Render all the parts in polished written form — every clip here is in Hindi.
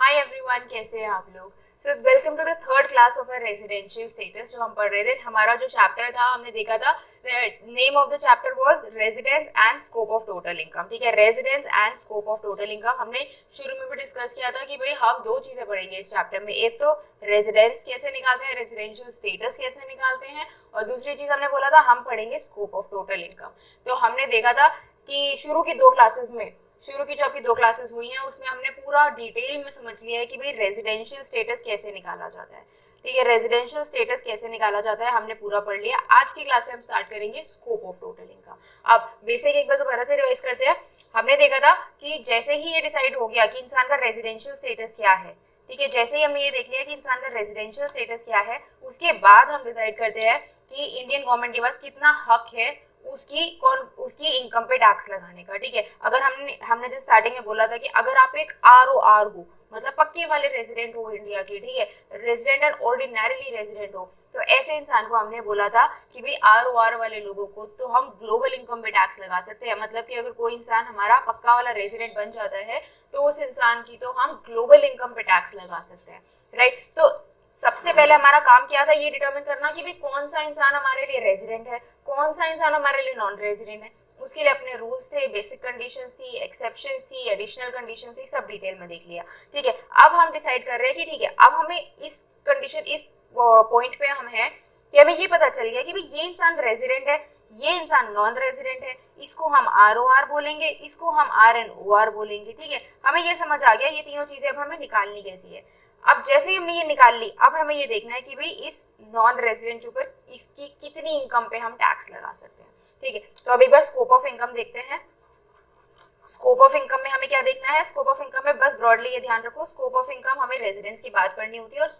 हाय एवरीवन, कैसे हैं आप लोग। So welcome to the third class of residential status जो हम पढ़ रहे थे। हमारा जो चैप्टर था हमने देखा था, name of the chapter was residence and scope of total income. ठीक है, residence and scope of total income हमने शुरू में भी डिस्कस किया था कि भाई हम दो चीजें पढ़ेंगे इस चैप्टर में। एक तो रेजिडेंस कैसे निकालते हैं, रेजिडेंशियल स्टेटस कैसे निकालते हैं, और दूसरी चीज हमने बोला था हम पढ़ेंगे स्कोप ऑफ टोटल इनकम। तो हमने देखा था कि शुरू की जो आपकी दो क्लासेस हुई हैं उसमें हमने पूरा डिटेल में समझ लिया है कि भाई रेजिडेंशियल स्टेटस कैसे निकाला जाता है। ठीक है, रेजिडेंशियल स्टेटस कैसे निकाला जाता है हमने पूरा पढ़ लिया। आज की क्लास से हम स्टार्ट करेंगे स्कोप ऑफ टोटल इनकम। अब बेसिक एक बार दोबारा से रिवाइज करते हैं। हमने देखा था कि जैसे ही ये डिसाइड हो गया कि इंसान का रेजिडेंशियल स्टेटस क्या है, ठीक है, जैसे ही हमने ये देख लिया कि इंसान का रेजिडेंशियल स्टेटस क्या है, उसके बाद हम डिसाइड करते हैं कि इंडियन गवर्नमेंट के पास कितना हक है उसकी इनकम पे टैक्स लगाने का। ठीक है, अगर हमने जो स्टार्टिंग में बोला था कि अगर आप एक ROR हो, मतलब पक्के वाले रेजिडेंट हो इंडिया के, ठीक है, रेजिडेंट एंड ऑर्डिनरीली रेजिडेंट हो, तो ऐसे इंसान को हमने बोला था कि भाई ROR वाले लोगों को तो हम ग्लोबल इनकम पे टैक्स लगा सकते हैं। मतलब कि अगर कोई इंसान हमारा पक्का वाला रेजिडेंट बन जाता है तो उस इंसान की तो हम ग्लोबल इनकम पे टैक्स लगा सकते हैं। राइट, तो सबसे पहले हमारा काम क्या था, ये डिटरमिन करना कि भाई कौन सा इंसान हमारे लिए रेजिडेंट है, कौन सा इंसान हमारे लिए नॉन रेजिडेंट है। उसके लिए अपने रूल्स थे, बेसिक कंडीशंस थी, एक्सेप्शंस थी, एडिशनल कंडीशंस थी, सब डिटेल में देख लिया। ठीक है, अब हम डिसाइड कर रहे हैं कि ठीक है, अब हमें इस पॉइंट पे हम हैं कि हमें ये पता चल गया कि भाई ये इंसान रेजिडेंट है, ये इंसान नॉन रेजिडेंट है, इसको हम ROR बोलेंगे, इसको हम RNOR बोलेंगे। ठीक है, हमें ये समझ आ गया ये तीनों चीजें अब हमें निकालनी कैसी है। अब जैसे ही हमने ये निकाल ली, अब हमें ये देखना है कि भाई इस नॉन रेजिडेंट के ऊपर इसकी कितनी इनकम पे हम टैक्स लगा सकते हैं। ठीक है, तो अब एक बार स्कोप ऑफ इनकम देखते हैं। स्कोप ऑफ इनकम में हमें क्या देखना है, स्कोप ऑफ इनकम में बस ब्रॉडली ये ध्यान रखो, स्कोप ऑफ इनकम हमें रेजिडेंस की बात करनी होती है और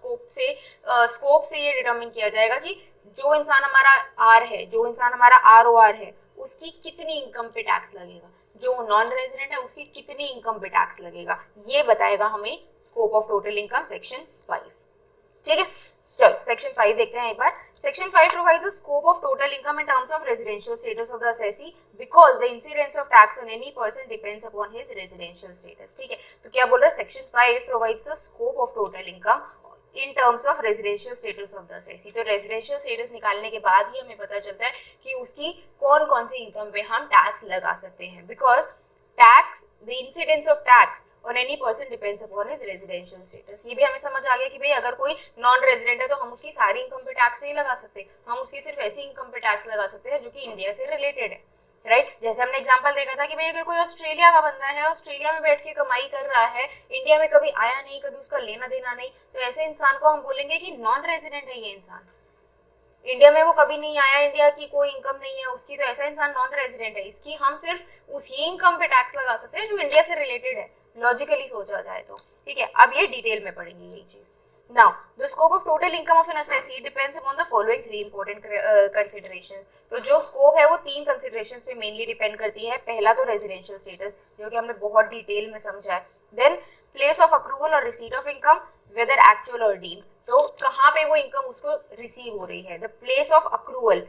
स्कोप से ये डिटरमिन किया जाएगा कि जो इंसान हमारा R है, जो इंसान हमारा ROR है, उसकी कितनी इनकम पे टैक्स लगेगा, जो नॉन रेजिडेंट है उसकी कितनी इनकम पे टैक्स लगेगा, ये बताएगा हमें scope of total income section 5। ठीक है, चलो सेक्शन 5 देखते हैं एक बार। Section 5 provides a scope of total income in terms of residential status of the assessee because the incidence of tax on any person depends upon his residential status। ठीक है, तो क्या बोल रहा है, section 5 provides a scope of total income in terms of residential status of the assessee. तो रेजिडेंशियल स्टेटस निकालने के बाद ही हमें पता चलता है कि उसकी कौन कौन सी इनकम पे हम टैक्स लगा सकते हैं, because tax, the incidence of tax on any person depends upon his residential status. ये भी हमें समझ आ गया कि भाई अगर कोई नॉन रेजिडेंट है तो हम उसकी सारी इनकम पे टैक्स नहीं लगा सकते, हम उसकी सिर्फ ऐसी इनकम पे टैक्स लगा सकते हैं जो कि इंडिया से रिलेटेड है। राइट, जैसे हमने एग्जांपल देखा था कि भाई अगर कोई ऑस्ट्रेलिया का बंदा है, ऑस्ट्रेलिया में बैठ के कमाई कर रहा है, इंडिया में कभी आया नहीं, कभी उसका लेना देना नहीं, तो ऐसे इंसान को हम बोलेंगे कि नॉन रेजिडेंट है ये इंसान, इंडिया में वो कभी नहीं आया, इंडिया की कोई इनकम नहीं है उसकी, तो ऐसा इंसान नॉन रेजिडेंट है, इसकी हम सिर्फ उसी इनकम पे टैक्स लगा सकते हैं जो इंडिया से रिलेटेड है, लॉजिकली सोचा जाए तो। ठीक है, अब ये डिटेल में पढ़ेंगे यही चीज। Now, the scope of total income of an assessee depends upon the following three important considerations। तो जो स्कोप है वो तीन कंसिडरेशंस पे मेनली डिपेंड करती है। पहला तो रेजिडेंशियल स्टेटस, जो कि हमने बहुत डिटेल में समझा है। देन प्लेस ऑफ अक्रूवल और receipt of income, whether actual और डीम्ड, तो कहाँ पे वो इनकम उसको रिसीव हो रही है। The place of accrual,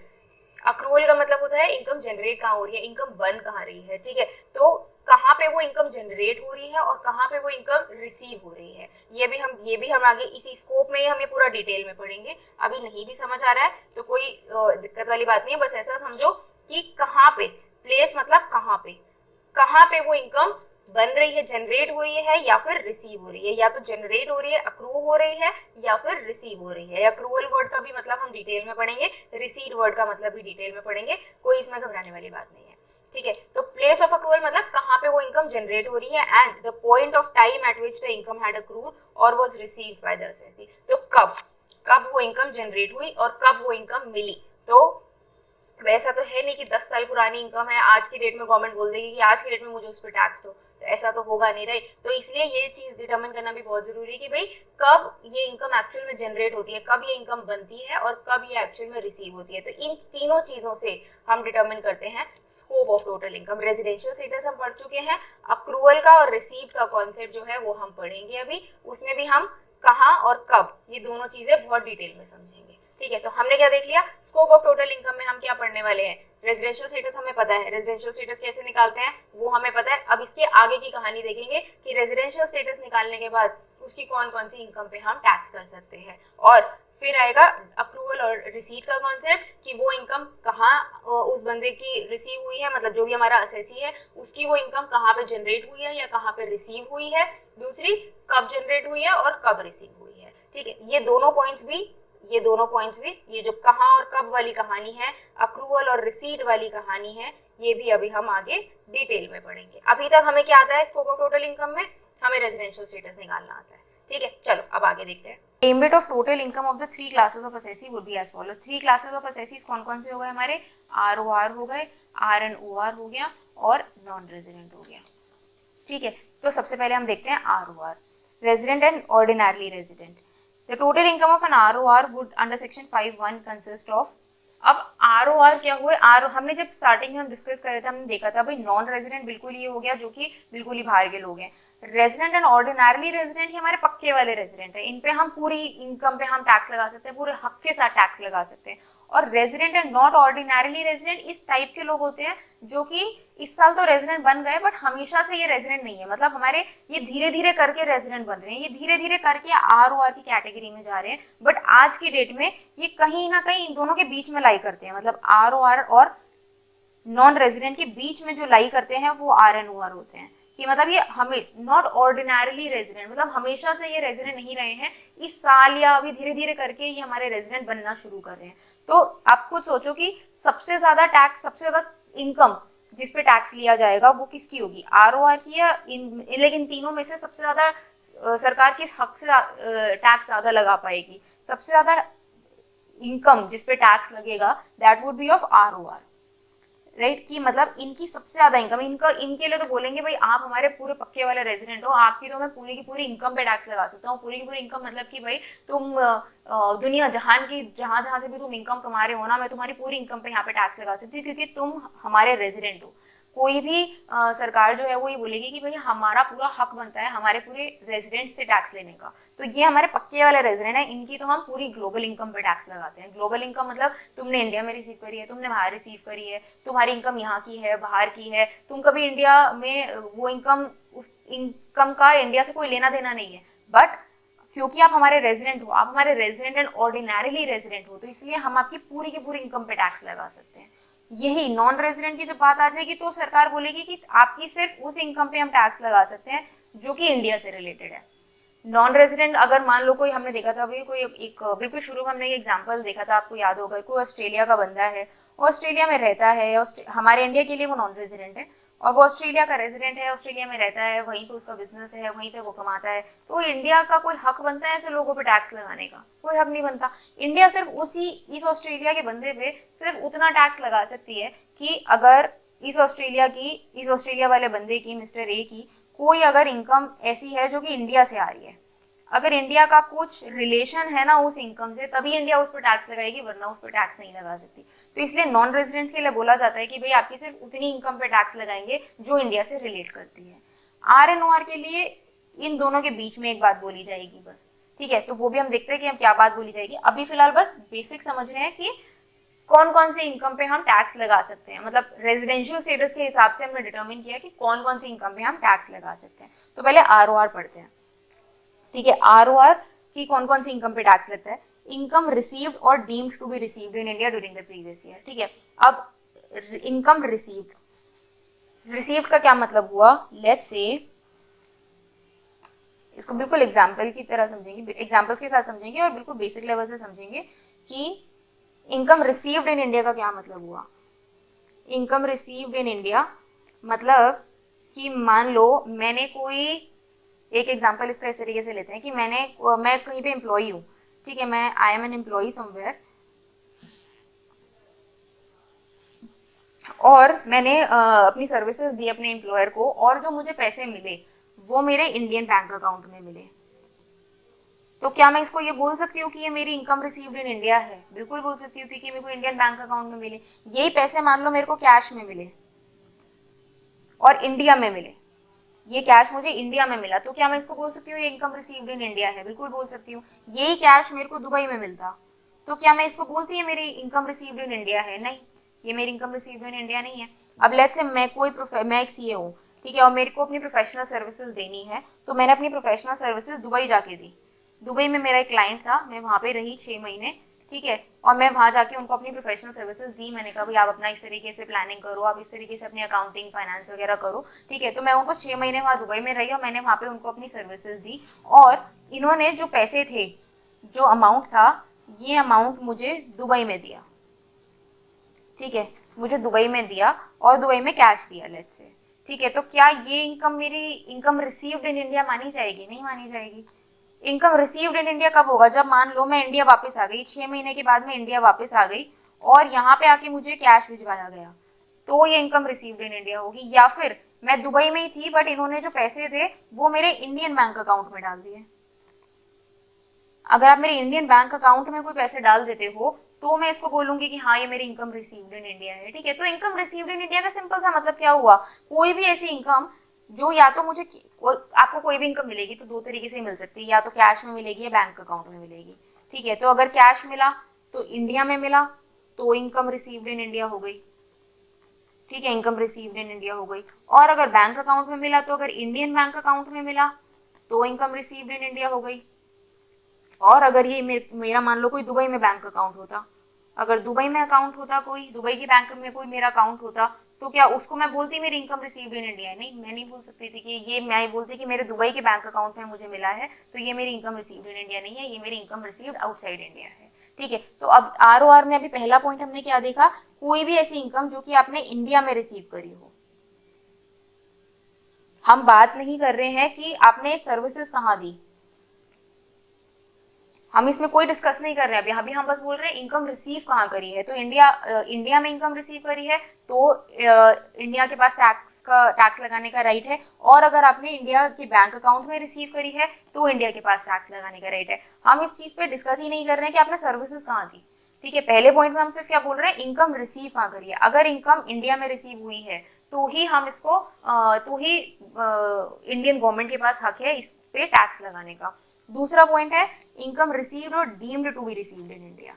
accrual का मतलब होता है इनकम जनरेट कहाँ हो रही है, इनकम बन कहाँ रही है। ठीक है, तो कहाँ पे वो इनकम जनरेट हो रही है और कहाँ पे वो इनकम रिसीव हो रही है, ये भी हम आगे इसी स्कोप में ही हम ये पूरा डिटेल में पढ़ेंगे। अभी नहीं भी समझ आ रहा है तो कोई दिक्कत वाली बात नहीं है, बस ऐसा समझो कि कहाँ पे, प्लेस मतलब कहाँ पे वो इनकम बन रही है, जनरेट हो रही है या फिर रिसीव हो रही है। या तो जनरेट हो रही है, अक्रू हो रही है, या फिर रिसीव हो रही है। अक्रूवल वर्ड का भी मतलब हम डिटेल में पढ़ेंगे, रिसीट वर्ड का मतलब भी डिटेल में पढ़ेंगे, कोई इसमें घबराने वाली बात नहीं है। ठीक है, तो प्लेस ऑफ अक्रूवल मतलब कहाँ पे वो इनकम जनरेट हो रही है, and the point of time at which the income had accrued और was received by the assessee. तो कब वो इनकम जनरेट हुई और कब वो इनकम मिली। तो वैसा तो है नहीं कि 10 साल पुरानी इनकम है, आज की डेट में गवर्नमेंट बोल देगी कि आज की डेट में मुझे उस पर टैक्स दो, तो ऐसा तो होगा नहीं। राइट, तो इसलिए ये चीज डिटरमिन करना भी बहुत जरूरी है कि भाई कब ये इनकम एक्चुअल में जनरेट होती है, कब ये इनकम बनती है और कब ये एक्चुअल में रिसीव होती है। तो इन तीनों चीजों से हम डिटरमिन करते हैं scope of total income. Residential status हम पढ़ चुके हैं, अक्रूवल का और रिसीव का कॉन्सेप्ट जो है वो हम पढ़ेंगे अभी, उसमें भी हम कहाँ और कब, ये दोनों चीजें बहुत डिटेल में समझेंगे। ठीक है, तो हमने क्या देख लिया, स्कोप ऑफ टोटल इनकम में हम क्या पढ़ने वाले हैं, रेजिडेंशियल स्टेटस हमें पता है, रेजिडेंशियल स्टेटस कैसे निकालते हैं वो हमें पता है। अब इसके आगे की कहानी देखेंगे कि रेजिडेंशियल स्टेटस निकालने के बाद उसकी कौन कौन सी इनकम पे हम टैक्स कर सकते हैं, और फिर आएगा अक्रूवल और रिसीट का कॉन्सेप्ट कि वो इनकम कहाँ उस बंदे की रिसीव हुई है, मतलब जो भी हमारा असेसी है उसकी वो इनकम कहाँ पे जनरेट हुई है या कहाँ पे रिसीव हुई है, दूसरी कब जनरेट हुई है और कब रिसीव हुई है। ठीक है, ये दोनों पॉइंट्स भी, ये जो कहाँ और कब वाली कहानी है, अक्रूवल और रिसीट वाली कहानी है, ये भी अभी हम आगे डिटेल में पढ़ेंगे। अभी तक हमें क्या आता है स्कोप ऑफ टोटल इनकम में, हमें रेजिडेंशियल स्टेटस निकालना आता है। ठीक है, चलो अब आगे देखते हैं। Payment of total income of the 3 classes of assessee would be as follows. 3 classes of assessees कौन कौन से हो गए हमारे, ROR हो गए, RNOR हो गया और नॉन रेजिडेंट हो गया। ठीक है, तो सबसे पहले हम देखते हैं ROR, resident and ordinarily resident. The total income of an ROR would under section 5(1) consist of. अब ROR क्या हुआ, हमने जब स्टार्टिंग में हम डिस्कस कर रहे थे हमने देखा था भाई नॉन रेजिडेंट बिल्कुल ये हो गया जो कि बिल्कुल ही बाहर के लोग हैं, रेजिडेंट एंड ऑर्डिनरली रेजिडेंट ये हमारे पक्के वाले रेजिडेंट है, इन पे हम पूरी इनकम पे हम टैक्स लगा सकते हैं, पूरे हक के साथ टैक्स लगा सकते हैं। और resident and not ordinarily resident इस टाइप के लोग होते हैं जो कि इस साल तो रेजिडेंट बन गए बट हमेशा से ये रेजिडेंट नहीं है, मतलब हमारे ये धीरे धीरे करके रेजिडेंट बन रहे हैं, ये धीरे धीरे करके ROR की कैटेगरी में जा रहे हैं, बट आज की डेट में ये कहीं ना कहीं इन दोनों के बीच में लाई करते हैं, मतलब ROR और नॉन रेजिडेंट के बीच में जो लाई करते हैं वो RNOR होते हैं, कि मतलब ये हमें नॉट ऑर्डिनरली रेजिडेंट, मतलब हमेशा से ये रेजिडेंट नहीं रहे हैं, इस साल या अभी धीरे धीरे करके ये हमारे रेजिडेंट बनना शुरू कर रहे हैं। तो आप खुद सोचो कि सबसे ज्यादा टैक्स, सबसे ज्यादा इनकम जिस पे टैक्स लिया जाएगा वो किसकी होगी, ROR की या लेकिन तीनों में से सबसे ज्यादा सरकार किस हक से टैक्स ज्यादा लगा पाएगी, सबसे ज्यादा इनकम जिस पे टैक्स लगेगा that would be of ROR, right कि मतलब इनकी सबसे ज्यादा इनकम, इनके लिए तो बोलेंगे भाई आप हमारे पूरे पक्के वाले रेजिडेंट हो, आपकी तो मैं पूरी की पूरी इनकम पे टैक्स लगा सकता हूँ, पूरी की पूरी इनकम मतलब कि भाई तुम दुनिया जहान की जहां जहां से भी तुम इनकम कमा रहे हो ना, मैं तुम्हारी पूरी इनकम पे यहाँ पे टैक्स लगा सकती हूँ क्योंकि तुम हमारे रेजिडेंट हो। कोई भी सरकार जो है वो ये बोलेगी कि भाई हमारा पूरा हक बनता है हमारे पूरे रेजिडेंट से टैक्स लेने का, तो ये हमारे पक्के वाले रेजिडेंट है, इनकी तो हम पूरी ग्लोबल इनकम पे टैक्स लगाते हैं। ग्लोबल इनकम मतलब तुमने इंडिया में रिसीव करी है, तुमने बाहर रिसीव करी है, तुम्हारी इनकम यहाँ की है बाहर की है, तुम कभी इंडिया में वो इनकम, उस इनकम का इंडिया से कोई लेना देना नहीं है, बट क्योंकि आप हमारे रेजिडेंट हो, आप हमारे रेजिडेंट एंड ऑर्डिनरली रेजिडेंट हो, तो इसलिए हम आपकी पूरी की पूरी इनकम पे टैक्स लगा सकते हैं। यही नॉन रेजिडेंट की जब बात आ जाएगी तो सरकार बोलेगी कि आपकी सिर्फ उस इनकम पे हम टैक्स लगा सकते हैं जो कि इंडिया से रिलेटेड है। नॉन रेजिडेंट अगर मान लो कोई, हमने देखा था अभी कोई एक बिल्कुल शुरू में हमने एग्जांपल देखा था, आपको याद होगा, कोई ऑस्ट्रेलिया का बंदा है, ऑस्ट्रेलिया में रहता है, हमारे इंडिया के लिए वो नॉन रेजिडेंट है और वो ऑस्ट्रेलिया का रेजिडेंट है, ऑस्ट्रेलिया में रहता है, वहीं पे उसका बिजनेस है, वहीं पे वो कमाता है, तो इंडिया का कोई हक बनता है ऐसे लोगों पे टैक्स लगाने का? कोई हक नहीं बनता। इंडिया सिर्फ इस ऑस्ट्रेलिया के बंदे पे सिर्फ उतना टैक्स लगा सकती है कि अगर इस ऑस्ट्रेलिया वाले बंदे की, मिस्टर ए की कोई अगर इनकम ऐसी है जो कि इंडिया से आ रही है, अगर इंडिया का कुछ रिलेशन है ना उस इनकम से, तभी इंडिया उस पर टैक्स लगाएगी, वरना उस पर टैक्स नहीं लगा सकती। तो इसलिए नॉन रेजिडेंट्स के लिए बोला जाता है कि भाई आपकी सिर्फ उतनी इनकम पे टैक्स लगाएंगे जो इंडिया से रिलेट करती है। RNOR के लिए इन दोनों के बीच में एक बात बोली जाएगी बस, ठीक है, तो वो भी हम देखते हैं कि हम क्या बात बोली जाएगी। अभी फिलहाल बस बेसिक समझ रहे हैं कि कौन कौन से इनकम पे हम टैक्स लगा सकते हैं, मतलब रेजिडेंशियल स्टेटस के हिसाब से हमने डिटरमिन किया कि कौन कौन सी इनकम पे हम टैक्स लगा सकते हैं। तो पहले ROR पढ़ते हैं, ठीक है। ROR की कौन कौन सी इनकम पे टैक्स लगता है, इनकम रिसीव्ड और deemed to be received in India during the previous year, ठीक है। अब इनकम रिसीव्ड का क्या मतलब हुआ, लेट्स से इसको बिल्कुल एग्जाम्पल की तरह समझेंगे, एग्जाम्पल्स के साथ समझेंगे और बिल्कुल बेसिक लेवल से समझेंगे कि इनकम रिसीव्ड इन इंडिया का क्या मतलब हुआ। इनकम रिसीव्ड इन इंडिया मतलब कि मान लो मैंने कोई एक एग्जांपल इसका इस तरीके से लेते हैं कि मैं कहीं पे एम्प्लॉई हूँ, ठीक है, मैं I am an employee somewhere और मैंने अपनी सर्विसेज दी अपने एम्प्लॉयर को और जो मुझे पैसे मिले वो मेरे इंडियन बैंक अकाउंट में मिले, तो क्या मैं इसको ये बोल सकती हूँ कि ये मेरी इनकम रिसीव्ड इन इंडिया है? बिल्कुल बोल सकती हूँ, क्योंकि मेरे को इंडियन बैंक अकाउंट में मिले। यही पैसे मान लो मेरे को कैश में मिले और इंडिया में मिले, ये कैश मुझे इंडिया में मिला, तो क्या मैं इसको बोल सकती हूँ ये इनकम रिसीव्ड इन इंडिया है? बिल्कुल बोल सकती हूँ। यही कैश मेरे को दुबई में मिलता तो क्या मैं इसको बोलती है मेरी इनकम रिसीव्ड इन इंडिया है? नहीं, ये मेरी इनकम रिसीव्ड इन इंडिया नहीं है। अब लेट्स से मैं एक सीए हूँ, ठीक है, और मेरे को अपनी प्रोफेशनल सर्विसेज देनी है, तो मैंने अपनी प्रोफेशनल सर्विसेज दुबई जाके दी। दुबई में मेरा एक क्लाइंट था, मैं वहाँ पे रही 6 महीने, ठीक है, और मैं वहाँ जाके उनको अपनी प्रोफेशनल सर्विसेज दी। मैंने कहा भाई आप अपना इस तरीके से प्लानिंग करो, आप इस तरीके से अपनी अकाउंटिंग फाइनेंस वगैरह करो, ठीक है। तो मैं उनको 6 महीने वहाँ दुबई में रही और मैंने वहाँ पे उनको अपनी सर्विसेज दी, और इन्होंने जो पैसे थे, जो अमाउंट था, ये अमाउंट मुझे दुबई में दिया, ठीक है, मुझे दुबई में दिया और दुबई में कैश दिया, लेट्स से, ठीक है। तो क्या ये इनकम मेरी इनकम रिसीव्ड इन इंडिया मानी जाएगी? नहीं मानी जाएगी। इनकम रिसीव्ड इन इंडिया कब होगा? जब मान लो मैं इंडिया वापस आ गई, 6 महीने के बाद मैं इंडिया वापस आ गई और यहाँ पे आके मुझे कैश भिजवाया गया, तो ये इनकम रिसीव्ड इन इंडिया होगी। या फिर मैं दुबई में ही थी बट इन्होंने जो पैसे थे वो मेरे इंडियन बैंक अकाउंट में डाल दिए। अगर आप मेरे इंडियन बैंक अकाउंट में कोई पैसे डाल देते हो तो मैं इसको बोलूंगी कि हाँ ये मेरी इनकम रिसीव्ड इन इंडिया है, ठीक है। तो इनकम रिसीव्ड इन इंडिया का सिंपल सा मतलब क्या हुआ? कोई भी ऐसी इनकम जो या तो मुझे, आपको कोई भी इनकम मिलेगी तो दो तरीके से मिल सकती है, या तो कैश में मिलेगी या बैंक अकाउंट में मिलेगी, ठीक है। तो अगर कैश मिला तो इंडिया में मिला तो इनकम रिसीव्ड इन इंडिया हो गई, ठीक है, इनकम रिसीव्ड इन इंडिया हो गई। और अगर बैंक अकाउंट में मिला तो अगर इंडियन बैंक अकाउंट में मिला तो इनकम रिसीव्ड इन इंडिया हो गई। और अगर ये मेरा मान लो कोई दुबई में बैंक अकाउंट होता, अगर दुबई में अकाउंट होता, कोई दुबई के बैंक में कोई मेरा अकाउंट होता, तो क्या उसको मैं बोलती मेरी इनकम रिसीव्ड इन इंडिया है? नहीं, मैं नहीं बोल सकती थी कि ये, मैं बोलती कि मेरे दुबई के बैंक अकाउंट में मुझे मिला है तो ये मेरी इनकम रिसीव्ड इन इंडिया नहीं है, ये मेरी इनकम रिसीव्ड आउटसाइड इंडिया है, ठीक है। तो अब ROR में अभी पहला पॉइंट हमने क्या देखा? कोई भी ऐसी इनकम जो कि आपने इंडिया में रिसीव करी हो। हम बात नहीं कर रहे हैं कि आपने सर्विसेज कहाँ दी, हम इसमें कोई डिस्कस नहीं कर रहे हैं अभी हम बस बोल रहे हैं इनकम रिसीव कहाँ करी है। तो इंडिया में इनकम रिसीव करी है तो इंडिया के पास टैक्स लगाने का राइट है, और अगर आपने इंडिया के बैंक अकाउंट में रिसीव करी है तो इंडिया के पास टैक्स लगाने का राइट है। हम इस चीज पे डिस्कस ही नहीं कर रहे हैं कि आपने सर्विसेज कहाँ दी, ठीक है। पहले पॉइंट में हम सिर्फ क्या बोल रहे हैं? इनकम रिसीव कहाँ करी है। अगर इनकम इंडिया में रिसीव हुई है तो ही हम इसको तो ही इंडियन गवर्नमेंट के पास हक है इस पे टैक्स लगाने का। दूसरा पॉइंट है इनकम रिसीव्ड और deemed to be received in India.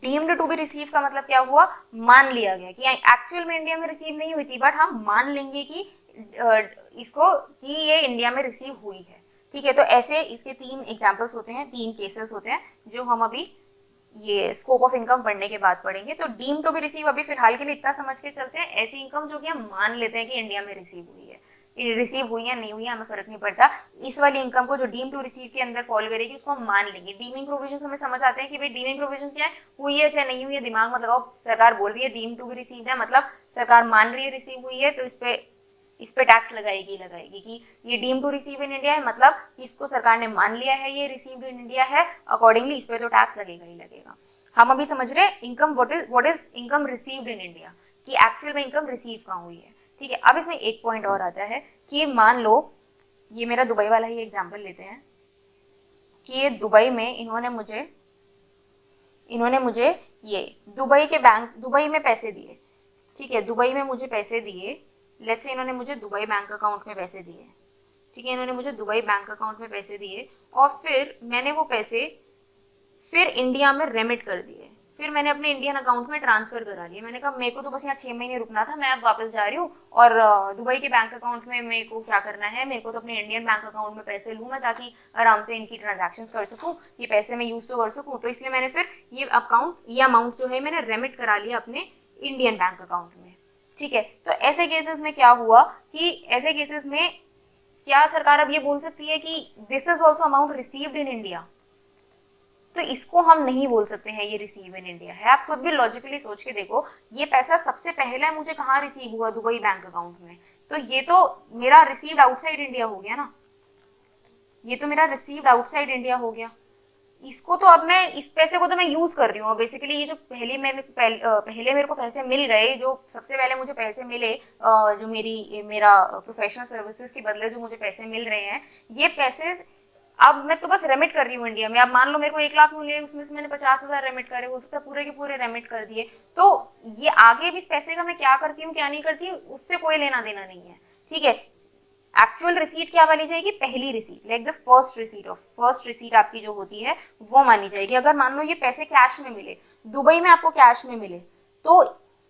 Deemed to be receive का मतलब क्या हुआ? मान लिया गया कि एक्चुअल में इंडिया में रिसीव नहीं हुई थी बट हम मान लेंगे कि इसको कि ये इंडिया में रिसीव हुई है, ठीक है। तो ऐसे इसके 3 एग्जांपल्स होते हैं, 3 केसेस होते हैं जो हम अभी ये स्कोप ऑफ इनकम पढ़ने के बाद पढ़ेंगे। तो डीम टू बी रिसीव अभी फिलहाल के लिए इतना समझ के चलते हैं, ऐसी इनकम जो कि हम मान लेते हैं कि इंडिया में रिसीव हुई है, रिसीव हुई या नहीं हुई हमें फर्क नहीं पड़ता। इस वाली इनकम को जो डीम टू रिसीव के अंदर फॉल करेगी उसको हम मान लेंगे। डीमिंग प्रोविजंस हमें समझ आते हैं कि भाई डीमिंग प्रोविजंस क्या है, हुई है चाहे नहीं हुई है, दिमाग मत लगाओ। सरकार बोल रही है डीम टू बी रिसीव है, मतलब सरकार मान रही है रिसीव हुई है, तो इस पे टैक्स लगाएगी कि ये deem to receive in India है, मतलब इसको सरकार ने मान लिया है ये रिसीव्ड इन इंडिया है, अकॉर्डिंगली इस पे तो टैक्स लगेगा ही लगेगा। हम अभी समझ रहे हैं income what is income received in India, कि एक्चुअल में इनकम रिसीव कहाँ हुई है, ठीक है। अब इसमें एक पॉइंट और आता है कि मान लो ये मेरा दुबई वाला ही एग्जाम्पल लेते हैं कि ये दुबई में इन्होंने मुझे ये दुबई में पैसे दिए, ठीक है, दुबई में मुझे पैसे दिए। लेट्स से इन्होंने मुझे दुबई बैंक अकाउंट में पैसे दिए, ठीक है, इन्होंने मुझे दुबई बैंक अकाउंट में पैसे दिए और फिर मैंने वो पैसे फिर इंडिया में रेमिट कर दिए, फिर मैंने अपने इंडियन अकाउंट में ट्रांसफर करा लिए। मैंने कहा मेरे को तो बस यहाँ 6 महीने रुकना था, मैं अब वापस जा रही हूँ और दुबई के बैंक अकाउंट में मेरे को क्या करना है, मेरे को तो अपने इंडियन बैंक अकाउंट में पैसे लूँ मैं, ताकि आराम से इनकी ट्रांजैक्शंस कर सकूँ, ये पैसे मैं यूज तो कर सकूँ। तो इसलिए मैंने फिर ये अमाउंट जो है मैंने रेमिट करा लिया अपने इंडियन बैंक अकाउंट में, ठीक है। तो ऐसे केसेस में क्या हुआ कि ऐसे केसेस में क्या सरकार अब ये बोल सकती है कि this is also amount received in India? तो इसको हम नहीं बोल सकते हैं ये रिसीव इन इंडिया है। आप खुद भी लॉजिकली सोच के देखो, ये पैसा सबसे पहले मुझे कहाँ रिसीव हुआ? दुबई बैंक अकाउंट में। तो ये तो मेरा रिसीव्ड आउटसाइड इंडिया हो गया ना, ये तो मेरा रिसीव्ड आउटसाइड इंडिया हो गया। इसको तो अब मैं इस पैसे को तो मैं यूज कर रही हूँ बेसिकली। ये जो पहले मेरे को पैसे मिल गए, जो सबसे पहले मुझे पैसे मिले, जो मेरा प्रोफेशनल सर्विसेज के बदले जो मुझे पैसे मिल रहे हैं, ये पैसे अब मैं तो बस रेमिट कर रही हूँ इंडिया में। अब मान लो मेरे को 1 लाख मिले, उसमें से मैंने 50,000 रेमिट करे, हो सकता है पूरे के पूरे रेमिट कर दिए। तो ये आगे भी इस पैसे का मैं क्या करती हूँ क्या नहीं करती उससे कोई लेना देना नहीं है, ठीक है। एक्चुअल रिसीट क्या मानी जाएगी, पहली receipt, like the first receipt आपकी जो होती है वो मानी जाएगी। अगर मान लो ये पैसे कैश में मिले, दुबई में आपको कैश में मिले, तो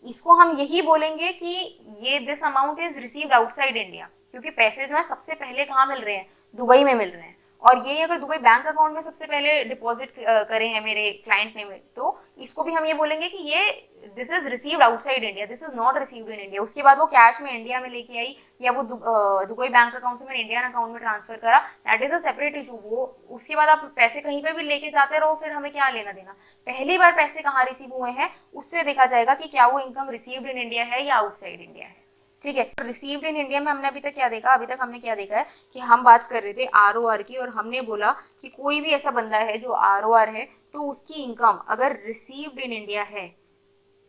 इसको हम यही बोलेंगे कि ये this amount is received outside India, क्योंकि पैसे जो है सबसे पहले कहाँ मिल रहे हैं, दुबई में मिल रहे हैं। और ये अगर दुबई बैंक अकाउंट में सबसे पहले डिपॉजिट करे हैं मेरे क्लाइंट ने, तो इसको भी हम ये बोलेंगे कि ये this is received outside India, this is not received in India. उसके बाद वो कैश में इंडिया में लेके आई या वो दुबई बैंक अकाउंट से मैंने इंडियन अकाउंट में ट्रांसफर करा, that is a separate issue. वो उसके बाद आप पैसे कहीं पे भी लेके जाते रहो, फिर हमें क्या लेना देना। पहली बार पैसे कहाँ रिसीव हुए हैं उससे देखा जाएगा कि क्या वो इनकम रिसीव्ड इन इंडिया है या आउटसाइड इंडिया है। ठीक है, रिसीव्ड इन इंडिया में हमने अभी तक क्या देखा, अभी तक हमने क्या देखा है कि हम बात कर रहे थे आरओआर की, और हमने बोला कि कोई भी ऐसा बंदा है जो आरओआर है तो उसकी इनकम अगर रिसीव्ड इन इंडिया है,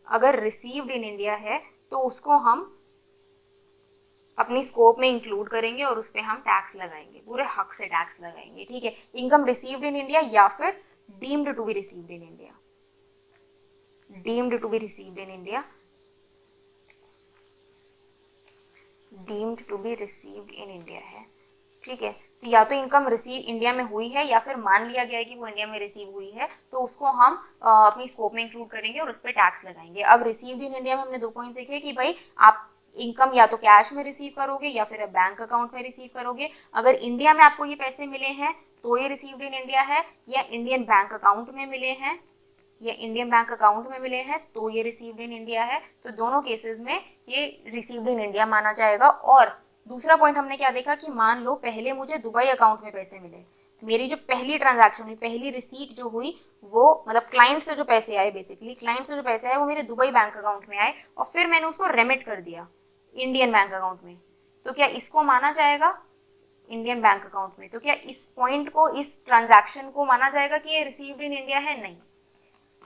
अगर रिसीव्ड इन इंडिया है तो उसको हम अपनी स्कोप में इंक्लूड करेंगे और उस पर हम टैक्स लगाएंगे, पूरे हक से टैक्स लगाएंगे। ठीक है, इनकम रिसीव्ड इन इंडिया या फिर deemed to be received in India, deemed to be received in India, deemed to be received in India है। ठीक है, तो या तो इनकम रिसीव इंडिया में हुई है या फिर मान लिया गया है कि वो इंडिया में रिसीव हुई है, तो उसको हम अपनी स्कोप में इंक्लूड करेंगे और उस पर टैक्स लगाएंगे। अब रिसीव्ड इन इंडिया में हमने 2 पॉइंट सीखे कि भाई आप इनकम या तो कैश में रिसीव करोगे या फिर बैंक अकाउंट में रिसीव करोगे। अगर इंडिया में आपको ये पैसे मिले हैं तो ये रिसीव्ड इन इंडिया है, या इंडियन बैंक अकाउंट में मिले हैं, या इंडियन बैंक अकाउंट में मिले हैं तो ये रिसीव्ड इन इंडिया है। तो दोनों केसेस में ये रिसीव्ड इन इंडिया माना जाएगा। और दूसरा पॉइंट हमने क्या देखा कि मान लो पहले मुझे दुबई अकाउंट में पैसे मिले, मेरी जो पहली ट्रांजैक्शन हुई, पहली रिसीट जो हुई, वो मतलब क्लाइंट से जो पैसे आए, बेसिकली क्लाइंट से जो पैसे आए वो मेरे दुबई बैंक अकाउंट में आए और फिर मैंने उसको रेमिट कर दिया इंडियन बैंक अकाउंट में, तो क्या इसको माना जाएगा इंडियन बैंक अकाउंट में? तो क्या इस पॉइंट को, इस ट्रांजैक्शन को माना जाएगा कि ये रिसीव्ड इन इंडिया है? नहीं,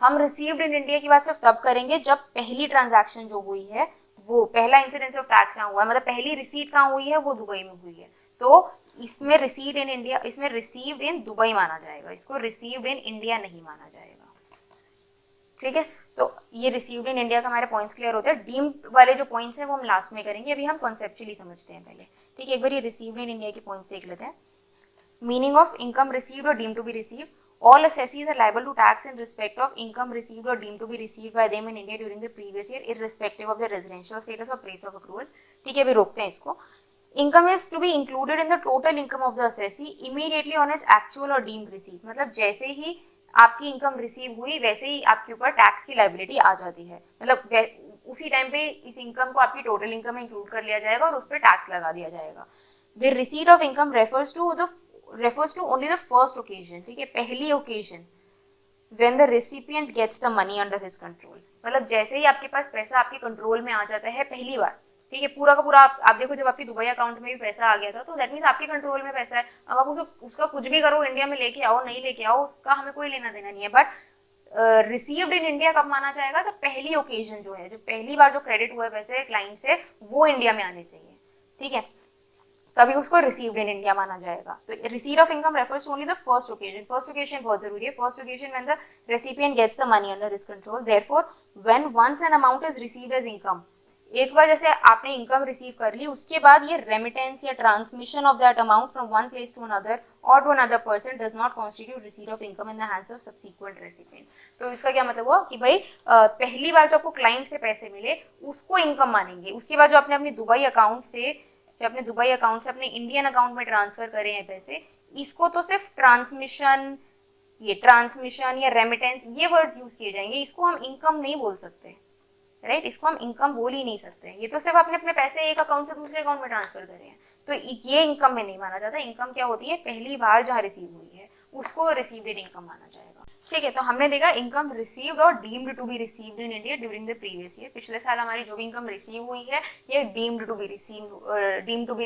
हम रिसीव्ड इन इंडिया की बात सिर्फ तब करेंगे जब पहली ट्रांजैक्शन जो हुई है, वो पहला इंसिडेंस ऑफ टैक्स जहाँ हुआ है, मतलब पहली रिसीट कहाँ हुई है, वो दुबई में हुई है, तो इसमें रिसीव्ड इन इंडिया, इसमें रिसीव्ड इन दुबई माना जाएगा, इसको रिसीव्ड इन इंडिया नहीं माना जाएगा। ठीक है, तो ये रिसीव्ड इन इंडिया का हमारे पॉइंट्स क्लियर होते हैं। डीम्ड वाले जो पॉइंट्स हैं वो हम लास्ट में करेंगे, अभी हम कॉन्सेप्चुअली समझते हैं पहले। ठीक है, एक बार ये रिसीव्ड इन इंडिया के पॉइंट्स देख लेते हैं। मीनिंग ऑफ इनकम रिसीव्ड और deemed to be received, all assessees are liable to tax in respect of income received or deemed to be received by them in India during the previous year, irrespective of their residential status or place of accrual. ठीक है, अभी रोकते हैं इसको। Income is to be included in the total income of the assessee immediately on its actual or deemed receipt. मतलब जैसे ही आपकी इनकम रिसीव हुई वैसे ही आपके ऊपर टैक्स की लाइबिलिटी आ जाती है, मतलब उसी टाइम पे इस इनकम को आपकी टोटल इनकम में इंक्लूड कर लिया जाएगा और उस पर टैक्स लगा दिया जाएगा। The receipt of income refers to only the first occasion, ठीक है, पहली occasion, when the recipient gets the money under his control, मतलब जैसे ही आपके पास पैसा आपके कंट्रोल में आ जाता है पहली बार। ठीक है, पूरा का पूरा आप देखो, जब आपकी दुबई अकाउंट में भी पैसा आ गया था तो दैट मीन्स आपके कंट्रोल में पैसा है। अब आप उसका कुछ भी करो, इंडिया में लेके आओ नहीं लेके आओ, उसका हमें कोई लेना देना नहीं है। बट रिसीव्ड इन इंडिया कब माना जाएगा? तो पहली ओकेजन जो है, जो पहली बार जो क्रेडिट हुआ है पैसे क्लाइंट से, वो इंडिया में आने चाहिए। ठीक है, तभी उसको रिसीव्ड इन इंडिया माना जाएगा। तो receipt of income refers to only the first occasion. First occasion बहुत जरूरी है। First occasion when the recipient gets the money under his control. Therefore when once an amount is received as income, एक बार जैसे आपने इनकम रिसीव कर ली, उसके बाद ये रेमिटेंस या transmission of that amount from one place to another और to another person does not constitute receipt of income in the hands of subsequent recipient. तो इसका क्या मतलब हुआ कि भाई पहली बार जो आपको क्लाइंट से पैसे मिले उसको इनकम मानेंगे। उसके बाद जो आपने अपनी दुबई अकाउंट से अपने इंडियन अकाउंट में ट्रांसफर करे हैं पैसे, इसको तो सिर्फ ट्रांसमिशन या रेमिटेंस ये वर्ड्स यूज किए जाएंगे, इसको हम इनकम नहीं बोल सकते, राइट? इसको हम इनकम बोल ही नहीं सकते। ये तो सिर्फ आपने अपने पैसे एक अकाउंट से दूसरे अकाउंट में ट्रांसफर करे हैं, तो ये इनकम में नहीं माना जाता। इनकम क्या होती है? पहली बार जहाँ रिसीव हुई है उसको रिसीव्ड इनकम माना जाएगा। ठीक है, तो हमने देखा इनकम रिसीव्ड और deemed to be received in India during the previous year. पिछले साल हमारी जो भी इनकम रिसीव हुई है ये डीम्ड टू बी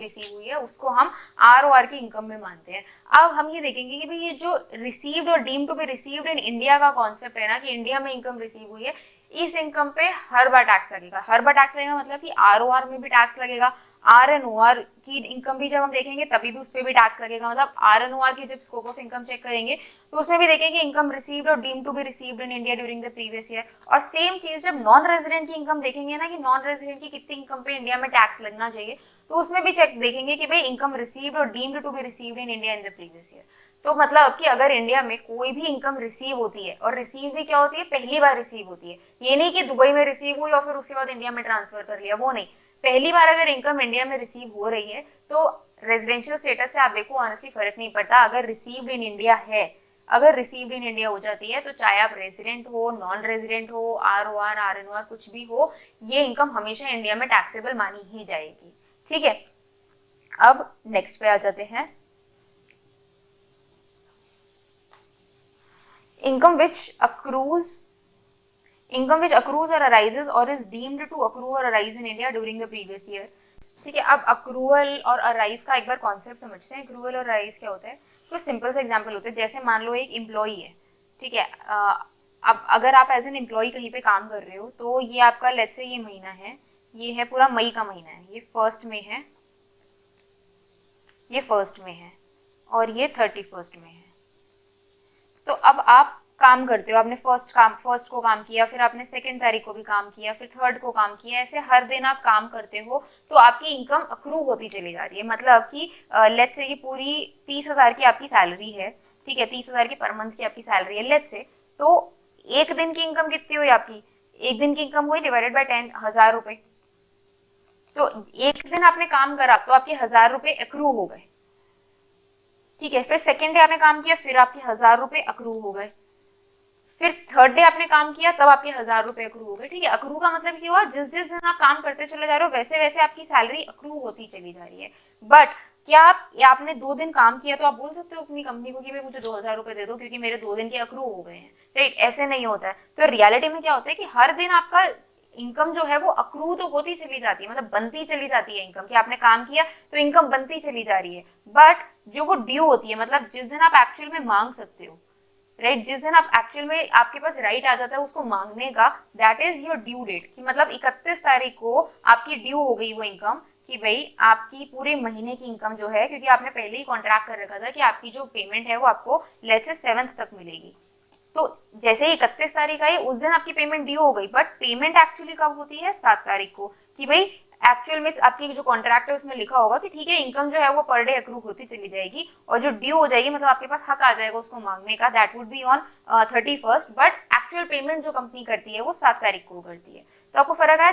रिसीव हुई है, उसको हम आरओआर की इनकम में मानते हैं। अब हम ये देखेंगे कि भाई ये जो रिसीव्ड और deemed to be received in India का कॉन्सेप्ट है ना, कि इंडिया में इनकम रिसीव हुई है, इस इनकम पे हर बार टैक्स लगेगा। हर बार टैक्स लगेगा मतलब कि आरओआर में भी टैक्स लगेगा, RNOR की इनकम भी जब हम देखेंगे तभी भी उस पर भी टैक्स लगेगा। मतलब RNOR की जब स्कोप ऑफ इनकम चेक करेंगे तो उसमें भी देखेंगे इनकम रिसीव्ड और deemed to be received in India during the previous year. और सेम चीज जब नॉन रेजिडेंट की इनकम देखेंगे ना कि नॉन रेजिडेंट की कितनी इनकम पे इंडिया में टैक्स लगना चाहिए, तो उसमें भी चेक देखेंगे कि भाई इनकम रिसीव्ड और deemed to be received in India in the previous year. तो मतलब कि अगर इंडिया में कोई भी इनकम रिसीव होती है, और रिसीव भी क्या होती है, पहली बार रिसीव होती है, ये नहीं कि दुबई में रिसीव हुई और फिर उसके बाद इंडिया में ट्रांसफर कर लिया, वो नहीं, पहली बार अगर इनकम इंडिया में रिसीव हो रही है तो रेजिडेंशियल स्टेटस से आप देखो ऑनेस्टली फर्क नहीं पड़ता। अगर रिसीव्ड इन इंडिया है, अगर रिसीव्ड इन इंडिया हो जाती है, तो चाहे आप रेजिडेंट हो, नॉन रेजिडेंट हो, ROR RNOR कुछ भी हो, ये इनकम हमेशा इंडिया में टैक्सेबल मानी ही जाएगी। ठीक है, अब नेक्स्ट पे आ जाते हैं। income which accrues or arises or is deemed to accrue or arise in India during the previous year। ठीक है, अब अक्रूअल और अराइज का एक बार कॉन्सेप्ट समझते हैं। अक्रूअल और अराइज क्या होता है? कुछ सिंपल से एग्जांपल होते हैं। जैसे मान लो एक एम्प्लॉई है, ठीक है, अब अगर आप एज एन एम्प्लॉई कहीं पे काम कर रहे हो तो ये आपका लेट्स से ये महीना है, ये है पूरा मई का महीना है, ये फर्स्ट में है, ये फर्स्ट में है और ये 31 में है। तो अब आप काम करते हो, आपने फर्स्ट को काम किया, फिर आपने सेकंड तारीख को भी काम किया, फिर थर्ड को काम किया, ऐसे हर दिन आप काम करते हो तो आपकी इनकम अक्रू होती चली जा रही है। मतलब कि लेट्स से ये पूरी 30,000 की आपकी सैलरी है, ठीक है, 30,000 की पर मंथ की आपकी सैलरी है लेट्स से, तो एक दिन की इनकम कितनी हुई आपकी? एक दिन की इनकम हुई डिवाइडेड बाय 10,000 रुपए। तो एक दिन आपने काम करा तो आपके 1,000 रुपए अक्रू हो गए, ठीक है। फिर सेकेंड डे आपने काम किया, फिर आपके 1,000 रुपए अक्रू हो गए, फिर थर्ड डे आपने काम किया तब आपके 1,000 रुपए अक्रू हो गए, ठीक है। अक्रू का मतलब क्या हुआ? जिस जिस दिन आप काम करते चले जा रहे हो वैसे वैसे आपकी सैलरी अक्रू होती चली जा रही है। बट क्या आपने 2 दिन काम किया तो आप बोल सकते हो अपनी कंपनी को कि भाई मुझे 2,000 रुपए दे दो क्योंकि मेरे 2 दिन के अक्रू हो गए हैं, राइट? ऐसे नहीं होता है। तो रियलिटी में क्या होता है कि हर दिन आपका इनकम जो है वो अक्रू तो होती चली जाती है, मतलब बनती चली जाती है इनकम, कि आपने काम किया तो इनकम बनती चली जा रही है। बट जो वो ड्यू होती है, मतलब जिस दिन आप एक्चुअल में मांग सकते हो, राइट, जिस दिन आप एक्चुअल में आपके पास राइट आ जाता है उसको मांगने का, that is your due date. कि मतलब 31 तारीख को आपकी ड्यू हो गई वो इनकम, कि भाई आपकी पूरे महीने की इनकम जो है, क्योंकि आपने पहले ही कॉन्ट्रैक्ट कर रखा था कि आपकी जो पेमेंट है वो आपको लेट्स से 7th तक मिलेगी। तो जैसे ही 31 तारीख आई उस दिन आपकी पेमेंट ड्यू हो गई, बट पेमेंट एक्चुअली कब होती है? 7 तारीख को। कि भाई एक्चुअल में आपकी जो कॉन्ट्रैक्ट है उसमें लिखा होगा कि ठीक है इनकम जो है वो पर डे अक्रू होती चली जाएगी, और जो ड्यू हो जाएगी मतलब आपके पास हक आ जाएगा उसको मांगने का, that would be on 31st, but actual payment जो कंपनी करती है वो 7 तारीख को करती है। तो आपको फर्क आया।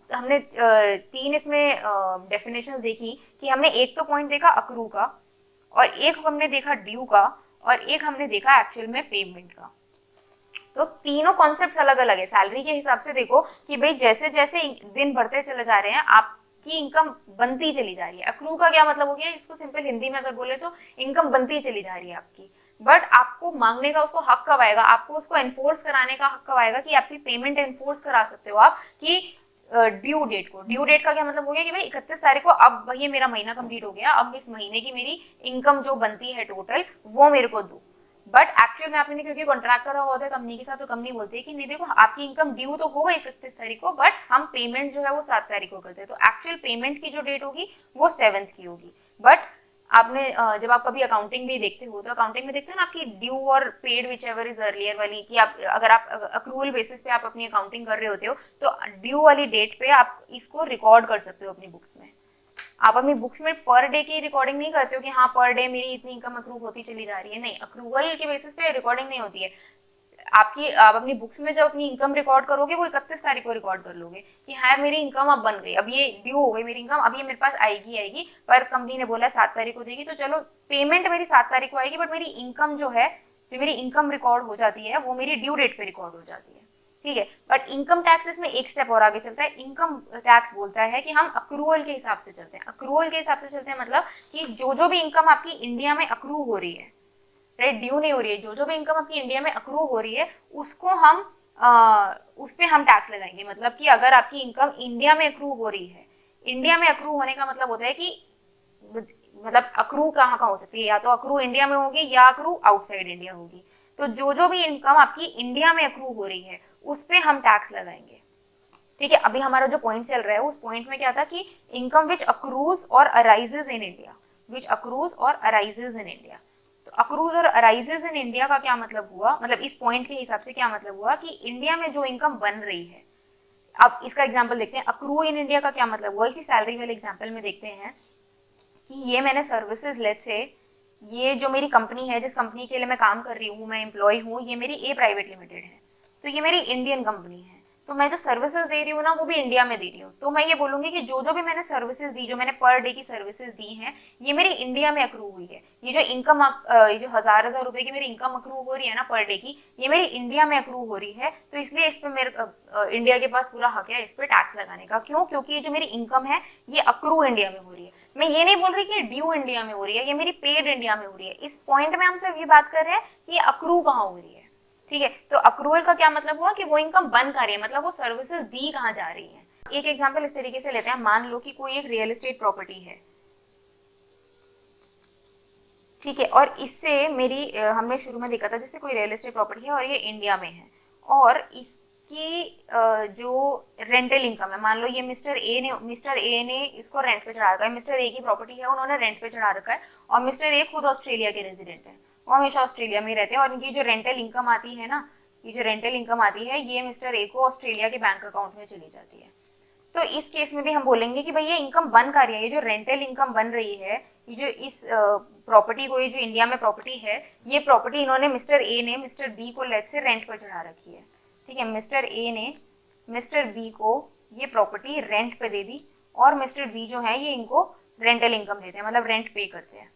हमने तीन इसमें डेफिनेशन देखी कि हमने एक तो पॉइंट देखा अक्रू का, और एक हमने देखा ड्यू का, और एक हमने देखा एक्चुअल में पेमेंट का। तो तीनों कॉन्सेप्ट्स अलग अलग है। सैलरी के हिसाब से देखो कि भाई जैसे जैसे दिन बढ़ते चले जा रहे हैं आपकी इनकम बनती चली जा रही है। अक्रू का क्या मतलब हो गया? इसको सिंपल हिंदी में अगर बोले तो इनकम बनती चली जा रही है आपकी, बट आपको मांगने का उसको हक कब आएगा? आपको उसको एनफोर्स कराने का हक कब आएगा कि आपकी पेमेंट एनफोर्स करा सकते हो आप कि ड्यू डेट को। ड्यू डेट का क्या मतलब हो गया कि भाई 31 तारीख को अब ये मेरा महीना कंप्लीट हो गया, अब इस महीने की मेरी इनकम जो बनती है टोटल वो मेरे को दो। बट एक्चुअल में आपने क्योंकि कॉन्ट्रैक्ट करा हुआ था कंपनी के साथ, तो कंपनी बोलती है कि नहीं देखो आपकी इनकम ड्यू तो होगा 31 तारीख को, बट हम पेमेंट जो है वो 7 तारीख को करते हैं। तो एक्चुअल पेमेंट की जो डेट होगी वो 7th की होगी। बट आपने जब आप कभी अकाउंटिंग भी देखते हो तो अकाउंटिंग में देखते हैं ना आपकी ड्यू और paid which ever is earlier वाली, कि आप अगर आप अक्रूवल बेसिस पे आप अपनी अकाउंटिंग कर रहे होते हो तो ड्यू वाली डेट पे आप इसको रिकॉर्ड कर सकते हो अपनी बुक्स में। आप अपनी बुक्स में पर डे की रिकॉर्डिंग नहीं करते हो कि हाँ पर डे मेरी इतनी इनकम अक्रूव होती चली जा रही है, नहीं, अक्रूवल के बेसिस पे रिकॉर्डिंग नहीं होती है आपकी। आप अपनी बुक्स में जब अपनी इनकम रिकॉर्ड करोगे वो 31 तारीख को रिकॉर्ड कर लोगे कि हाँ मेरी इनकम अब बन गई, अब ये ड्यू हो गई मेरी इनकम, अब ये मेरे पास आएगी, पर कंपनी ने बोला 7 तारीख को देगी, तो चलो पेमेंट मेरी 7 तारीख को आएगी, बट मेरी इनकम जो है, जो मेरी इनकम रिकॉर्ड हो जाती है वो मेरी ड्यू डेट पे रिकॉर्ड हो जाती है, ठीक है। बट इनकम टैक्स इसमें एक स्टेप और आगे चलता है। इनकम टैक्स बोलता है कि हम अक्रूवल के हिसाब से चलते हैं। अक्रूवल के हिसाब से चलते हैं मतलब कि जो भी इनकम आपकी इंडिया में अक्रू हो रही है, राइट, ड्यू नहीं हो रही है, जो भी इनकम आपकी इंडिया में अक्रू हो रही है उसको हम उस पर हम टैक्स लगाएंगे। मतलब कि अगर आपकी इनकम इंडिया में अक्रू हो रही है, इंडिया में अक्रू होने का मतलब होता है कि मतलब अक्रू कहाँ कहाँ हो सकती है, या तो अक्रू इंडिया में होगी या अक्रू आउटसाइड इंडिया होगी। तो जो भी इनकम आपकी इंडिया में अक्रू हो रही है उस पर हम टैक्स लगाएंगे, ठीक है, अभी हमारा जो पॉइंट चल रहा है उस पॉइंट में क्या था कि इनकम विच अक्रूज और arises in India, which accrues और अराइजेज इन इंडिया। तो अक्रूज और अराइजेज इन इंडिया का क्या मतलब हुआ, मतलब इस पॉइंट के हिसाब से क्या मतलब हुआ कि इंडिया में जो इनकम बन रही है। अब इसका एग्जाम्पल देखते हैं, अक्रू इन इंडिया का क्या मतलब हुआ, इसी सैलरी वाले एग्जाम्पल में देखते हैं कि ये मैंने सर्विसेज, लेट्स से ये जो मेरी कंपनी है, जिस कंपनी के लिए मैं काम कर रही हूँ, मैं एम्प्लॉय हूँ, ये मेरी ए प्राइवेट लिमिटेड है, तो ये मेरी इंडियन कंपनी है, तो मैं जो सर्विसेज दे रही हूँ ना वो भी इंडिया में दे रही हूँ, तो मैं ये बोलूंगी कि जो जो भी मैंने सर्विसेज दी, जो मैंने पर डे की सर्विसेज दी हैं, ये मेरी इंडिया में अक्रू हुई है। ये जो इनकम, ये जो हजार रुपए की मेरी इनकम अक्रू हो रही है ना पर डे की, ये मेरी इंडिया में अक्रू हो रही है, तो इसलिए इस पे मेरे इंडिया के पास पूरा हक है इस पे टैक्स लगाने का। क्यों? क्योंकि ये जो मेरी इनकम है ये अक्रू इंडिया में हो रही है। मैं ये नहीं बोल रही कि ड्यू इंडिया में हो रही है, ये मेरी पेड इंडिया में हो रही है। इस पॉइंट में हम सिर्फ ये बात कर रहे हैं कि ये अक्रू कहाँ हो रही है। ठीक है, तो अक्रूवल का क्या मतलब हुआ कि वो इनकम बन कर रही है, मतलब वो सर्विसेज दी कहाँ जा रही है। एक एग्जांपल इस तरीके से लेते हैं, मान लो कि कोई एक रियल एस्टेट प्रॉपर्टी है, ठीक है, और इससे मेरी हमने शुरू में देखा था जैसे कोई रियल एस्टेट प्रॉपर्टी है और ये इंडिया में है, और इसकी जो रेंटल इनकम है, मान लो ये मिस्टर ए ने इसको रेंट पे चढ़ा रखा है, मिस्टर ए की प्रॉपर्टी है, उन्होंने रेंट पे चढ़ा रखा है, और मिस्टर ए खुद ऑस्ट्रेलिया के रेजिडेंट है, वो हमेशा ऑस्ट्रेलिया में रहते हैं, और इनकी जो रेंटल इनकम आती है ना, ये जो रेंटल इनकम आती है ये मिस्टर ए को ऑस्ट्रेलिया के बैंक अकाउंट में चली जाती है। तो इस केस में भी हम बोलेंगे कि भाई ये इनकम बन कर रही है, ये जो रेंटल इनकम बन रही है, ये जो इस प्रॉपर्टी को, ये जो इंडिया में प्रॉपर्टी है, ये प्रॉपर्टी इन्होंने मिस्टर ए ने मिस्टर बी को लेट से रेंट पर चढ़ा रखी है। ठीक है, मिस्टर ए ने मिस्टर बी को ये प्रॉपर्टी रेंट पे दे दी, और मिस्टर बी जो है ये इनको रेंटल इनकम देते हैं, मतलब रेंट पे करते हैं।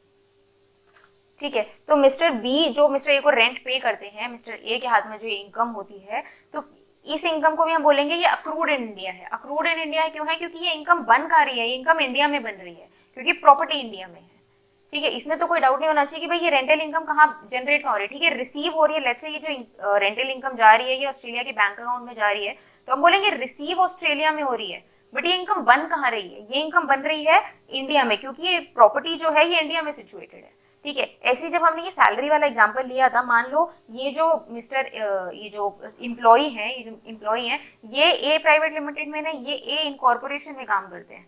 ठीक है, तो मिस्टर बी जो मिस्टर ए को रेंट पे करते हैं, मिस्टर ए के हाथ में जो इनकम होती है, तो इस इनकम को भी हम बोलेंगे ये अक्रूड इन इंडिया है। अक्रूड इन इंडिया क्यों है? क्योंकि ये इनकम बन का रही है, ये इनकम इंडिया में बन रही है, क्योंकि प्रॉपर्टी इंडिया में है। ठीक है, इसमें तो कोई डाउट नहीं होना चाहिए कि भाई ये रेंटल इनकम कहाँ जनरेट कहाँ हो रही है। ठीक है, रिसीव हो रही है, लेट्स से ये जो रेंटल इनकम जा रही है ये ऑस्ट्रेलिया के बैंक अकाउंट में जा रही है, तो हम बोलेंगे रिसीव ऑस्ट्रेलिया में हो रही है, बट ये इनकम बन कहाँ रही है? ये इनकम बन रही है इंडिया में, क्योंकि ये प्रॉपर्टी जो है ये इंडिया में सिचुएटेड है। ठीक है, ऐसे जब हमने ये सैलरी वाला एग्जांपल लिया था, मान लो ये जो ये जो एम्प्लॉय है, ये जो एम्प्लॉय है, ये ए प्राइवेट लिमिटेड में ना, ये ए इनकॉर्पोरेशन में काम करते हैं,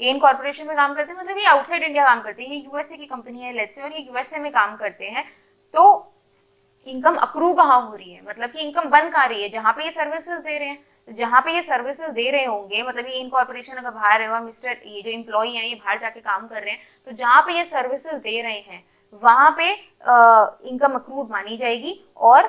ए इनकॉर्पोरेशन में काम करते हैं, मतलब ये आउटसाइड इंडिया काम करते हैं, ये यूएसए की कंपनी है लेट्स से, और ये यूएसए में काम करते हैं। तो इनकम अक्रू कहाँ हो रही है? मतलब कि इनकम बन कहाँ रही है? जहाँ पे ये सर्विसेज दे रहे हैं, जहाँ पे ये सर्विसेज दे रहे होंगे, मतलब ये इनकॉर्पोरेशन अगर बाहर है और मिस्टर ये जो एम्प्लॉय है ये बाहर जाके काम कर रहे हैं, तो जहाँ पे ये सर्विसेज दे रहे हैं वहां पे इनकम अक्रूड मानी जाएगी, और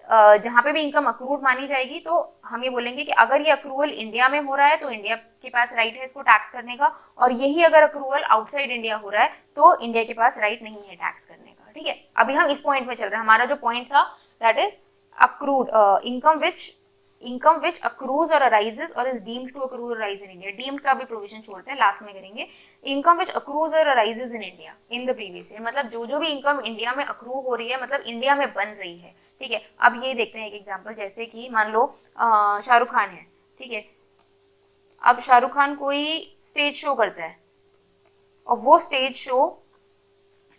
जहाँ पे भी इनकम अक्रूड मानी जाएगी तो हम ये बोलेंगे कि अगर ये अक्रूवल इंडिया में हो रहा है तो इंडिया के पास राइट है इसको टैक्स करने का, और यही अगर अक्रूवल आउटसाइड इंडिया हो रहा है तो इंडिया के पास राइट नहीं है टैक्स करने का। ठीक है, अभी हम इस पॉइंट में चल रहे हैं, हमारा जो पॉइंट था that is accrued income which accrues और अराइजेस और इज डीम्ड टू अक्रू और अराइज इन इंडिया। डीम्ड का भी प्रोविजन छोड़ते हैं, लास्ट में करेंगे। इनकम विच अक्रूज और arises in India in the previous year, मतलब जो जो भी इनकम इंडिया में अक्रू हो रही है, मतलब इंडिया में बन रही है। ठीक है, अब ये देखते हैं एक एग्जांपल, जैसे कि मान लो शाहरुख खान है। ठीक है, अब शाहरुख खान कोई स्टेज शो करता है, और वो stage show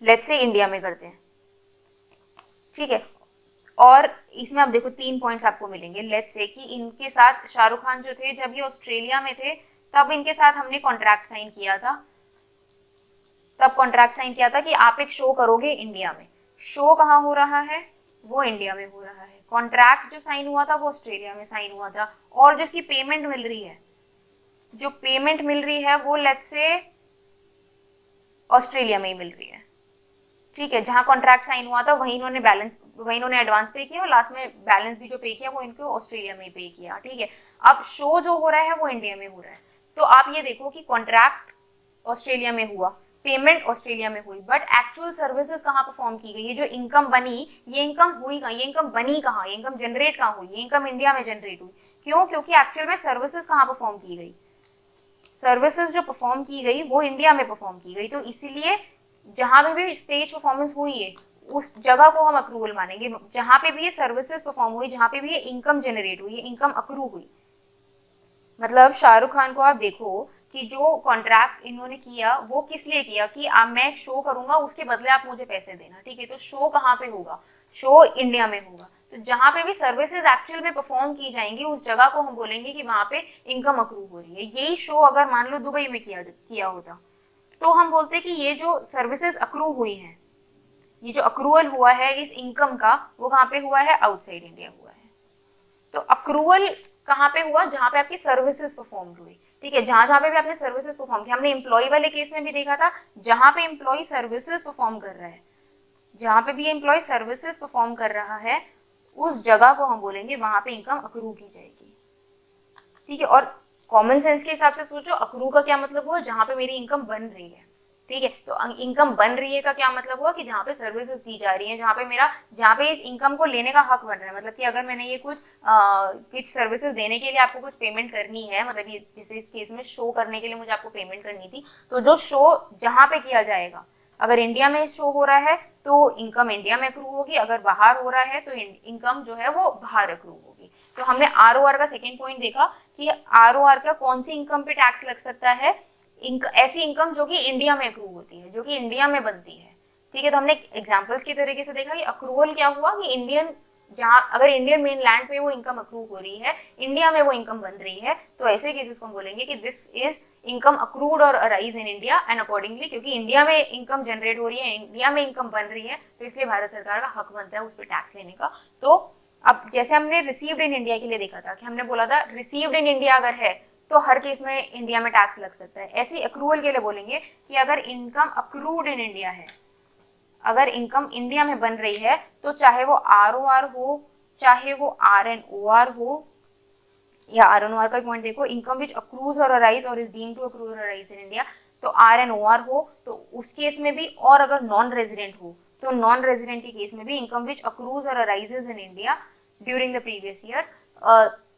let's say India में करते हैं। ठीक है, और इसमें आप देखो 3 पॉइंट्स आपको मिलेंगे। लेट्स से कि इनके साथ शाहरुख खान जो थे, जब ये ऑस्ट्रेलिया में थे तब इनके साथ हमने कॉन्ट्रैक्ट साइन किया था, कि आप एक शो करोगे इंडिया में। शो कहाँ हो रहा है? वो इंडिया में हो रहा है। कॉन्ट्रैक्ट जो साइन हुआ था वो ऑस्ट्रेलिया में साइन हुआ था, और जो इसकी पेमेंट मिल रही है वो लेट्स से ऑस्ट्रेलिया में ही मिल रही है। ठीक है, जहां कॉन्ट्रैक्ट साइन हुआ था वहीं इन्होंने एडवांस पे किया, और लास्ट में बैलेंस भी जो पे किया वो इनको ऑस्ट्रेलिया में ही पे किया। ठीक है, अब शो जो हो रहा है वो इंडिया में हो रहा है, तो आप ये देखो कि कॉन्ट्रैक्ट ऑस्ट्रेलिया में हुआ, पेमेंट ऑस्ट्रेलिया में हुई, बट एक्चुअल सर्विसेज कहाँ परफॉर्म की गई? ये जो इनकम बनी, ये इनकम हुई कहाँ? ये इनकम बनी कहाँ? ये इनकम जनरेट कहाँ हुई? ये इनकम इंडिया में जनरेट हुई। क्यों? क्योंकि एक्चुअल में सर्विसेज कहाँ परफॉर्म की गई? सर्विसेज जो परफॉर्म की गई वो इंडिया में परफॉर्म की गई, तो इसीलिए जहां पे भी स्टेज परफॉर्मेंस हुई है उस जगह को हम अक्रूवल मानेंगे। जहां पे भी ये सर्विसेज परफॉर्म हुई, जहां पे भी ये इनकम जनरेट हुई, ये इनकम अक्रू हुई। मतलब शाहरुख खान को आप देखो कि जो कॉन्ट्रैक्ट इन्होंने किया वो किस लिए किया कि मैं एक शो करूंगा, उसके बदले आप मुझे पैसे देना। ठीक है, तो शो कहाँ पे होगा? शो इंडिया में होगा, तो जहाँ पे भी सर्विसेज एक्चुअल में परफॉर्म की जाएंगी उस जगह को हम बोलेंगे कि वहाँ पे इनकम अक्रू हो रही है। यही शो अगर मान लो दुबई में किया होता तो हम बोलते कि ये जो सर्विसेज अक्रू हुई हैं, ये जो अक्रूवल हुआ है इस इनकम का, वो कहाँ पे हुआ है? आउटसाइड इंडिया हुआ है। तो अक्रूवल कहाँ पे हुआ? जहाँ पे आपकी सर्विसेज परफॉर्म हुई। ठीक है, जहां जहां पे भी आपने सर्विसेज परफॉर्म किया, हमने एम्प्लॉय वाले केस में भी देखा था, जहां पे एम्प्लॉय सर्विसेज परफॉर्म कर रहा है, जहां पे भी एम्प्लॉय सर्विसेज परफॉर्म कर रहा है उस जगह को हम बोलेंगे वहां पे इनकम अक्रू की जाएगी। ठीक है, और कॉमन सेंस के हिसाब से सोचो, अक्रू का क्या मतलब हुआ? जहां पे मेरी इनकम बन रही है। ठीक है, तो इनकम बन रही है का क्या मतलब हुआ? कि जहाँ पे सर्विसेज दी जा रही है, जहाँ पे इस इनकम को लेने का हक बन रहा है। मतलब कि अगर मैंने ये कुछ सर्विसेज देने के लिए आपको कुछ पेमेंट करनी है, मतलब ये जैसे इस केस में शो करने के लिए मुझे आपको पेमेंट करनी थी, तो जो शो जहाँ पे किया जाएगा, अगर इंडिया में शो हो रहा है तो इनकम इंडिया में अक्रू होगी, अगर बाहर हो रहा है तो इनकम जो है वो बाहर अक्रू होगी। तो हमने आरओआर का सेकेंड पॉइंट देखा कि आरओआर का कौन सी इनकम पे टैक्स लग सकता है? ऐसी इनकम जो कि इंडिया में अक्रू होती है, जो कि इंडिया में बनती है। ठीक है, तो हमने एग्जांपल्स के तरीके से देखा कि अक्रूवल क्या हुआ कि अगर इंडियन मेन लैंड पे वो इनकम अक्रू हो रही है, इंडिया में वो इनकम बन रही है, तो ऐसे केसेस को हम बोलेंगे कि दिस इज इनकम अक्रूड और arise in India, and accordingly क्योंकि इंडिया में इनकम जनरेट हो रही है, इंडिया में इनकम बन रही है, तो इसलिए भारत सरकार का हक बनता है उस पर टैक्स लेने का। तो अब जैसे हमने रिसीव्ड इन इंडिया के लिए देखा था कि हमने बोला था रिसीव्ड इन इंडिया अगर है तो हर केस में इंडिया में टैक्स लग सकता है। ऐसे अक्रूवल के लिए बोलेंगे कि अगर इनकम अक्रूड इन इंडिया है, अगर इनकम इंडिया में बन रही है, तो चाहे वो आरओआर हो, चाहे वो आरएनओआर हो, या आरएनओआर का पॉइंट देखो, इनकम विच अक्रूज और अराइज और इज डीम्ड टू अक्रू और अराइज इन इंडिया, तो आरएनओआर हो तो उस केस में भी, और अगर नॉन रेजिडेंट हो तो नॉन रेजिडेंट के केस में भी इनकम विच अक्रूज और arises in India during the previous year,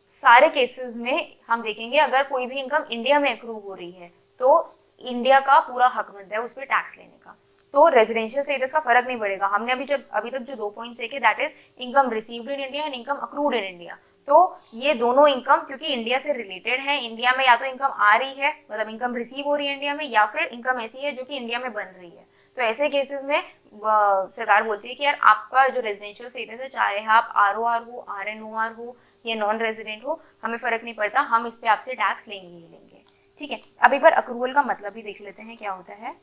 सारे केसेस में हम देखेंगे अगर कोई भी इनकम इंडिया में अक्रू हो रही है तो इंडिया का पूरा हक बनता है उस पर टैक्स लेने का। तो रेजिडेंशियल स्टेटस का फर्क नहीं पड़ेगा। हमने अभी तक जो 2 पॉइंट्स देखे, that is income received in India and income accrued in India. तो ये दोनों इनकम क्योंकि इंडिया से रिलेटेड है, इंडिया में या तो इनकम आ रही है, मतलब इनकम रिसीव हो रही है इंडिया में, या फिर इनकम ऐसी है जो कि इंडिया में बन रही है। तो ऐसे केसेस में सरकार बोलती है कि यार आपका जो रेजिडेंशियल स्टेटस है, चाहे आप आरओआर हो, आरएनओआर हो या नॉन रेजिडेंट हो, हमें फर्क नहीं पड़ता, हम इस पे आपसे टैक्स लेंगे ही लेंगे। ठीक है, अब एक बार अक्रूवल का मतलब भी देख लेते हैं क्या होता है।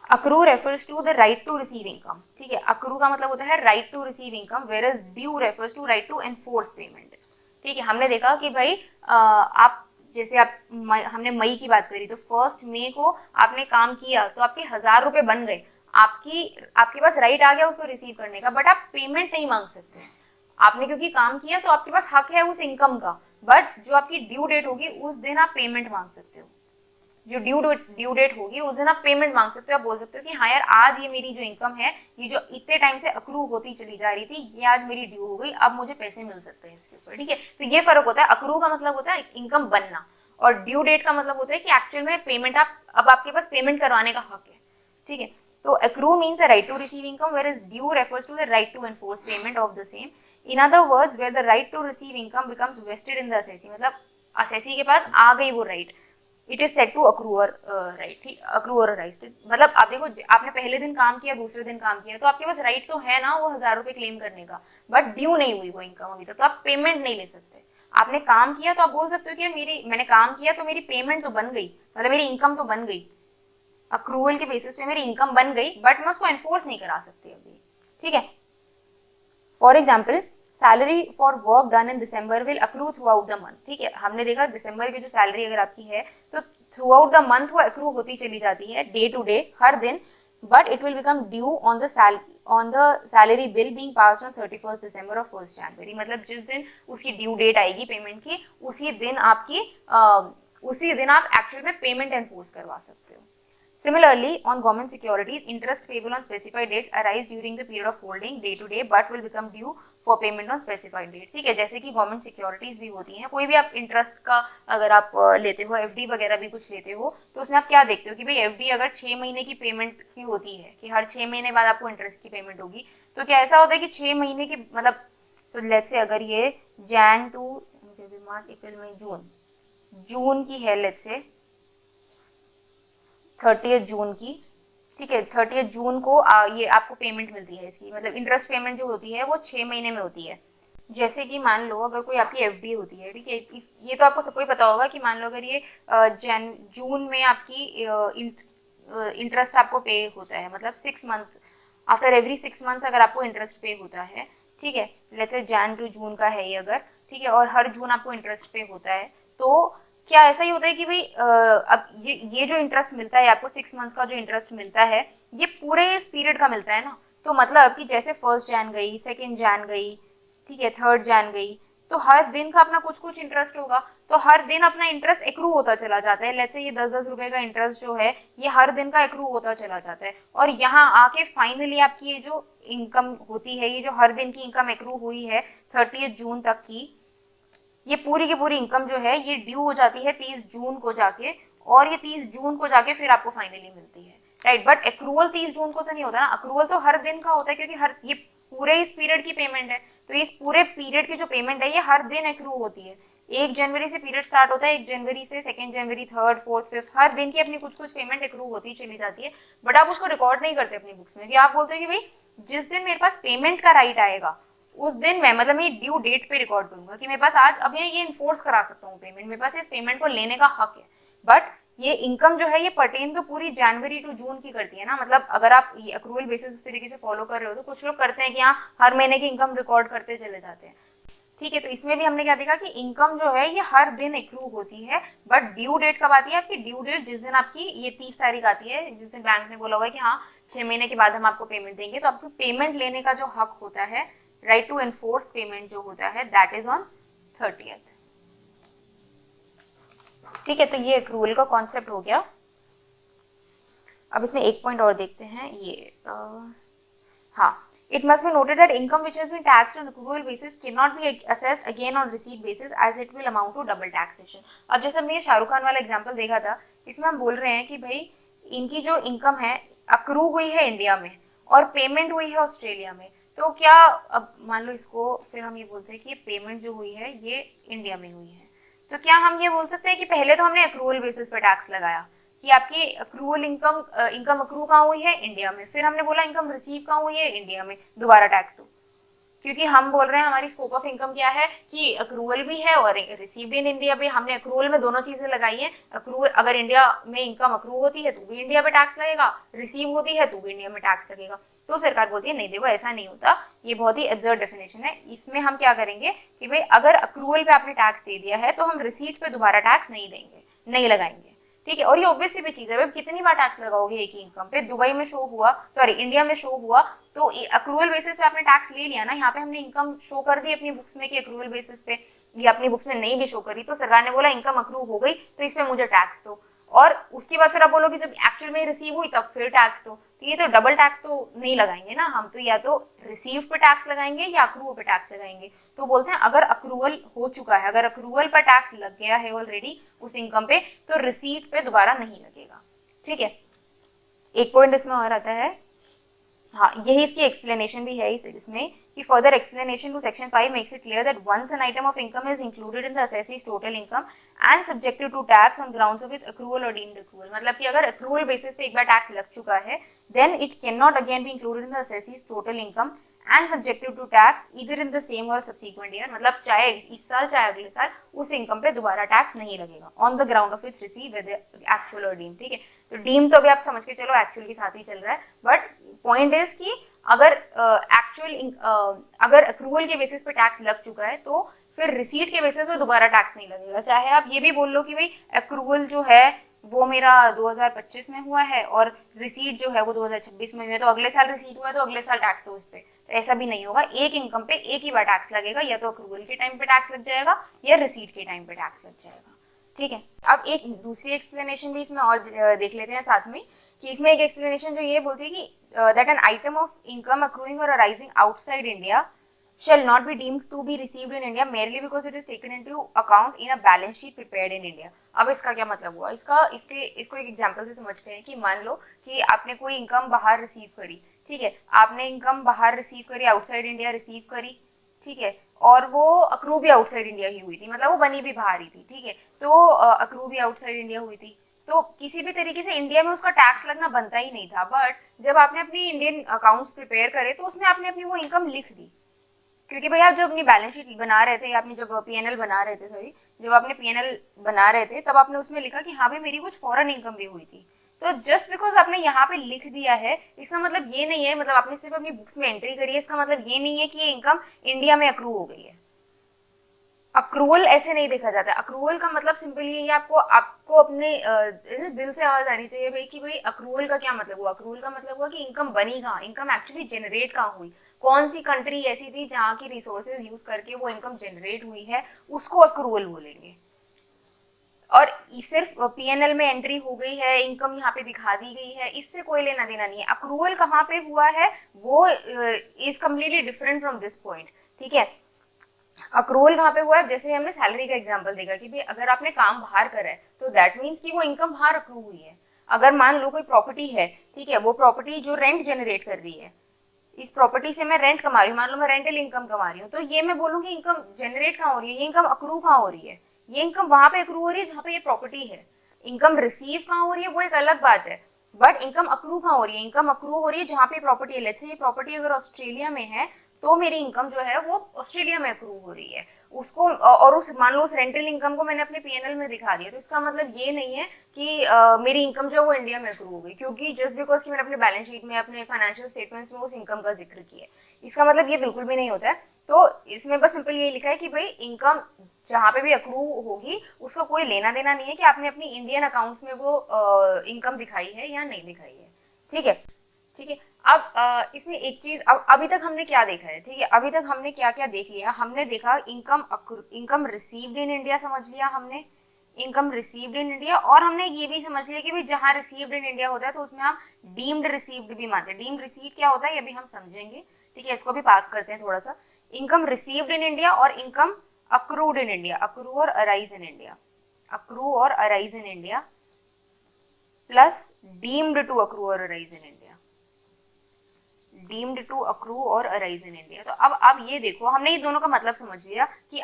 Accrue refers to the right to receive income. ठीक है, अक्रू का मतलब होता है right to receive income, where as due refers to right to enforce payment. ठीक है, हमने देखा कि भाई आप जैसे हमने मई की बात करी, तो 1 मई को आपने काम किया तो आपके 1000 रुपए बन गए, आपके पास राइट आ गया उसको रिसीव करने का, बट आप पेमेंट नहीं मांग सकते। आपने क्योंकि काम किया तो आपके पास हक है उस इनकम का, बट जो आपकी ड्यू डेट होगी उस दिन आप पेमेंट मांग सकते हो। जो ड्यू डेट होगी उस दिन आप पेमेंट मांग सकते हो। आप बोल सकते हो कि हाँ यार, आज ये मेरी जो इनकम है, ये जो इतने टाइम से अक्रू होती चली जा रही थी, ये आज मेरी ड्यू हो गई, अब मुझे पैसे मिल सकते हैं इसके ऊपर। ठीक है, तो ये फर्क होता है। अक्रू का मतलब होता है इनकम बनना, और ड्यू डेट का मतलब होता है कि एक्चुअल में पेमेंट अब आपके पास पेमेंट करवाने का हक है। ठीक है, तो accrue means a right to receive income, where is due refers to the right to enforce payment of the same. In other words, where the right to receive income becomes vested in the assessee, मतलब असेसी के पास आ गई वो right, it is set to accruer right. ठीक, अक्रूअर राइट मतलब आप देखो, आपने पहले दिन काम किया, दूसरे दिन काम किया, तो आपके पास राइट तो है ना वो 1000 रुपए क्लेम करने का, बट ड्यू नहीं हुई वो इनकम अभी तक, तो आप पेमेंट नहीं ले सकते। आपने काम किया तो आप बोल सकते हो कि मैंने काम किया तो मेरी पेमेंट तो बन गई, मतलब मेरी इनकम तो बन गई, अक्रूवल के बेसिस पे मेरी इनकम बन गई, बट मैं उसको एनफोर्स नहीं करा सकती अभी। ठीक है, for example salary for work done in December will accrue through out the month. ठीक है, हमने देखा दिसंबर की जो सैलरी अगर आपकी है तो थ्रू आउट द मंथ वो अक्रू होती चली जाती है, डे टू डे, हर दिन, but it will become due on the salary bill being passed on 31 दिसंबर और 1 जनवरी। मतलब जिस दिन उसकी ड्यू डेट आएगी पेमेंट की, उसी दिन आप एक्चुअल में पेमेंट एनफोर्स करवा सकते हो। Similarly, on government securities, interest payable on specified dates arise during the period of holding day to day, but will become due for payment on specified dates. ठीक है, जैसे कि गवर्नमेंट सिक्योरिटीज भी होती हैं, कोई भी आप इंटरेस्ट का अगर आप लेते हो, एफडी वगैरह भी कुछ लेते हो, तो उसमें आप क्या देखते हो कि भाई एफडी अगर 6 महीने की पेमेंट की होती है, कि हर 6 महीने बाद आपको इंटरेस्ट की पेमेंट होगी, तो क्या ऐसा होता है कि 6 महीने की, मतलब सो लेट्स से अगर ये जैन टू मार्च अप्रैल मई जून की है, लेट्स से 30 जून की, ठीक है, 30 जून को ये आपको पेमेंट मिलती है इसकी, मतलब इंटरेस्ट पेमेंट जो होती है वो 6 महीने में होती है। जैसे कि मान लो अगर कोई आपकी एफडी होती है, ठीक है, ये तो आपको सबको ही पता होगा कि मान लो अगर ये जून में आपकी इंटरेस्ट आपको पे होता है, मतलब 6 मंथ, आफ्टर एवरी 6 मंथ्स अगर आपको इंटरेस्ट पे होता है, ठीक है, let's say Jain to June का है ये अगर, ठीक है, और हर जून आपको इंटरेस्ट पे होता है, तो क्या ऐसा ही होता है कि भाई अब ये जो इंटरेस्ट मिलता है आपको 6 मंथ्स का जो इंटरेस्ट मिलता है, ये पूरे इस पीरियड का मिलता है ना। तो मतलब कि जैसे 1 जैन गई, 2 जैन गई, ठीक है, 3 जैन गई, तो हर दिन का अपना कुछ कुछ इंटरेस्ट होगा, तो हर दिन अपना इंटरेस्ट एक्रू होता चला जाता है। लेट्स से ये 10-10 रुपए का इंटरेस्ट जो है ये हर दिन का एक्रू होता चला जाता है, और यहाँ आके फाइनली आपकी ये जो इनकम होती है, ये जो हर दिन की इनकम एक्रू हुई है 30 जून तक की, ये पूरी की पूरी इनकम जो है ये ड्यू हो जाती है 30 जून को जाके, और ये 30 जून को जाके फिर आपको फाइनली मिलती है, राइट। बट एक्रूवल 30 जून को तो नहीं होता ना, अक्रूवल तो हर दिन का होता है, क्योंकि हर ये पूरे इस पीरियड की पेमेंट है, तो इस पूरे पीरियड की जो पेमेंट है ये हर दिन एक्रू होती है। 1 जनवरी से पीरियड स्टार्ट होता है, 1 जनवरी से 2 जनवरी, 3rd, 4th, 5th, हर दिन की अपनी कुछ कुछ पेमेंट एक्रू होती चली जाती है, बट आप उसको रिकॉर्ड नहीं करते अपनी बुक्स में, कि आप बोलते हो कि भाई जिस दिन मेरे पास पेमेंट का राइट आएगा उस दिन मैं, मतलब मैं ड्यू डेट पे रिकॉर्ड करूंगा कि मेरे पास आज अब ये इन्फोर्स करा सकता हूँ पेमेंट, मेरे पास इस पेमेंट को लेने का हक है। बट ये इनकम जो है ये पर्टेन तो पूरी जनवरी टू जून की करती है ना, मतलब अगर आप ये अक्रूवल बेसिस इस तरीके से फॉलो कर रहे हो, तो कुछ लोग करते हैं कि हाँ हर महीने की इनकम रिकॉर्ड करते चले जाते हैं, ठीक है। तो इसमें भी हमने क्या देखा कि इनकम जो है ये हर दिन एक्रू होती है, बट ड्यू डेट कब आती है आपकी, ड्यू डेट जिस दिन आपकी ये 30 तारीख आती है, जिस दिन बैंक ने बोला हुआ है कि हाँ 6 महीने के बाद हम आपको पेमेंट देंगे, तो आपको पेमेंट लेने का जो हक होता है, राइट टू एनफोर्स पेमेंट जो होता है, दैट इज ऑन 30th। ठीक है, तो ये एक्रूवल का कॉन्सेप्ट हो गया। अब इसमें एक पॉइंट और देखते हैं, ये हाँ, it must be noted that income which has been taxed on accrual basis cannot be assessed again on receipt basis as it will amount to double taxation। अब जैसे हमने ये शाहरुख खान वाला एग्जांपल देखा था, इसमें हम बोल रहे हैं कि भाई इनकी जो इनकम है अक्रू हुई है इंडिया में और पेमेंट हुई है ऑस्ट्रेलिया में, तो क्या, अब मान लो इसको फिर हम ये बोलते हैं कि पेमेंट जो हुई है ये इंडिया में हुई है, तो क्या हम ये बोल सकते हैं कि पहले तो हमने अक्रूवल बेसिस पे टैक्स लगाया कि आपकी अक्रूवल इनकम अक्रू कहाँ हुई है इंडिया में, फिर हमने बोला इनकम रिसीव कहाँ हुई है इंडिया में, दोबारा टैक्स दो, क्योंकि हम बोल रहे हैं हमारी स्कोप ऑफ इनकम क्या है कि अक्रूवल भी है और रिसीव्ड इन इंडिया भी, हमने अक्रूवल में दोनों चीजें लगाई है। अक्रूवल अगर इंडिया में इनकम अक्रू होती है तो भी इंडिया में टैक्स लगेगा, रिसीव होती है तो भी इंडिया में टैक्स लगेगा। तो सरकार बोलती है नहीं देखो ऐसा नहीं होता, ये बहुत ही एब्सर्ड डेफिनेशन है। इसमें हम क्या करेंगे कि भाई अगर अक्रूवल पे आपने टैक्स दे दिया है तो हम रिसीट पे दोबारा टैक्स नहीं देंगे, नहीं लगाएंगे, ठीक है। और ये ऑब्वियस सी भी चीज है, कितनी बार टैक्स लगाओगे एक ही इनकम पे, दुबई में शो हुआ, सॉरी इंडिया में शो हुआ, तो अक्रूवल बेसिस पे आपने टैक्स ले लिया ना, यहाँ पे हमने इनकम शो कर दी अपनी बुक्स में कि अक्रूवल बेसिस पे, ये अपनी बुक्स में नहीं भी शो करी, तो सरकार ने बोला इनकम अक्रू हो गई तो इस पे मुझे टैक्स दो, और उसके बाद फिर आप बोलोगे जब एक्चुअल में रिसीव हुई तब फिर टैक्स दो, तो ये तो डबल टैक्स तो नहीं लगाएंगे ना हम, तो या तो रिसीव पे टैक्स लगाएंगे या अक्रूवल पे टैक्स लगाएंगे। तो बोलते हैं अगर अक्रूवल हो चुका है, अगर अक्रूवल पर टैक्स लग गया है ऑलरेडी उस इनकम पे, तो रिसीट पे दोबारा नहीं लगेगा, ठीक है। एक पॉइंट इसमें और आता है, हाँ यही इसकी एक्सप्लेनेशन भी है इसमें कि further explanation to section 5 makes it clear that once an item of income is included in the assessee's total income and subjected to tax on grounds of its accrual और डीम्ड अक्रूवल, मतलब कि अगर अक्रूवल बेसिस पे एक बार टैक्स लग चुका है then it can not again be included in the assessee's total income and subjected to tax either in the same और सब्सिक्वेंट ईयर, मतलब चाहे इस साल चाहे अगले साल उस इनकम पे दोबारा टैक्स नहीं लगेगा on the ground of its receive actual और डीम, ठीक है। तो डीम तो अभी आप समझ के चलो एक्चुअल के साथ ही चल रहा है, बट पॉइंट इज कि अगर अगर अक्रूवल के बेसिस पे टैक्स लग चुका है तो फिर रिसीट के बेसिस पे दोबारा टैक्स नहीं लगेगा, चाहे आप ये भी बोल लो कि भाई अक्रूवल जो है वो मेरा 2025 में हुआ है और रिसीट जो है वो 2026 में हुआ है, तो अगले साल रिसीट हुआ है तो अगले साल टैक्स दो उस पर, तो ऐसा भी नहीं होगा। एक इनकम पे एक ही बार टैक्स लगेगा, या तो अक्रूवल के टाइम पे टैक्स लग जाएगा या रिसीट के टाइम पे टैक्स लग जाएगा, ठीक है। अब एक दूसरी एक्सप्लेनेशन भी इसमें और देख लेते हैं साथ में, कि इसमें एक एक्सप्लेनेशन जो ये बोलती है कि that an item of income accruing or arising outside India shall not be deemed to be received in India merely because it is taken into account in a balance sheet prepared in India। अब इसका क्या मतलब हुआ, इसको एक एग्जांपल से समझते हैं कि मान लो कि आपने कोई इनकम बाहर रिसीव करी, ठीक है, आपने इनकम बाहर रिसीव करी, आउटसाइड इंडिया रिसीव करी, ठीक है, और वो अक्रू भी आउटसाइड इंडिया ही हुई थी, मतलब वो बनी भी बाहर ही थी, ठीक है, तो अक्रू भी आउटसाइड इंडिया हुई थी, तो किसी भी तरीके से इंडिया में उसका टैक्स लगना बनता ही नहीं था। बट जब आपने अपनी इंडियन अकाउंट्स प्रिपेयर करे तो उसमें आपने अपनी वो इनकम लिख दी, क्योंकि भाई आप जब अपनी बैलेंस शीट बना रहे थे, आपने जब पीएनएल बना रहे थे, सॉरी, जब आपने पीएनएल बना रहे थे तब आपने उसमें लिखा कि हाँ भाई मेरी कुछ फॉरेन इनकम भी हुई थी। तो जस्ट बिकॉज आपने यहाँ पे लिख दिया है, इसका मतलब ये नहीं है, मतलब आपने सिर्फ अपनी बुक्स में एंट्री करी है, इसका मतलब ये नहीं है कि ये इनकम इंडिया में अक्रू हो गई है। अक्रूवल ऐसे नहीं देखा जाता। अक्रूवल का मतलब सिंपली ये आपको आपको अपने दिल से आवाज आनी चाहिए भाई कि भाई अक्रूवल का क्या मतलब हुआ। अक्रूवल का मतलब हुआ कि इनकम बनी कहाँ, इनकम एक्चुअली जनरेट कहाँ हुई, कौन सी कंट्री ऐसी थी जहाँ की रिसोर्सेज यूज करके वो इनकम जनरेट हुई है, उसको अक्रूवल बोलेंगे। और सिर्फ पीएनएल में एंट्री हो गई है, इनकम यहाँ पे दिखा दी गई है, इससे कोई लेना देना नहीं है। अक्रूवल कहाँ पे हुआ है वो is completely different from this point, ठीक है। अक्रूवल कहाँ पे हुआ है, जैसे हमने सैलरी का एग्जांपल देखा कि भाई अगर आपने काम बाहर करा है तो दैट मीन्स कि वो इनकम बाहर अक्रू हुई है। अगर मान लो कोई प्रॉपर्टी है, ठीक है, वो प्रॉपर्टी जो रेंट जनरेट कर रही है, इस प्रॉपर्टी से मैं रेंट कमा रही हूँ, मान लो मैं रेंटल इनकम कमा रही हूँ, तो ये मैं बोलूंगी इनकम जनरेट कहाँ हो रही है, ये इनकम अक्रू कहाँ हो रही है, ये इनकम वहां पे अक्रू हो रही है जहाँ पे ये प्रॉपर्टी है। इनकम रिसीव कहाँ हो रही है वो एक अलग बात है, बट इनकम अक्रू कहाँ हो रही है, इनकम अक्रू हो रही है जहाँ पे प्रॉपर्टी है। लेट्स से ये प्रॉपर्टी अगर ऑस्ट्रेलिया में है तो मेरी इनकम जो है वो ऑस्ट्रेलिया में अक्रू हो रही है उसको, और उस मान लो उस रेंटल इनकम को मैंने अपने पीएनएल में दिखा दिया, तो इसका मतलब ये नहीं है कि मेरी इनकम जो है वो इंडिया में अक्रू हो गई, क्योंकि जस्ट बिकॉज कि मैंने अपने बैलेंस शीट में अपने फाइनेंशियल स्टेटमेंट्स में उस इनकम का जिक्र किया है, इसका मतलब ये बिल्कुल भी नहीं होता है। तो इसमें बस सिंपल ये लिखा है कि भाई इनकम जहां पे भी अक्रू होगी उसका कोई लेना देना नहीं है कि आपने अपनी इंडियन अकाउंट्स में वो इनकम दिखाई है या नहीं दिखाई है, ठीक है। ठीक है, अब इसमें एक चीज, अब अभी तक हमने क्या देखा है, ठीक है, अभी तक हमने क्या क्या देख लिया, हमने देखा इनकम रिसीव्ड इन इंडिया समझ लिया हमने, इनकम रिसीव्ड इन इंडिया, और हमने ये भी समझ लिया कि भाई जहां रिसीव्ड इन इंडिया होता है तो उसमें हम डीम्ड रिसीव्ड भी मानते हैं। डीम्ड रिसीव्ड क्या होता है ये भी हम समझेंगे, ठीक है, इसको भी बात करते हैं थोड़ा सा। इनकम रिसीव्ड इन इंडिया और income accrued in India, accrue और अराइज इन इंडिया, अक्रू और arise in India plus deemed to accrue और arise in India, deemed to accrue और अराइज इन इंडिया। तो अब ये देखो, हमने ये दोनों का मतलब समझ लिया कि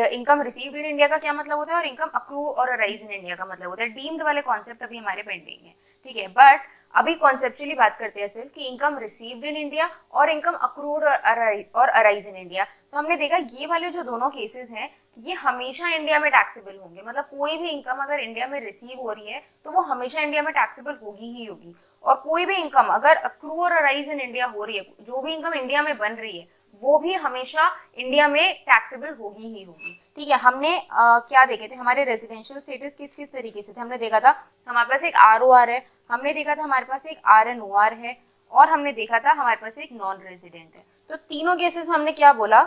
इनकम रिसीव्ड इन इंडिया का क्या मतलब होता है और इनकम अक्रू और अराइज इन इंडिया का मतलब होता है। डीम्ड वाले कॉन्सेप्ट अभी हमारे पेंडिंग है, ठीक है, बट अभी कॉन्सेप्चुअली बात करते हैं सिर्फ कि इनकम रिसीव्ड इन इंडिया और इनकम अक्रूड और अराइज इन इंडिया। तो हमने देखा ये वाले जो दोनों केसेस हैं ये हमेशा इंडिया में टैक्सेबल होंगे, मतलब कोई भी इनकम अगर इंडिया में रिसीव हो रही है तो वो हमेशा इंडिया में टैक्सेबल होगी ही होगी, और कोई भी इनकम अगर अक्रू और अराइज इन इंडिया हो रही है, जो भी इनकम इंडिया में बन रही है वो भी हमेशा इंडिया में टैक्सेबल होगी ही होगी, ठीक है। हमने क्या देखे थे, हमारे रेजिडेंशियल स्टेटस किस किस तरीके से थे, हमने देखा था हमारे पास एक ROR है, हमने देखा था हमारे पास एक RNOR है, और हमने देखा था हमारे पास एक नॉन रेजिडेंट है। तो तीनों केसेस में हमने क्या बोला,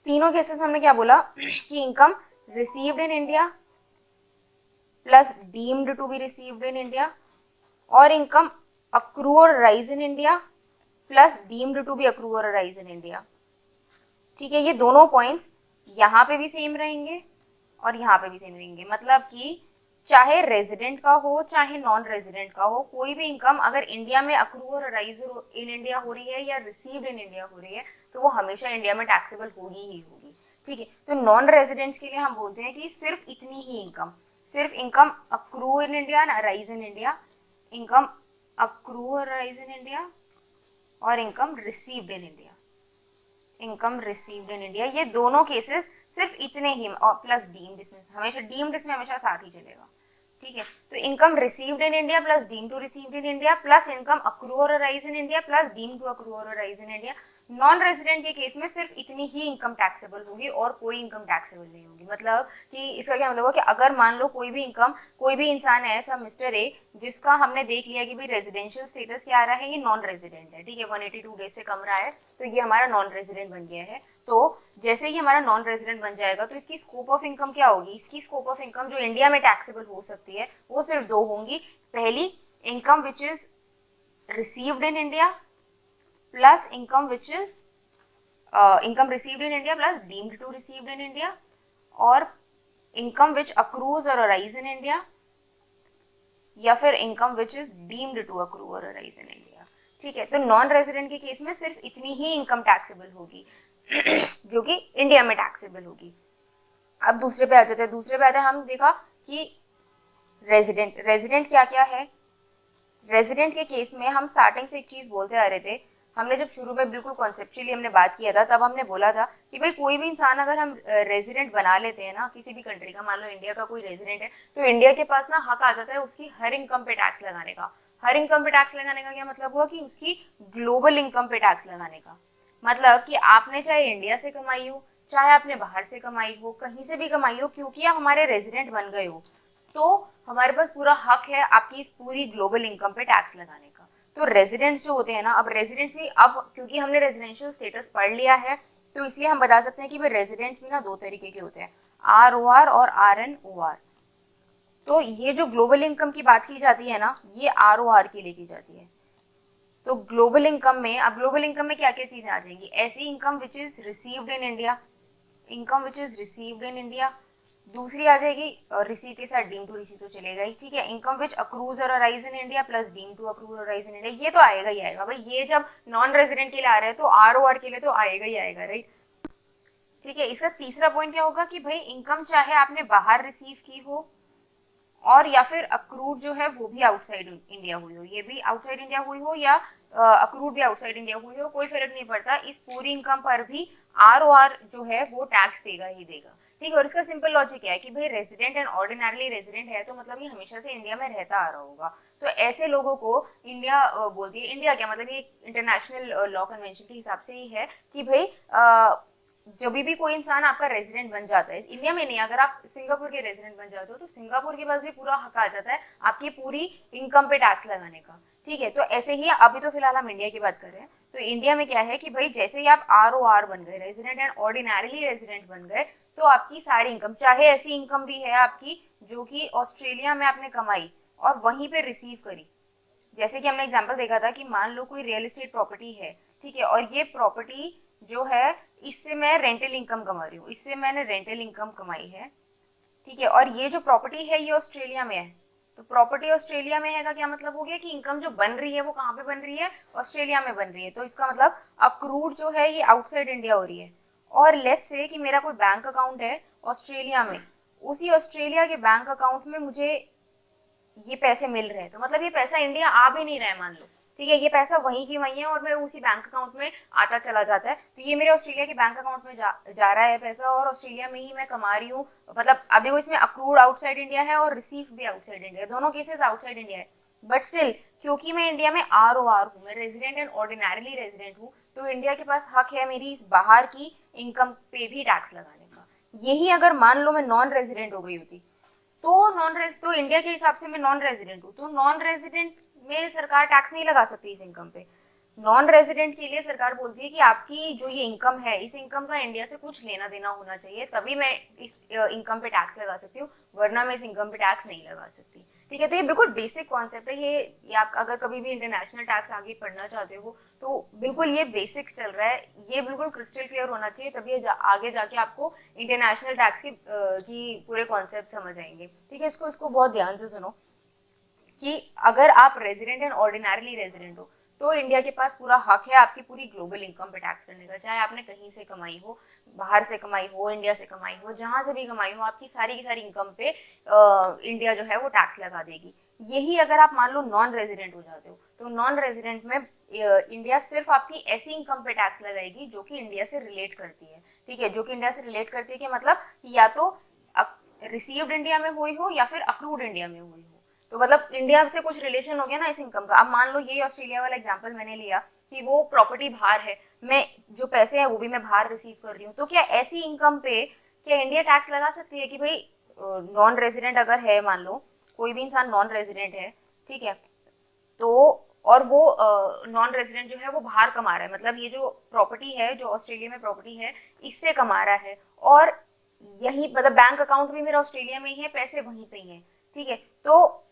तीनों केसेस में हमने क्या बोला कि income received in India plus deemed to be received in India, और इनकम अक्रू और arise in India plus deemed to be accrue और अराइज इन इंडिया, ठीक है। ये दोनों पॉइंट्स यहाँ पे भी सेम रहेंगे और यहाँ पे भी सेम रहेंगे, मतलब कि चाहे रेजिडेंट का हो चाहे नॉन रेजिडेंट का हो, कोई भी इनकम अगर इंडिया में अक्रू और अराइज इन इंडिया हो रही है या रिसीव्ड इन इंडिया हो रही है तो वो हमेशा इंडिया में टैक्सेबल होगी ही होगी, ठीक है। तो नॉन रेजिडेंट्स के लिए हम बोलते हैं कि सिर्फ इतनी ही इनकम, सिर्फ income accrue in India and arise in India, income accrue और अराइज इन इंडिया, और इनकम रिसीव्ड इन इंडिया, इनकम रिसीव्ड इन इंडिया, ये दोनों केसेस सिर्फ इतने ही, और प्लस डीम्ड, इसमें हमेशा डीम्ड इसमें हमेशा साथ ही चलेगा, ठीक है। तो income received in India plus deem to received in India plus income accrue और arise in India plus deem to accrue और arise in India. Non resident के केस में सिर्फ इतनी ही इनकम टैक्सेबल होगी और कोई इनकम टैक्सेबल नहीं होगी। मतलब कि इसका क्या मतलब है कि अगर मान लो कोई भी इनकम, कोई भी इंसान है ऐसा मिस्टर ए जिसका हमने देख लिया कि भाई रेजिडेंशियल स्टेटस क्या आ रहा है, ये नॉन रेजिडेंट है, ठीक है, 182 डेज से कम रहा है तो ये हमारा नॉन रेजिडेंट बन गया है। तो जैसे ही हमारा नॉन रेजिडेंट बन जाएगा तो इसकी स्कोप ऑफ इनकम क्या होगी, इसकी स्कोप ऑफ इनकम जो इंडिया में टैक्सेबल हो सकती है वो सिर्फ दो होंगी। पहली, income which is received in India plus income which is income received in India plus deemed to received in India, और इनकम विच अक्रूज और अराइज इन इंडिया, या फिर income which is deemed to accrue और अराइज इन इंडिया, ठीक है। तो नॉन रेजिडेंट के केस में सिर्फ इतनी ही इनकम टैक्सेबल होगी जो कि इंडिया में टैक्सेबल होगी। अब दूसरे पे आ जाते हैं, दूसरे पे आते हैं, हम देखा कि रेजिडेंट, रेजिडेंट क्या क्या है? रेजिडेंट के केस में हम स्टार्टिंग से एक चीज बोलते आ रहे थे, हमने जब शुरू में बिल्कुल कॉन्सेप्चुअली हमने बात किया था, तब हमने बोला था कि भाई कोई भी इंसान अगर हम रेजिडेंट बना लेते हैं ना किसी भी कंट्री का, मान लो इंडिया का कोई रेजिडेंट है, तो इंडिया के पास ना हक आ जाता है उसकी हर इनकम पे टैक्स लगाने का। हर इनकम पे टैक्स लगाने का क्या मतलब हुआ कि उसकी ग्लोबल इनकम पे टैक्स लगाने का। मतलब कि आपने चाहे इंडिया से कमाई हो, चाहे आपने बाहर से कमाई हो, कहीं से भी कमाई हो, क्योंकि आप हमारे रेजिडेंट बन गए हो, तो हमारे पास पूरा हक है आपकी इस पूरी ग्लोबल इनकम पे टैक्स लगाने का। तो रेजिडेंट्स जो होते हैं ना, अब रेजिडेंट्स भी, अब क्योंकि हमने रेजिडेंशियल स्टेटस पढ़ लिया है, तो इसलिए हम बता सकते हैं कि भाई रेजिडेंट्स भी ना दो तरीके के होते हैं, ROR और RNOR। तो ये जो ग्लोबल इनकम की बात की जाती है ना, ये ROR के लिए की जाती है। तो ग्लोबल इनकम में, अब ग्लोबल इनकम में क्या क्या चीजें आ जाएंगी? ऐसी income which is received in India, income which is received in India. दूसरी आ जाएगी, रिसीव के साथ डीम टू रिसीव तो चलेगा ही, ठीक है, इनकम विच अक्रूज और arise in India plus deem to accrues और अराइज इन इंडिया, ये तो आएगा ही आएगा भाई। ये जब नॉन रेजिडेंट के लिए आ रहा है तो ROR के लिए तो आएगा ही आएगा, राइट। ठीक है, इसका तीसरा पॉइंट क्या होगा कि भाई इनकम चाहे आपने बाहर रिसीव की हो और या फिर अक्रूड जो है वो भी आउटसाइड इंडिया हुई हो, ये भी आउटसाइड इंडिया हुई हो या अक्रूड भी आउटसाइड इंडिया हुई हो, कोई फर्क नहीं पड़ता, इस पूरी इनकम पर भी ROR जो है वो टैक्स देगा ही देगा। ठीक है, और इसका सिंपल लॉजिक क्या है कि भाई रेजिडेंट एंड ऑर्डिनरली रेजिडेंट है तो मतलब ये हमेशा से इंडिया में रहता आ रहा होगा, तो ऐसे लोगों को इंडिया बोलती है। इंडिया क्या मतलब, ये इंटरनेशनल लॉ कन्वेंशन के हिसाब से ही है कि भाई जब भी कोई इंसान आपका रेजिडेंट बन जाता है इंडिया में, नहीं, अगर आप सिंगापुर के रेजिडेंट बन जाते हो तो सिंगापुर के पास भी पूरा हक आ जाता है आपकी पूरी इनकम पे टैक्स लगाने का। ठीक है, तो ऐसे ही अभी तो फिलहाल हम इंडिया की बात कर रहे हैं, तो इंडिया में क्या है कि भाई जैसे ही आप ROR बन गए, रेजिडेंट एंड ऑर्डिनरली रेजिडेंट बन गए, तो आपकी सारी इनकम, चाहे ऐसी इनकम भी है आपकी जो कि ऑस्ट्रेलिया में आपने कमाई और वहीं पे रिसीव करी, जैसे कि हमने एग्जांपल देखा था कि मान लो कोई रियल एस्टेट प्रॉपर्टी है, ठीक है, और ये प्रॉपर्टी जो है इससे मैं रेंटल इनकम कमा रही हूँ, इससे मैंने रेंटल इनकम कमाई है, ठीक है, और ये जो प्रॉपर्टी है ये ऑस्ट्रेलिया में है, तो प्रॉपर्टी ऑस्ट्रेलिया में है का क्या मतलब हो गया कि इनकम जो बन रही है वो कहाँ पे बन रही है? ऑस्ट्रेलिया में बन रही है, तो इसका मतलब अक्रूड जो है ये आउटसाइड इंडिया हो रही है। और लेट्स से कि मेरा कोई बैंक अकाउंट है ऑस्ट्रेलिया में, उसी ऑस्ट्रेलिया के बैंक अकाउंट में मुझे ये पैसे मिल रहे हैं, तो मतलब ये पैसा इंडिया आ भी नहीं रहा है मान लो, ठीक है, ये पैसा वहीं की वहीं है और मैं उसी बैंक अकाउंट में आता चला जाता है, तो ये मेरे ऑस्ट्रेलिया के बैंक अकाउंट में जा रहा है पैसा और ऑस्ट्रेलिया में ही मैं कमा रही हूँ। मतलब अब देखो इसमें अक्रूड आउटसाइड इंडिया है और रिसीव भी आउटसाइड इंडिया है, दोनों केसेस आउटसाइड इंडिया है, बट स्टिल क्योंकि मैं इंडिया में ROR हूँ, मैं रेजिडेंट एंड ऑर्डिनरली रेजिडेंट हूँ, तो इंडिया के पास हक है मेरी इस बाहर की इनकम पे भी टैक्स लगाने का। यही अगर मान लो मैं नॉन रेजिडेंट हो गई होती, तो इंडिया के हिसाब से मैं नॉन रेजिडेंट हूँ, तो नॉन रेजिडेंट में सरकार टैक्स नहीं लगा सकती इस इनकम पे। नॉन रेजिडेंट के लिए सरकार बोलती है कि आपकी जो ये इनकम है, इस इनकम का इंडिया से कुछ लेना देना होना चाहिए, तभी मैं इस इनकम पे टैक्स लगा सकती हूँ, वरना मैं इस इनकम पे टैक्स नहीं लगा सकती। ठीक है, तो ये बिल्कुल बेसिक कॉन्सेप्ट है, ये आप अगर कभी भी इंटरनेशनल टैक्स आगे पढ़ना चाहते हो तो बिल्कुल ये बेसिक चल रहा है, ये बिल्कुल क्रिस्टल क्लियर होना चाहिए, तभी आगे जाके आपको इंटरनेशनल टैक्स की पूरे कॉन्सेप्ट समझ आएंगे। ठीक है, इसको बहुत ध्यान से सुनो कि अगर आप रेजिडेंट एंड ऑर्डिनरली रेजिडेंट हो तो इंडिया के पास पूरा हक है आपकी पूरी ग्लोबल इनकम पे टैक्स करने का, चाहे आपने कहीं से कमाई हो, बाहर से कमाई हो, इंडिया से कमाई हो, जहां से भी कमाई हो, आपकी सारी की सारी इनकम पे इंडिया जो है वो टैक्स लगा देगी। यही अगर आप मान लो नॉन रेजिडेंट हो जाते हो, तो नॉन रेजिडेंट में इंडिया सिर्फ आपकी ऐसी इनकम पे टैक्स लगाएगी जो कि इंडिया से रिलेट करती है। ठीक है, जो कि इंडिया से रिलेट करती है कि मतलब कि या तो रिसीव्ड इंडिया में हुई हो या फिर अक्रूड इंडिया में हुई हो, तो मतलब इंडिया से कुछ रिलेशन हो गया ना इस इनकम का। अब मान लो ये ऑस्ट्रेलिया वाला एग्जांपल मैंने लिया कि वो प्रॉपर्टी बाहर है, मैं जो पैसे हैं वो भी मैं बाहर रिसीव कर रही हूँ, तो क्या ऐसी इनकम पे क्या इंडिया टैक्स लगा सकती है कि भाई नॉन रेजिडेंट अगर है, मान लो कोई भी इंसान नॉन रेजिडेंट है, ठीक है, तो और वो नॉन रेजिडेंट जो है वो बाहर कमा रहा है, मतलब ये जो प्रॉपर्टी है, जो ऑस्ट्रेलिया में प्रॉपर्टी है, इससे कमा रहा है, और यही मतलब बैंक अकाउंट भी मेरा ऑस्ट्रेलिया में ही है, पैसे वहीं पे ही है, ठीक है, तो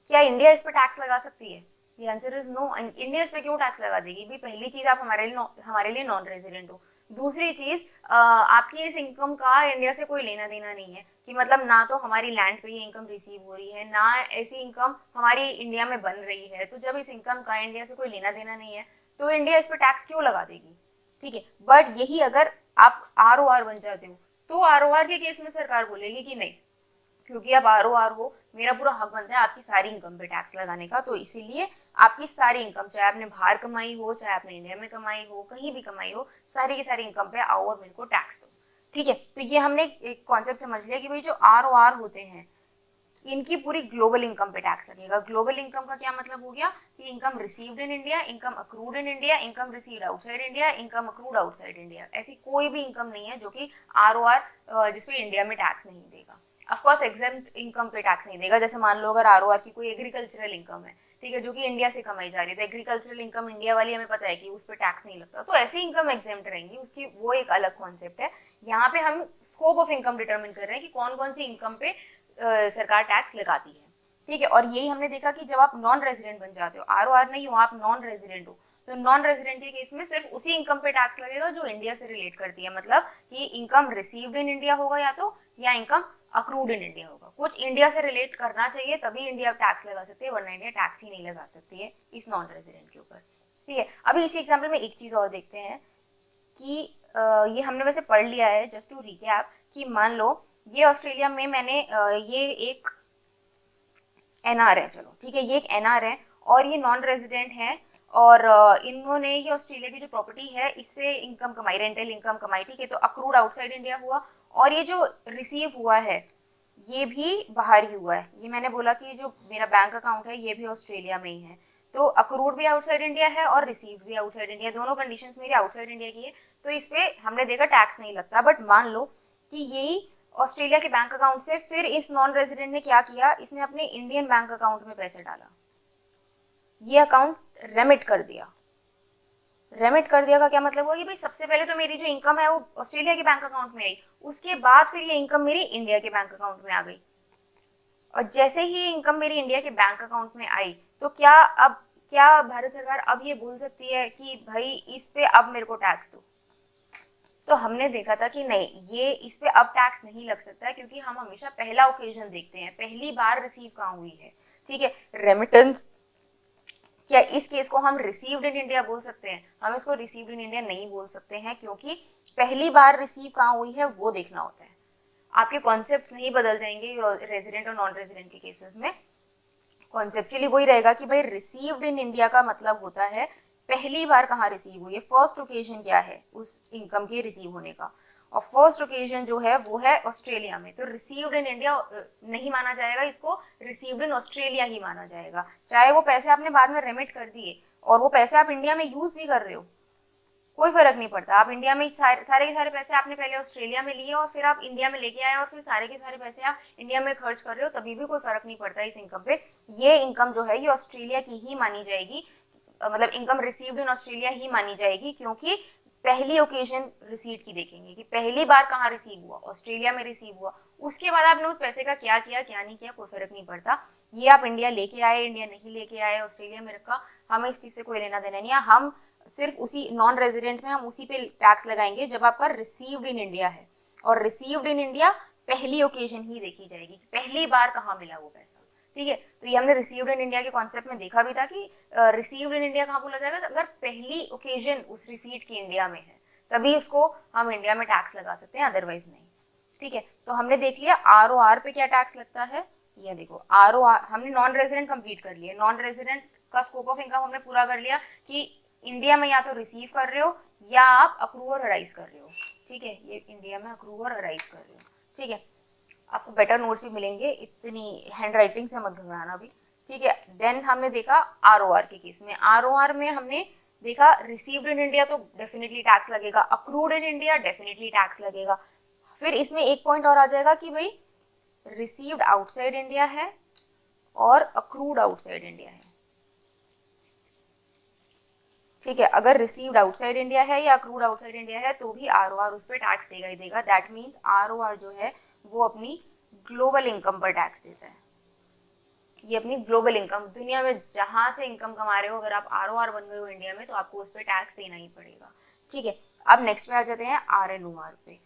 क्या इंडिया इस पर टैक्स लगा सकती है? The answer is no. India इस पर क्यों टैक्स लगा देगी? भी पहली चीज आप हमारे लिए नॉन रेजिडेंट हो, दूसरी चीज आपकी इस इनकम का इंडिया से कोई लेना देना नहीं है, कि मतलब ना तो हमारी लैंड पे ये इनकम रिसीव हो रही है, ना ऐसी इनकम हमारी इंडिया में बन रही है, तो जब इस इनकम का इंडिया से कोई लेना देना नहीं है तो इंडिया इस पर टैक्स क्यों लगा देगी? ठीक है, बट यही अगर आप ROR बन जाते हो तो ROR के केस में सरकार बोलेगी कि नहीं, क्योंकि आप ROR हो, मेरा पूरा हक बनता है आपकी सारी इनकम पे टैक्स लगाने का। तो इसीलिए आपकी सारी इनकम, चाहे आपने बाहर कमाई हो, चाहे आपने इंडिया में कमाई हो, कहीं भी कमाई हो, सारी की सारी इनकम पे आओ और मेरे को टैक्स दो। ठीक है, तो ये हमने एक कॉन्सेप्ट समझ लिया कि भाई जो ROR होते हैं इनकी पूरी ग्लोबल इनकम पे टैक्स लगेगा। ग्लोबल इनकम का क्या मतलब हो गया कि income received in India, income accrued in India, income received outside India, income accrued outside India. ऐसी कोई भी इनकम नहीं है जो कि ROR जिसपे इंडिया में टैक्स नहीं देगा। ऑफकोर्स एग्जेम्प्ट इनकम पे टैक्स नहीं देगा। जैसे मान लो अगर ROR की कोई एग्रीकल्चरल इनकम है, ठीक है, जो कि इंडिया से कमाई जा रही है, तो एग्रीकल्चरल इनकम इंडिया वाली हमें पता है कि उस पर टैक्स नहीं लगता, तो ऐसी इनकम एग्जेम्प्ट रहेंगी, उसकी वो एक अलग कॉन्सेप्ट है। यहाँ पे हम स्कोप ऑफ इनकम डिटरमिन कर रहे हैं कि कौन कौन सी इनकम पे सरकार टैक्स लगाती है। ठीक है, और यही हमने देखा कि जब आप नॉन रेजिडेंट बन जाते हो, ROR नहीं हो, आप नॉन रेजिडेंट हो, तो नॉन रेजिडेंट के केस में सिर्फ उसी इनकम पे टैक्स लगेगा जो इंडिया से रिलेट करती है। मतलब कि इनकम रिसीव्ड इन इंडिया होगा या तो, या इनकम अक्रूड इन इंडिया होगा। कुछ इंडिया से रिलेट करना चाहिए तभी इंडिया टैक्स लगा सकती है, वरना इंडिया टैक्स ही नहीं लगा सकती है इस नॉन रेजिडेंट के ऊपर। ठीक है, अभी इसी एग्जाम्पल में एक चीज और देखते हैं कि ये हमने वैसे पढ़ लिया है, जस्ट टू रिकैप, कि मान लो ये ऑस्ट्रेलिया में मैंने ये एक NR है, चलो ठीक है, ये एक NR है और ये नॉन रेजिडेंट है, और इन्होंने ये ऑस्ट्रेलिया की जो प्रॉपर्टी है इससे इनकम कमाई, रेंटल इनकम कमाई। ठीक है, तो अक्रूड आउटसाइड इंडिया हुआ, और ये जो रिसीव हुआ है ये भी बाहर ही हुआ है। ये मैंने बोला कि जो मेरा बैंक अकाउंट है ये भी ऑस्ट्रेलिया में ही है, तो अक्रूड भी आउटसाइड इंडिया है और रिसीव भी आउटसाइड इंडिया, दोनों कंडीशंस मेरी आउटसाइड इंडिया की है, तो इस पे हमने देखा टैक्स नहीं लगता। बट मान लो कि यही ऑस्ट्रेलिया के बैंक अकाउंट से फिर इस नॉन रेजिडेंट ने क्या किया, इसने अपने इंडियन बैंक अकाउंट में पैसे डाला, ये अकाउंट रेमिट कर दिया। रेमिट कर दिया का क्या मतलब हुआ कि भाई सबसे पहले तो मेरी जो इनकम है वो ऑस्ट्रेलिया के बैंक अकाउंट में आई, उसके बाद फिर ये इनकम मेरी इंडिया के बैंक अकाउंट में आ गई, और जैसे ही इनकम मेरी इंडिया के बैंक अकाउंट में आई तो क्या भारत सरकार अब ये बोल सकती है कि भाई इस पे अब मेरे को टैक्स दो? तो हमने देखा था कि नहीं, ये इस पे अब टैक्स नहीं लग सकता है, क्योंकि हम हमेशा पहला ओकेजन देखते हैं, पहली बार रिसीव कहाँ हुई है। ठीक है, रेमिटेंस, क्या इस केस को हम रिसीव्ड इन इंडिया बोल सकते हैं? हम इसको रिसीव्ड इन इंडिया नहीं बोल सकते हैं, क्योंकि पहली बार रिसीव कहाँ हुई है वो देखना होता है। आपके कॉन्सेप्ट्स नहीं बदल जाएंगे रेजिडेंट और नॉन रेजिडेंट के केसेस में। कॉन्सेप्चुअली वही रहेगा कि भाई रिसीव्ड इन इंडिया का मतलब होता है पहली बार कहाँ रिसीव हुई है, फर्स्ट ओकेजन क्या है उस इनकम के रिसीव होने का, और फर्स्ट ओकेजन जो है वो है ऑस्ट्रेलिया में। तो रिसीव्ड इन इंडिया नहीं माना जाएगा, इसको रिसीव्ड इन ऑस्ट्रेलिया ही माना जाएगा। चाहे वो पैसे आपने बाद में रेमिट कर दिए और वो पैसे आप इंडिया में यूज भी कर रहे हो, कोई फर्क नहीं पड़ता। आप इंडिया में सारे के सारे पैसे आपने पहले ऑस्ट्रेलिया में लिए और फिर आप इंडिया में लेके आए और फिर सारे के सारे पैसे आप इंडिया में खर्च कर रहे हो, तभी भी कोई फर्क नहीं पड़ता इस इनकम पे। ये इनकम जो है ये ऑस्ट्रेलिया की ही मानी जाएगी, मतलब इनकम रिसीव्ड इन ऑस्ट्रेलिया ही मानी जाएगी, क्योंकि पहली ओकेजन रिसीट की देखेंगे कि पहली बार कहाँ रिसीव हुआ, ऑस्ट्रेलिया में रिसीव हुआ। उसके बाद आपने उस पैसे का क्या किया क्या नहीं किया कोई फर्क नहीं पड़ता। ये आप इंडिया लेके आए, इंडिया नहीं लेके आए, ऑस्ट्रेलिया में रखा, हमें इस चीज से कोई लेना देना नहीं है। हम सिर्फ उसी नॉन रेजिडेंट में हम उसी पे टैक्स लगाएंगे जब आपका रिसीव्ड इन इंडिया है, और रिसीव्ड इन इंडिया पहली ओकेजन ही देखी जाएगी कि पहली बार कहाँ मिला वो पैसा। ठीक है, तो ये हमने रिसीव्ड इन इंडिया के कॉन्सेप्ट में देखा भी था कि रिसीव्ड इन इंडिया कहाँ बोला जाएगा, अगर पहली ओकेजन उस रिसीट की इंडिया में है तभी उसको हम इंडिया में टैक्स लगा सकते हैं, अदरवाइज नहीं। ठीक है, तो हमने देख लिया ROR पे क्या टैक्स लगता है। ये देखो ROR हमने नॉन रेजिडेंट कंप्लीट कर लिया, नॉन रेजिडेंट का स्कोप ऑफ इनकम हमने पूरा कर लिया कि इंडिया में या तो रिसीव कर रहे हो या आप अक्रू और अराइज कर रहे हो। ठीक है, ये इंडिया में अक्रू और अराइज कर रहे हो। ठीक है, आपको बेटर नोट्स भी मिलेंगे, इतनी हैंड राइटिंग से मत घबराना भी। ठीक है, देन हमने देखा ROR के केस में, ROR में हमने देखा रिसीव्ड इन इंडिया तो डेफिनेटली टैक्स लगेगा, accrued in India definitely tax लगेगा। फिर इसमें एक पॉइंट और आ जाएगा कि भाई रिसीव्ड आउटसाइड इंडिया है और अक्रूड आउटसाइड इंडिया है। ठीक है, अगर रिसीव्ड आउटसाइड इंडिया है या अक्रूड आउटसाइड इंडिया है तो भी ROR उस पर टैक्स देगा ही देगा। दैट मीन्स ROR जो है वो अपनी ग्लोबल इनकम पर टैक्स देता है। ये अपनी ग्लोबल इनकम, दुनिया में जहां से इनकम कमा रहे हो, अगर आप ROR बन गए हो इंडिया में तो आपको उस पर टैक्स देना ही पड़ेगा। ठीक है, अब नेक्स्ट पे आ जाते हैं RNOR पे।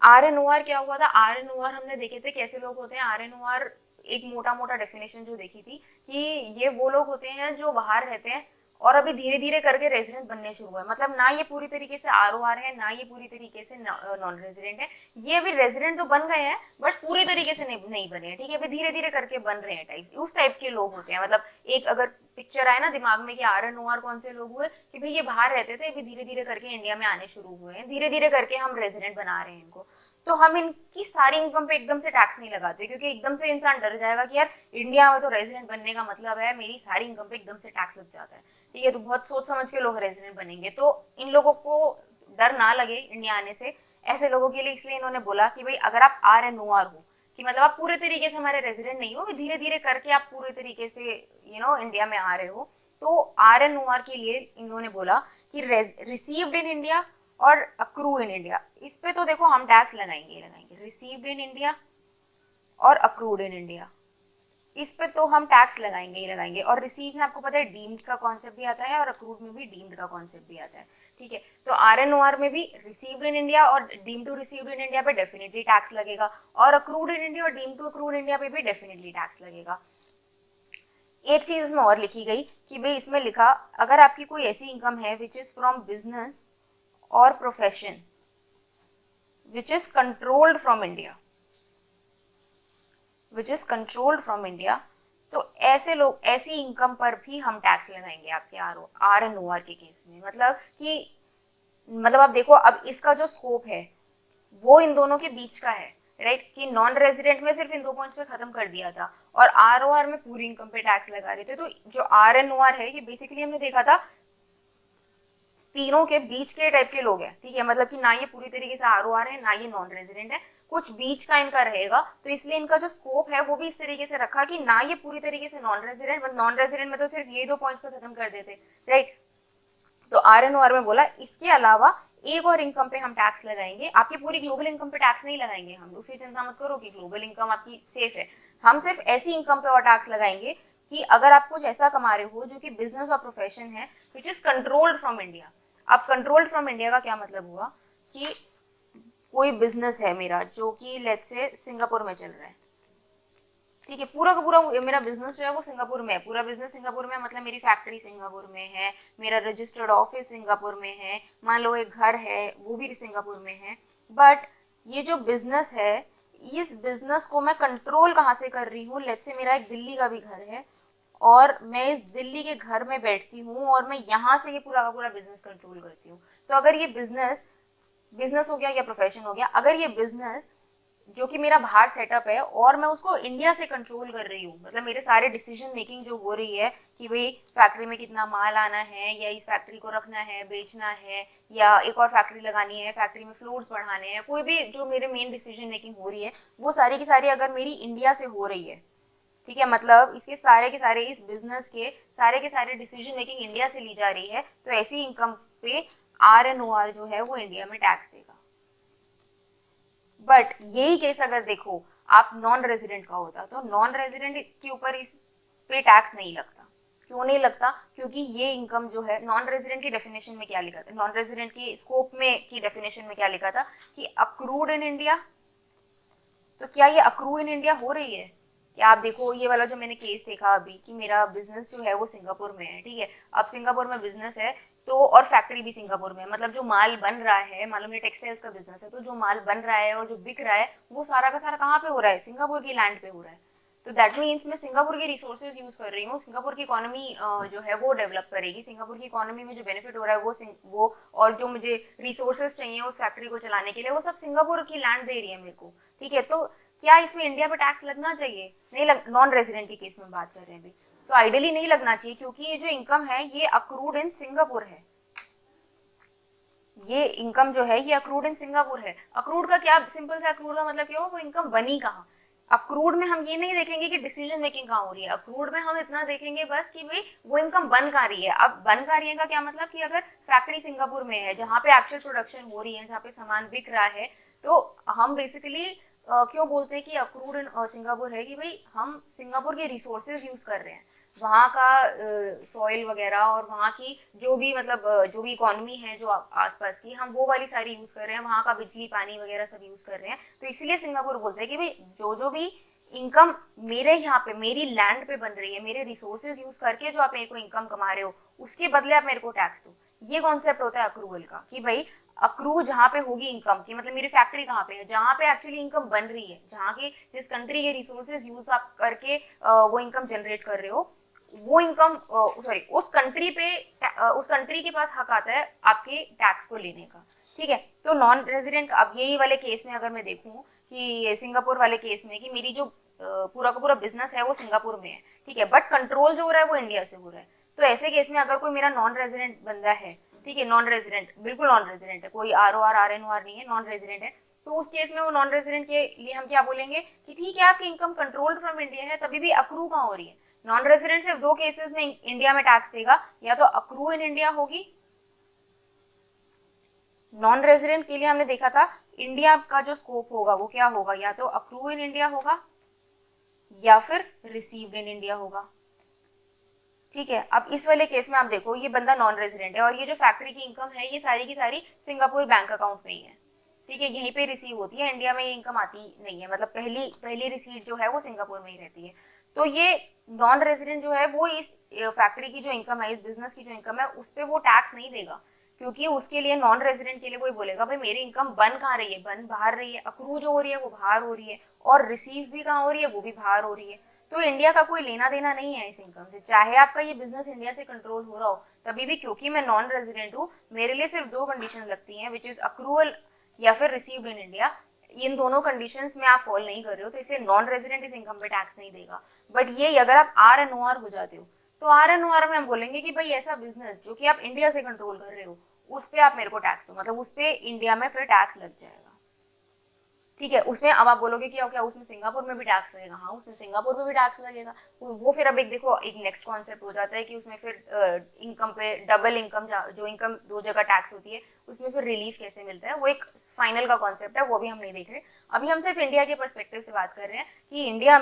RNOR क्या हुआ था, RNOR हमने देखे थे कैसे लोग होते हैं। RNOR एक मोटा मोटा डेफिनेशन जो देखी थी कि ये वो लोग होते हैं जो बाहर रहते हैं और अभी धीरे धीरे करके रेजिडेंट बनने शुरू हुए, मतलब ना ये पूरी तरीके से ROR है, ना ये पूरी तरीके से नॉन रेजिडेंट है। ये अभी रेजिडेंट तो बन गए हैं बट पूरी तरीके से नहीं बने हैं, ठीक है, अभी धीरे धीरे करके बन रहे हैं टाइप्स, उस टाइप के लोग होते हैं। मतलब एक अगर पिक्चर आए ना दिमाग में कि RNOR कौन से लोग हुए, कि भाई ये बाहर रहते थे, अभी धीरे धीरे करके इंडिया में आने शुरू हुए हैं, धीरे धीरे करके हम रेजिडेंट बना रहे हैं इनको। तो हम इनकी सारी इनकम पे एकदम से टैक्स नहीं लगाते, क्योंकि एकदम से इंसान डर जाएगा कि यार इंडिया में तो रेजिडेंट बनने का मतलब है मेरी सारी इनकम पे एकदम से टैक्स लग जाता है, ठीक है, तो बहुत सोच समझ के लोग रेजिडेंट बनेंगे। तो इन लोगों को डर ना लगे इंडिया आने से, ऐसे लोगों के लिए इसलिए इन्होंने बोला कि भाई अगर आप RNOR हो, कि मतलब आप पूरे तरीके से हमारे रेजिडेंट नहीं हो, धीरे धीरे करके आप पूरे तरीके से इंडिया में आ रहे हो, तो RNOR के लिए इन्होंने बोला कि रिसीव्ड इन इंडिया और अक्रू इन इंडिया, इस पे तो देखो हम टैक्स लगाएंगे, रिसीव्ड इन इंडिया और अक्रूड इन इंडिया, इस पे तो हम टैक्स लगाएंगे। और रिसीव में आपको पता है डीम्ड का कॉन्सेप्ट भी आता है और अक्रूड में भी डीम्ड का कॉन्सेप्ट भी आता है, ठीक है। तो RNOR में भी रिसीव्ड इन इंडिया और deem to received in India पे डेफिनेटली टैक्स लगेगा, और अक्रूड इन इंडिया और डीम टू अक्रूड इंडिया पे भी डेफिनेटली टैक्स लगेगा। एक चीज इसमें और लिखी गई कि भाई इसमें लिखा अगर आपकी कोई ऐसी इनकम है which is from business or profession which is controlled from India, which is controlled from India, तो ऐसे लोग ऐसी इनकम पर भी हम टैक्स लगाएंगे आपके RNOR के केस में। मतलब आप देखो अब इसका जो स्कोप है वो इन दोनों के बीच का है, राइट, कि नॉन रेजिडेंट में सिर्फ इन 2 पॉइंट्स पे खत्म कर दिया था और ROR में पूरी इनकम पे टैक्स लगा रहे थे। तो जो RNOR है ये बेसिकली हमने देखा था तीनों के बीच के टाइप के लोग हैं, ठीक है, मतलब कि ना ये पूरी तरीके से ROR है, ना ये नॉन रेजिडेंट है, कुछ बीच का इनका रहेगा। तो इसलिए इनका जो स्कोप है वो भी इस तरीके से रखा कि ना ये पूरी तरीके से नॉन रेजिडेंट में तो सिर्फ ये 2 पॉइंट्स पे खत्म कर देते, राइट। तो RNOR में बोला इसके अलावा एक और इनकम पे हम टैक्स लगाएंगे, आपकी पूरी ग्लोबल इनकम पे टैक्स नहीं लगाएंगे हम, दूसरी चिंता मत करो कि ग्लोबल इनकम आपकी सेफ है, हम सिर्फ ऐसी इनकम पे और टैक्स लगाएंगे कि अगर आप कुछ ऐसा कमा रहे हो जो कि बिजनेस और प्रोफेशन है विच इज कंट्रोल्ड फ्रॉम इंडिया। अब कंट्रोल्ड फ्रॉम इंडिया का क्या मतलब हुआ कि कोई बिजनेस है मेरा जो कि लेट्स से सिंगापुर में चल रहा है, ठीक है, पूरा का पूरा मेरा बिजनेस जो है वो सिंगापुर में है, पूरा बिजनेस सिंगापुर में, मतलब मेरी फैक्ट्री सिंगापुर में है, मेरा रजिस्टर्ड ऑफिस सिंगापुर में है, मान लो एक घर है वो भी सिंगापुर में है, बट ये जो बिजनेस है इस बिजनेस को मैं कंट्रोल कहाँ से कर रही हूँ, लेट्स से मेरा एक दिल्ली का भी घर है और मैं इस दिल्ली के घर में बैठती हूँ और मैं यहाँ से ये पूरा का पूरा बिजनेस कंट्रोल करती हूँ। तो अगर ये बिजनेस हो गया या प्रोफेशन हो गया, अगर ये बिजनेस जो कि मेरा बाहर सेटअप है और मैं उसको इंडिया से कंट्रोल कर रही हूँ, मतलब मेरे सारे डिसीजन मेकिंग जो हो रही है कि भाई फैक्ट्री में कितना माल आना है या इस फैक्ट्री को रखना है, बेचना है, या एक और फैक्ट्री लगानी है, फैक्ट्री में फ्लोर्स बढ़ाने हैं, कोई भी जो मेरे मेन डिसीजन मेकिंग हो रही है वो सारी की सारी अगर मेरी इंडिया से हो रही है, ठीक है, मतलब इसके सारे के सारे इस बिजनेस के सारे डिसीजन मेकिंग इंडिया से ली जा रही है, तो ऐसी इनकम पे RNOR जो है वो इंडिया में टैक्स देगा। बट यही केस अगर देखो आप नॉन रेजिडेंट का होता तो नॉन रेजिडेंट के ऊपर इस पे टैक्स नहीं लगता। क्यों नहीं लगता? क्योंकि ये इनकम जो है नॉन रेजिडेंट की डेफिनेशन में क्या लिखा था, नॉन रेजिडेंट की स्कोप में की डेफिनेशन में क्या लिखा था कि अक्रूड इन इंडिया। तो क्या ये अक्रू इन इंडिया हो रही है? क्या आप देखो ये वाला जो मैंने केस देखा अभी कि मेरा बिजनेस जो है वो सिंगापुर में है, ठीक है, अब सिंगापुर में बिजनेस है तो और फैक्ट्री भी सिंगापुर में, मतलब जो माल बन रहा है, मालूम है टेक्सटाइल्स का बिजनेस है, तो जो माल बन रहा है और जो बिक रहा है वो सारा का सारा कहाँ पे हो रहा है, सिंगापुर की लैंड पे हो रहा है। तो दैट मीन्स मैं सिंगापुर के रिसोर्सेज यूज कर रही हूँ, सिंगापुर की इकोनॉमी जो है वो डेवलप करेगी, सिंगापुर की इकोनॉमी में जो बेनिफिट हो रहा है वो और जो मुझे रिसोर्सेज चाहिए उस फैक्ट्री को चलाने के लिए वो सब सिंगापुर की लैंड दे रही है मेरे को, ठीक है। तो क्या इसमें इंडिया पे टैक्स लगना चाहिए? नहीं नॉन रेजिडेंट के केस में बात कर रहे हैं अभी, तो आइडियली नहीं लगना चाहिए क्योंकि ये जो इनकम है ये अक्रूड इन सिंगापुर है, ये इनकम जो है ये अक्रूड इन सिंगापुर है। अक्रूड का क्या, सिंपल सा अक्रूड का मतलब क्या हो, वो इनकम बनी कहाँ। अक्रूड में हम ये नहीं देखेंगे कि डिसीजन मेकिंग कहाँ हो रही है, अक्रूड में हम इतना देखेंगे बस कि भाई वो इनकम बन कहाँ रही है। अब बन कहाँ रही है का क्या मतलब कि अगर फैक्ट्री सिंगापुर में है जहाँ पे एक्चुअल प्रोडक्शन हो रही है, जहाँ पे सामान बिक रहा है, तो हम बेसिकली क्यों बोलते हैं कि अक्रूड इन सिंगापुर है कि भाई हम सिंगापुर के रिसोर्सेज यूज कर रहे हैं, वहाँ का सॉइल वगैरह और वहाँ की जो भी मतलब जो भी इकोनॉमी है जो आसपास की, हम वो वाली सारी यूज कर रहे हैं, वहाँ का बिजली पानी वगैरह सब यूज कर रहे हैं। तो इसलिए सिंगापुर बोलते हैं कि भाई जो जो भी इनकम मेरे यहाँ पे मेरी लैंड पे बन रही है, मेरे रिसोर्सेज यूज करके जो आप मेरे को इनकम कमा रहे हो, उसके बदले आप मेरे को टैक्स दो। ये कॉन्सेप्ट होता है अक्रूवल का, कि भाई अक्रू जहाँ पे होगी इनकम की, मतलब मेरी फैक्ट्री कहाँ पे है, जहाँ पे एक्चुअली इनकम बन रही है, जहाँ के जिस कंट्री के रिसोर्सेज यूज आप करके वो इनकम जनरेट कर रहे हो, वो इनकम सॉरी उस कंट्री पे उस कंट्री के पास हक आता है आपके टैक्स को लेने का। ठीक है, तो नॉन रेजिडेंट, अब यही वाले केस में अगर मैं देखूं कि सिंगापुर वाले केस में कि मेरी जो पूरा का पूरा बिजनेस है वो सिंगापुर में है, ठीक है, बट कंट्रोल जो हो रहा है वो इंडिया से हो रहा है, तो ऐसे केस में अगर कोई मेरा नॉन रेजिडेंट बंदा है, ठीक है, नॉन रेजिडेंट, बिल्कुल नॉन रेजिडेंट है, कोई ROR नहीं है, नॉन रेजिडेंट है, तो उस केस में वो नॉन रेजिडेंट के लिए हम क्या बोलेंगे कि ठीक है आपकी इनकम कंट्रोल्ड फ्रॉम इंडिया है, तभी भी अक्रू कहाँ हो रही है। नॉन रेजिडेंट सिर्फ दो केसेस में इंडिया में टैक्स देगा, या तो अक्रू इन इंडिया होगी, नॉन रेजिडेंट के लिए हमने देखा था इंडिया का जो स्कोप होगा वो क्या होगा, या तो अक्रू इन इंडिया होगा या फिर रिसीव्ड इन इंडिया होगा। ठीक है, अब इस वाले केस में आप देखो ये बंदा नॉन रेजिडेंट है और ये जो फैक्ट्री की इनकम है ये सारी की सारी सिंगापुर बैंक अकाउंट में ही है, ठीक है, यहीं पे रिसीव होती है, इंडिया में ये इनकम आती नहीं है, मतलब पहली रिसीट जो है वो सिंगापुर में ही रहती है। तो ये नॉन रेजिडेंट जो है वो इस फैक्ट्री की जो इनकम है, इस बिजनेस की जो इनकम है उस पर वो टैक्स नहीं देगा, क्योंकि उसके लिए नॉन रेजिडेंट के लिए कोई बोलेगा भाई मेरी इनकम बन कहाँ रही है, बन बाहर रही है, अक्रू जो हो रही है वो बाहर हो रही है, और रिसीव भी कहाँ हो रही है, वो भी बाहर हो रही है। तो इंडिया का कोई लेना देना नहीं है इस इनकम से, चाहे आपका ये बिजनेस इंडिया से कंट्रोल हो रहा हो, तभी भी क्योंकि मैं नॉन रेजिडेंट हूँ, मेरे लिए सिर्फ दो कंडीशन लगती हैं, विच इज अक्रूवल या फिर रिसीव्ड इन इंडिया। इन दोनों कंडीशंस में आप फॉल नहीं कर रहे हो, तो इसलिए नॉन रेजिडेंट इस इनकम पे टैक्स नहीं देगा। बट ये अगर आप RNOR हो जाते हो, तो RNOR में हम बोलेंगे कि भाई ऐसा बिजनेस जो कि आप इंडिया से कंट्रोल कर रहे हो, उस पर आप मेरे को टैक्स दो, मतलब उस पर इंडिया में फिर टैक्स लग जाएगा। ठीक है, उसमें अब आप बोलोगे कि क्या उसमें सिंगापुर में भी टैक्स लगेगा, हाँ उसमें सिंगापुर में भी टैक्स लगेगा। वो फिर अब एक देखो एक नेक्स्ट कॉन्सेप्ट हो जाता है कि उसमें फिर इनकम पे डबल इनकम, जो इनकम दो जगह टैक्स होती है उसमें फिर रिलीफ कैसे मिलता है, वो एक फाइनल का कॉन्सेप्ट है, वो भी हम नहीं देख रहे। अभी हम सिर्फ इंडिया के परस्पेक्टिव से बात कर रहे हैं कि इंडिया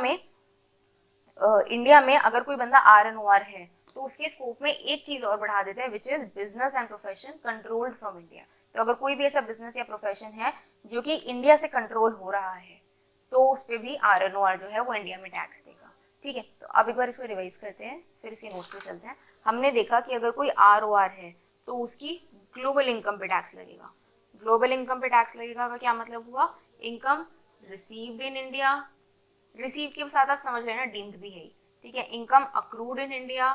में अगर कोई बंदा RNOR है तो उसके स्कोप में एक चीज और बढ़ा देते हैं, which is business and profession controlled from India. तो अगर कोई भी ऐसा बिजनेस या प्रोफेशन है जो कि इंडिया से कंट्रोल हो रहा है, तो उस पर भी RNOR जो है वो इंडिया में टैक्स देगा। ठीक है, तो अब एक बार इसको रिवाइज करते हैं, फिर इसके नोट्स पे चलते हैं। हमने देखा कि अगर कोई ROR है तो उसकी ग्लोबल इनकम पे टैक्स लगेगा। ग्लोबल इनकम पे टैक्स लगेगा का क्या मतलब हुआ, income received in India, receive के साथ आप समझ लेना डीम्ड भी है, ठीक है, इनकम अक्रूड इन इंडिया,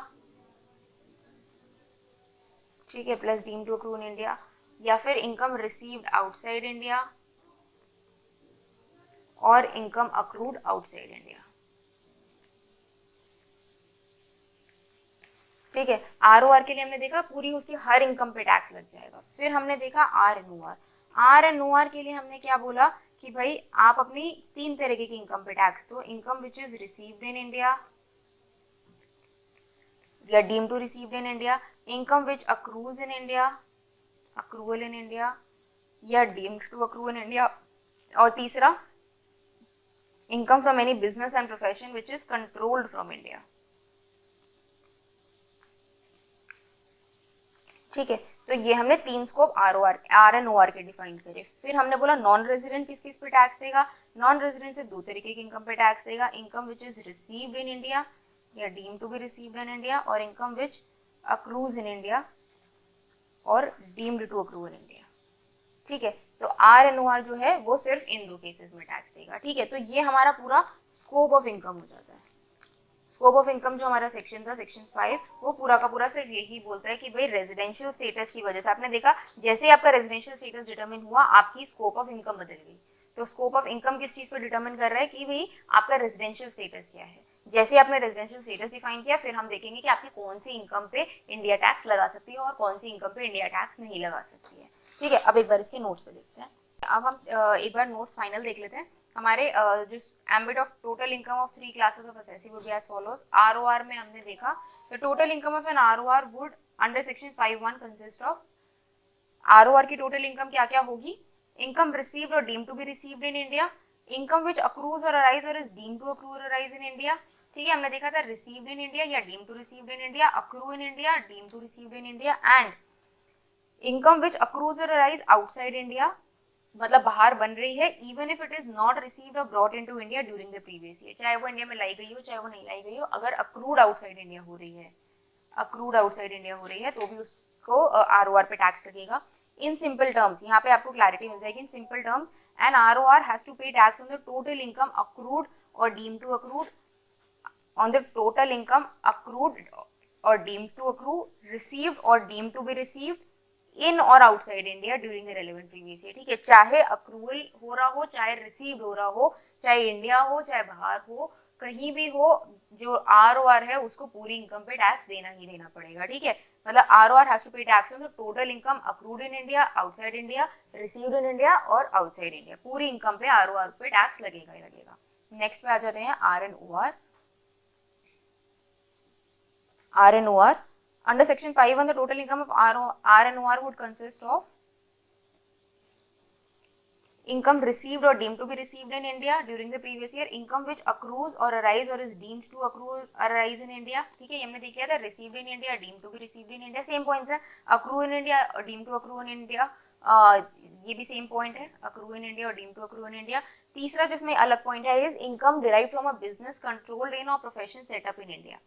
ठीक है, plus deem to accrue in India, या फिर इनकम रिसीव्ड आउटसाइड इंडिया और इनकम अक्रूड आउटसाइड इंडिया। ठीक है, ROR के लिए हमने देखा पूरी उसकी हर इनकम पे टैक्स लग जाएगा। फिर हमने देखा RNOR के लिए हमने क्या बोला कि भाई आप अपनी तीन तरीके की इनकम पे टैक्स दो, income which is received in India या deem to received in India, income which accrues in India, accrual in India, या deemed to accrue in India, और तीसरा income from any business and profession which is controlled from India. ठीक है, तो ये हमने तीन स्कोप RNOR के डिफाइन करे। फिर हमने बोला नॉन रेजिडेंट किस किस पे टैक्स देगा, नॉन रेजिडेंट सिर्फ दो तरीके की इनकम पे टैक्स देगा, income which is received in India या deem to be received in India, और income which accrues in India और deemed to accrue in India. ठीक है, तो RNOR जो है वो सिर्फ इन दो केसेस में टैक्स देगा। ठीक है, तो ये हमारा पूरा स्कोप ऑफ इनकम हो जाता है। स्कोप ऑफ इनकम जो हमारा सेक्शन था सेक्शन 5, वो पूरा का पूरा सिर्फ यही बोलता है कि भाई रेजिडेंशियल स्टेटस की वजह से, आपने देखा जैसे ही आपका रेजिडेंशियल स्टेटस डिटरमिन हुआ आपकी स्कोप ऑफ इनकम बदल गई। तो स्कोप ऑफ इनकम किस चीज पर डिटरमिन कर रहा है कि भाई आपका रेजिडेंशियल स्टेटस क्या है। जैसे आपने रेजिडेंशियल स्टेटस डिफाइन किया, फिर हम देखेंगे कि आपकी कौन सी इनकम पे इंडिया टैक्स लगा सकती है और कौन सी इनकम पे इंडिया टैक्स नहीं लगा सकती है। ठीक है, अब एक बार इसके नोट्स पे देखते हैं। अब हम एक बार नोट्स फाइनल देख लेते हैं। हमारे जो ambit of total income of 3 classes of assessee would be as follows. ROR में हमने देखा the total income of an ROR would under section 5(1) consist of, ROR की टोटल इनकम क्या क्या होगी, इनकम रिसीव्ड और deem to be received in India, income which accrues और अराइज और इज डीम टू अक्रू और अराइज इन इंडिया। ठीक है, हमने देखा था रिसीव्ड इन इंडिया या deem to received in India, accrue in India, deem to received in India, and income which accrues और अराइज आउटसाइड इंडिया, मतलब बाहर बन रही है, even if it is not received or brought into India during the previous year, चाहे वो इंडिया में लाई गई हो चाहे वो नहीं लाई गई हो, अगर अक्रूड आउटसाइड इंडिया हो रही है, अक्रूड आउटसाइड इंडिया हो रही है तो भी उसको ROR पे टैक्स लगेगा. इन सिंपल टर्म्स, यहाँ पे आपको क्लैरिटी मिल जाएगी. In simple terms, an ROR has to pay tax on the total income accrued or deemed to accrued, on the total income accrued or deemed to accrue, received or deemed to be received in or outside India during the relevant previous year. ठीक है, चाहे अक्रूवल हो रहा हो, चाहे रिसीव्ड हो रहा हो, चाहे इंडिया हो, चाहे बाहर हो, कहीं भी हो, जो ROR है उसको पूरी इनकम पे टैक्स देना ही देना पड़ेगा. ठीक है, मतलब ROR has to pay tax on the total income accrued in India, outside India, received in India और आउटसाइड इंडिया. पूरी इनकम पे ROR पे टैक्स लगेगा ही लगेगा. नेक्स्ट पे आ जाते हैं RNOR. RNOR. Under section 5, the total income of RNOR would consist of income received or deemed to be received in India during the previous year, income which accrues or arise or is deemed to accrue arise in India. ठीक है, ये हमने देख लिया था. received in India, deemed to be received in India, same points है. accrue in India और deemed to accrue in India, ये भी सेम पॉइंट है. accrue in India और deemed to accrue in India. तीसरा जिसमें अलग पॉइंट है is income derived from a business controlled in or profession set up in India,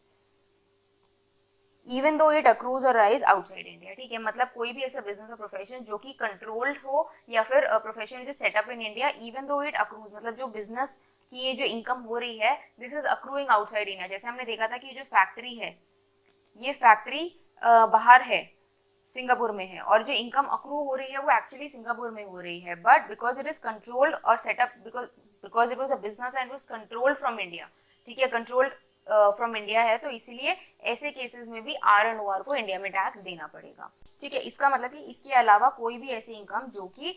even though it accrues और राइज आउटसाइड इंडिया. ठीक है, मतलब कोई भी ऐसा बिजनेस और प्रोफेशन जो कि कंट्रोल्ड हो या फिर प्रोफेशन जो setup in India, even though it accrues, मतलब जो बिजनेस की ये जो इनकम हो रही है this is accruing outside India. जैसे हमने देखा था कि जो फैक्ट्री है, ये फैक्ट्री बाहर है, सिंगापुर में है, और जो इनकम अक्रू हो रही है वो एक्चुअली सिंगापुर में हो रही है, but because it is controlled or setup, because it was a business and was controlled from India. ठीक है, कंट्रोल्ड फ्रॉम इंडिया है, तो इसीलिए ऐसे केसेस में भी RNOR को इंडिया में टैक्स देना पड़ेगा. ठीक है, इसका मतलब कि इसके अलावा कोई भी ऐसी इनकम जो कि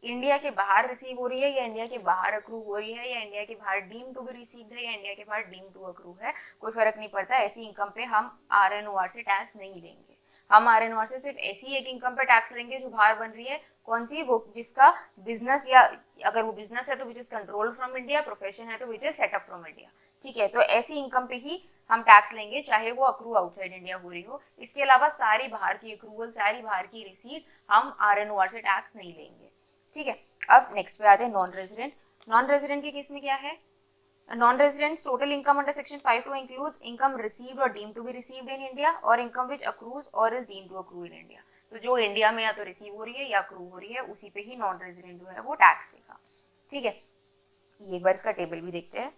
इंडिया के बाहर रिसीव हो रही है या इंडिया के बाहर अक्रू हो रही है या इंडिया के बाहर डीम टू बी रिसीव्ड है या इंडिया के बाहर डीम टू अक्रू है, कोई फर्क नहीं पड़ता. ऐसी इनकम पे हम RNOR से टैक्स नहीं लेंगे. हम RNOR से सिर्फ ऐसी एक इनकम पे टैक्स लेंगे जो बाहर बन रही है. कौन सी? वो जिसका बिजनेस, या अगर वो बिजनेस है तो विच is control from India, profession है तो which is setup from India. ठीक है, तो ऐसी इनकम पे ही हम टैक्स लेंगे चाहे वो अक्रू आउटसाइड इंडिया हो रही हो. इसके अलावा सारी बाहर की अक्रूवल, सारी बाहर की रिसीट हम RNOR से टैक्स नहीं लेंगे. ठीक है, अब नेक्स्ट पे आते हैं नॉन रेजिडेंट. नॉन रेजिडेंट के केस में क्या है? Non-residents total income under section 5(2) includes income received or deemed to be received in India or income which accrues or is deemed to accrue in India. तो जो इंडिया में या तो रिसीव हो रही है या अक्रू हो रही है उसी पे ही नॉन रेजिडेंट जो है वो टैक्स देगा. ठीक है, ये एक बार इसका टेबल भी देखते हैं.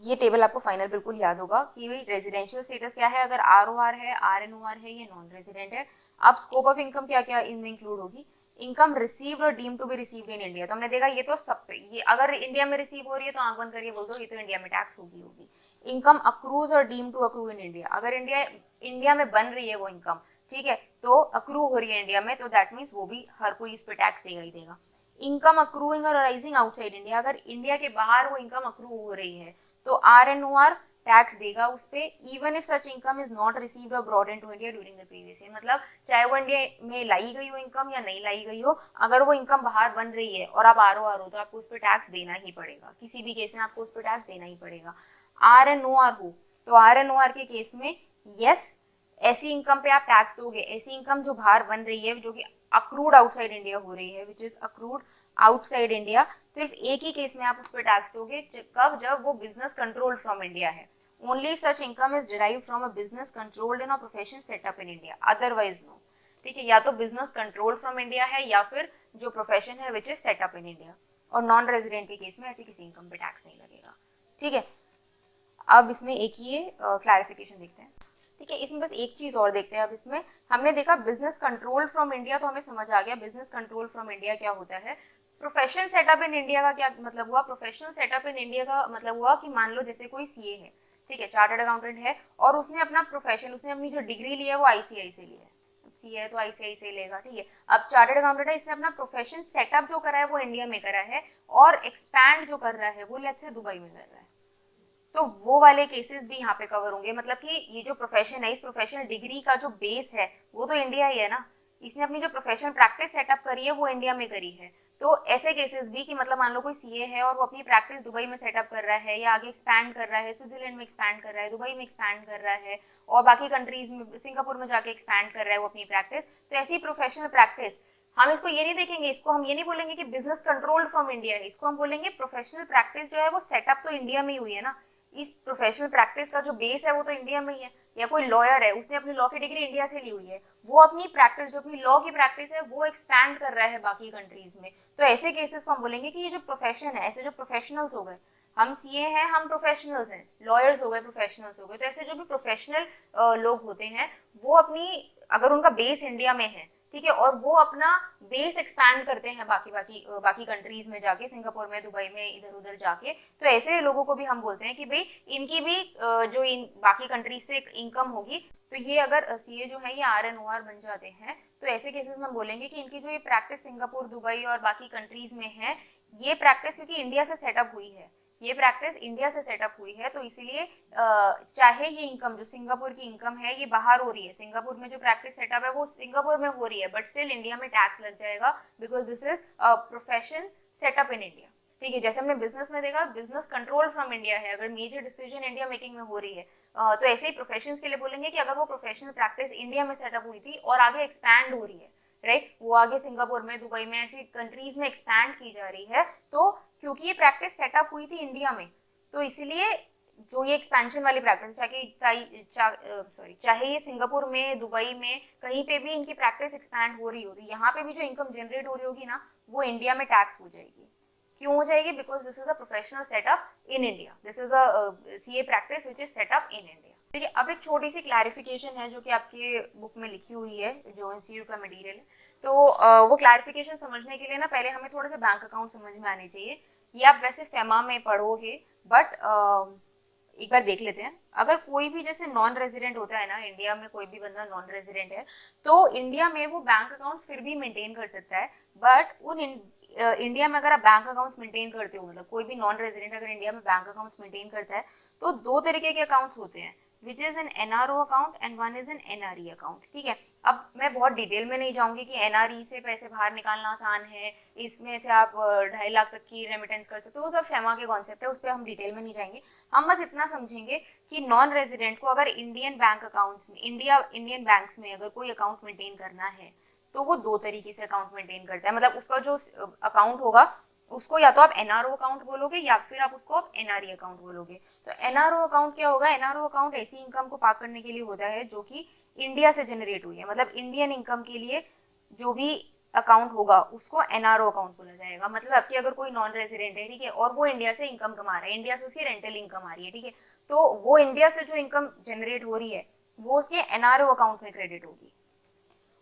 ये टेबल आपको फाइनल बिल्कुल याद होगा कि रेजिडेंशियल स्टेटस क्या है, अगर ROR है, RNOR है, ये नॉन रेजिडेंट है. अब स्कोप ऑफ इनकम क्या क्या इनमें इंक्लूड होगी? इनकम रिसीव्ड और deem to be received in India. तो हमने देखा ये तो सब पे, ये अगर इंडिया में रिसीव हो रही है तो आंख बंद करके बोल दो ये तो इंडिया में टैक्स होगी. इनकम अक्रूज और deem to accrue in India, अगर इंडिया में बन रही है वो इनकम, ठीक है, तो अक्रू हो रही है इंडिया में, तो दैट मीन्स वो भी हर कोई इस पे टैक्स देगा ही देगा. इनकम अक्रूइंग और अराइजिंग आउटसाइड इंडिया, अगर इंडिया के बाहर वो इनकम अक्रू हो रही है तो RNOR टैक्स देगा उस पे, even if such income is not received or brought into India during the previous year. मतलब चाहे वो इंडिया में लाई गई हो इनकम या नहीं लाई गई हो, अगर वो इनकम बाहर बन रही है और आप ROR हो तो आपको उस पर टैक्स देना ही पड़ेगा. किसी भी केस में आपको उस पर टैक्स देना ही पड़ेगा. RNOR हो तो RNOR के केस में यस, ऐसी इनकम पे आप टैक्स दोगे. ऐसी इनकम जो बाहर बन रही है, जो कि अक्रूड आउटसाइड इंडिया हो रही है, विच इज अक्रूड आउटसाइड इंडिया, सिर्फ एक ही केस में आप उस पर टैक्स दोगे. कब? जब वो बिजनेस कंट्रोल्ड फ्रॉम इंडिया है. Only if such income is derived from a business controlled in a profession setup in India, otherwise no. ठीक है, या तो बिजनेस कंट्रोल्ड फ्रॉम इंडिया है या फिर जो प्रोफेशन है which is setup in India. और नॉन रेजिडेंट के केस में ऐसी किसी इनकम पे टैक्स नहीं लगेगा. ठीक है, अब इसमें एक ये क्लैरिफिकेशन देखते हैं. ठीक है, इसमें बस एक चीज और देखते हैं. अब इसमें हमने देखा बिजनेस कंट्रोल फ्रॉम इंडिया, तो हमें समझ आ गया बिजनेस कंट्रोल फ्रॉम इंडिया क्या होता है. प्रोफेशनल सेटअप इन इंडिया का क्या मतलब हुआ? प्रोफेशनल सेटअप इन इंडिया का मतलब हुआ कि मान लो जैसे कोई CA है, ठीक है, चार्टर्ड अकाउंटेंट है, और उसने अपना प्रोफेशन, उसने अपनी जो डिग्री ली है वो ICI से ली है. CA है तो ICI से लेगा. ठीक है, अब चार्टर्ड अकाउंटेंट है, इसने अपना प्रोफेशन सेटअप जो करा है वो इंडिया में करा है, और एक्सपैंड जो कर रहा है वो लेट्स से दुबई में कर रहा है. तो वो वाले केसेस भी यहाँ पे कवर होंगे. मतलब कि ये जो प्रोफेशन है, इस प्रोफेशनल डिग्री का जो बेस है वो तो इंडिया ही है ना. इसने अपनी जो प्रोफेशनल प्रैक्टिस सेटअप करी है वो इंडिया में करी है. तो ऐसे केसेस भी कि मतलब मान लो कोई CA है और वो अपनी प्रैक्टिस दुबई में सेटअप कर रहा है, या आगे एक्सपैंड कर रहा है, स्विट्जरलैंड में एक्सपैंड कर रहा है, दुबई में एक्सपैंड कर रहा है, और बाकी कंट्रीज में, सिंगापुर में जाके एक्सपैंड कर रहा है वो अपनी प्रैक्टिस. तो ऐसी प्रोफेशनल प्रैक्टिस हम इसको ये नहीं देखेंगे, इसको हम ये नहीं बोलेंगे कि बिजनेस कंट्रोल्ड फ्रॉम इंडिया है, इसको हम बोलेंगे प्रोफेशनल प्रैक्टिस जो है वो सेटअप तो इंडिया में ही हुई है ना. इस प्रोफेशनल प्रैक्टिस का जो बेस है वो तो इंडिया में ही है। या कोई लॉयर है, उसने अपनी लॉ की डिग्री इंडिया से ली हुई है, वो अपनी प्रैक्टिस, जो अपनी लॉ की प्रैक्टिस है, वो एक्सपैंड कर रहा है बाकी कंट्रीज में। तो ऐसे केसेस को हम बोलेंगे कि ये जो प्रोफेशन है, ऐसे जो प्रोफेशनल्स हो गए, हम सीए हैं, हम प्रोफेशनल्स हैं, लॉयर्स हो गए, प्रोफेशनल्स हो गए, तो ऐसे जो भी प्रोफेशनल लोग होते हैं, वो अपनी, अगर उनका बेस इंडिया में है, ठीक है, और वो अपना बेस एक्सपैंड करते हैं बाकी कंट्रीज में जाके, सिंगापुर में, दुबई में, इधर उधर जाके, तो ऐसे लोगों को भी हम बोलते हैं कि भाई इनकी भी जो इन बाकी कंट्रीज से इनकम होगी, तो ये अगर सीए जो है ये RNOR बन जाते हैं, तो ऐसे केसेस में हम बोलेंगे कि इनकी जो ये प्रैक्टिस सिंगापुर, दुबई और बाकी कंट्रीज में है, ये प्रैक्टिस क्योंकि इंडिया से सेटअप हुई है, ये प्रैक्टिस इंडिया से सेटअप हुई है, तो इसीलिए चाहे ये इनकम जो सिंगापुर की इनकम है ये बाहर हो रही है, सिंगापुर में जो प्रैक्टिस सेटअप है वो सिंगापुर में हो रही है, बट स्टिल इंडिया में टैक्स लग जाएगा, because this is profession setup in India. ठीक है, जैसे हमने बिजनेस में देखा, बिजनेस कंट्रोल फ्रॉम इंडिया है, अगर मेजर डिसीजन इंडिया मेकिंग में हो रही है, तो ऐसे ही प्रोफेशंस के लिए बोलेंगे कि अगर वो प्रोफेशनल प्रैक्टिस इंडिया में सेटअप हुई थी और आगे एक्सपैंड हो रही है, राइट, वो आगे सिंगापुर में, दुबई में, ऐसी कंट्रीज में एक्सपैंड की जा रही है, तो क्योंकि ये प्रैक्टिस सेटअप हुई थी इंडिया में, तो इसीलिए जो ये एक्सपेंशन वाली प्रैक्टिस, चाहे ये सिंगापुर में, दुबई में, कहीं पे भी इनकी प्रैक्टिस एक्सपैंड हो रही होगी, यहाँ पे भी जो इनकम जनरेट हो रही होगी ना, वो इंडिया में टैक्स हो जाएगी। क्यों हो जाएगी? Because this is a professional setup in India, this is a CA practice which is setup in India. ठीक है, अब एक छोटी सी क्लैरिफिकेशन है जो कि आपके बुक में लिखी हुई है, जो इंस्टीट्यूट का मटेरियल है, तो वो क्लैरिफिकेशन समझने के लिए ना पहले हमें थोड़ा सा बैंक अकाउंट समझ में आने चाहिए। ये आप वैसे फेमा में पढ़ोगे, बट एक बार देख लेते हैं। अगर कोई भी जैसे नॉन रेजिडेंट होता है ना, इंडिया में कोई भी बंदा नॉन रेजिडेंट है, तो इंडिया में वो बैंक अकाउंट्स फिर भी मेंटेन कर सकता है, बट उन इंडिया में अगर आप बैंक अकाउंट्स मेंटेन करते हो, मतलब कोई भी नॉन रेजिडेंट अगर इंडिया में बैंक अकाउंट्स मेंटेन करता है, तो दो तरीके के अकाउंट्स होते हैं, which is an NRO account and one is an NRE account. ठीक है, अब मैं बहुत डिटेल में नहीं जाऊंगी कि NRE से पैसे बाहर निकालना आसान है, इसमें से आप 2.5 लाख तक की रेमिटेंस कर सकते हो, वो सब फेमा के कॉन्सेप्ट है, उस पर हम डिटेल में नहीं जाएंगे। हम बस इतना समझेंगे कि नॉन रेजिडेंट को अगर इंडियन बैंक अकाउंट्स में, इंडियन बैंक्स में अगर कोई अकाउंट मेंटेन करना है, तो वो दो तरीके से अकाउंट मेंटेन करता है। मतलब उसका जो अकाउंट होगा, उसको या तो आप NRO अकाउंट बोलोगे या फिर आप उसको आप NRE अकाउंट बोलोगे। तो NRO अकाउंट क्या होगा? NRO अकाउंट ऐसी इनकम को पार्क करने के लिए होता है जो कि इंडिया से जनरेट हुई है, मतलब इंडियन इनकम के लिए जो भी अकाउंट होगा उसको NRO अकाउंट बोला जाएगा। मतलब कि अगर कोई नॉन रेजिडेंट है, ठीक है, और वो इंडिया से इनकम कमा रहा है, इंडिया से उसकी रेंटल इनकम आ रही है, ठीक है, तो वो इंडिया से जो इनकम जनरेट हो रही है वो उसके NRO अकाउंट में क्रेडिट होगी।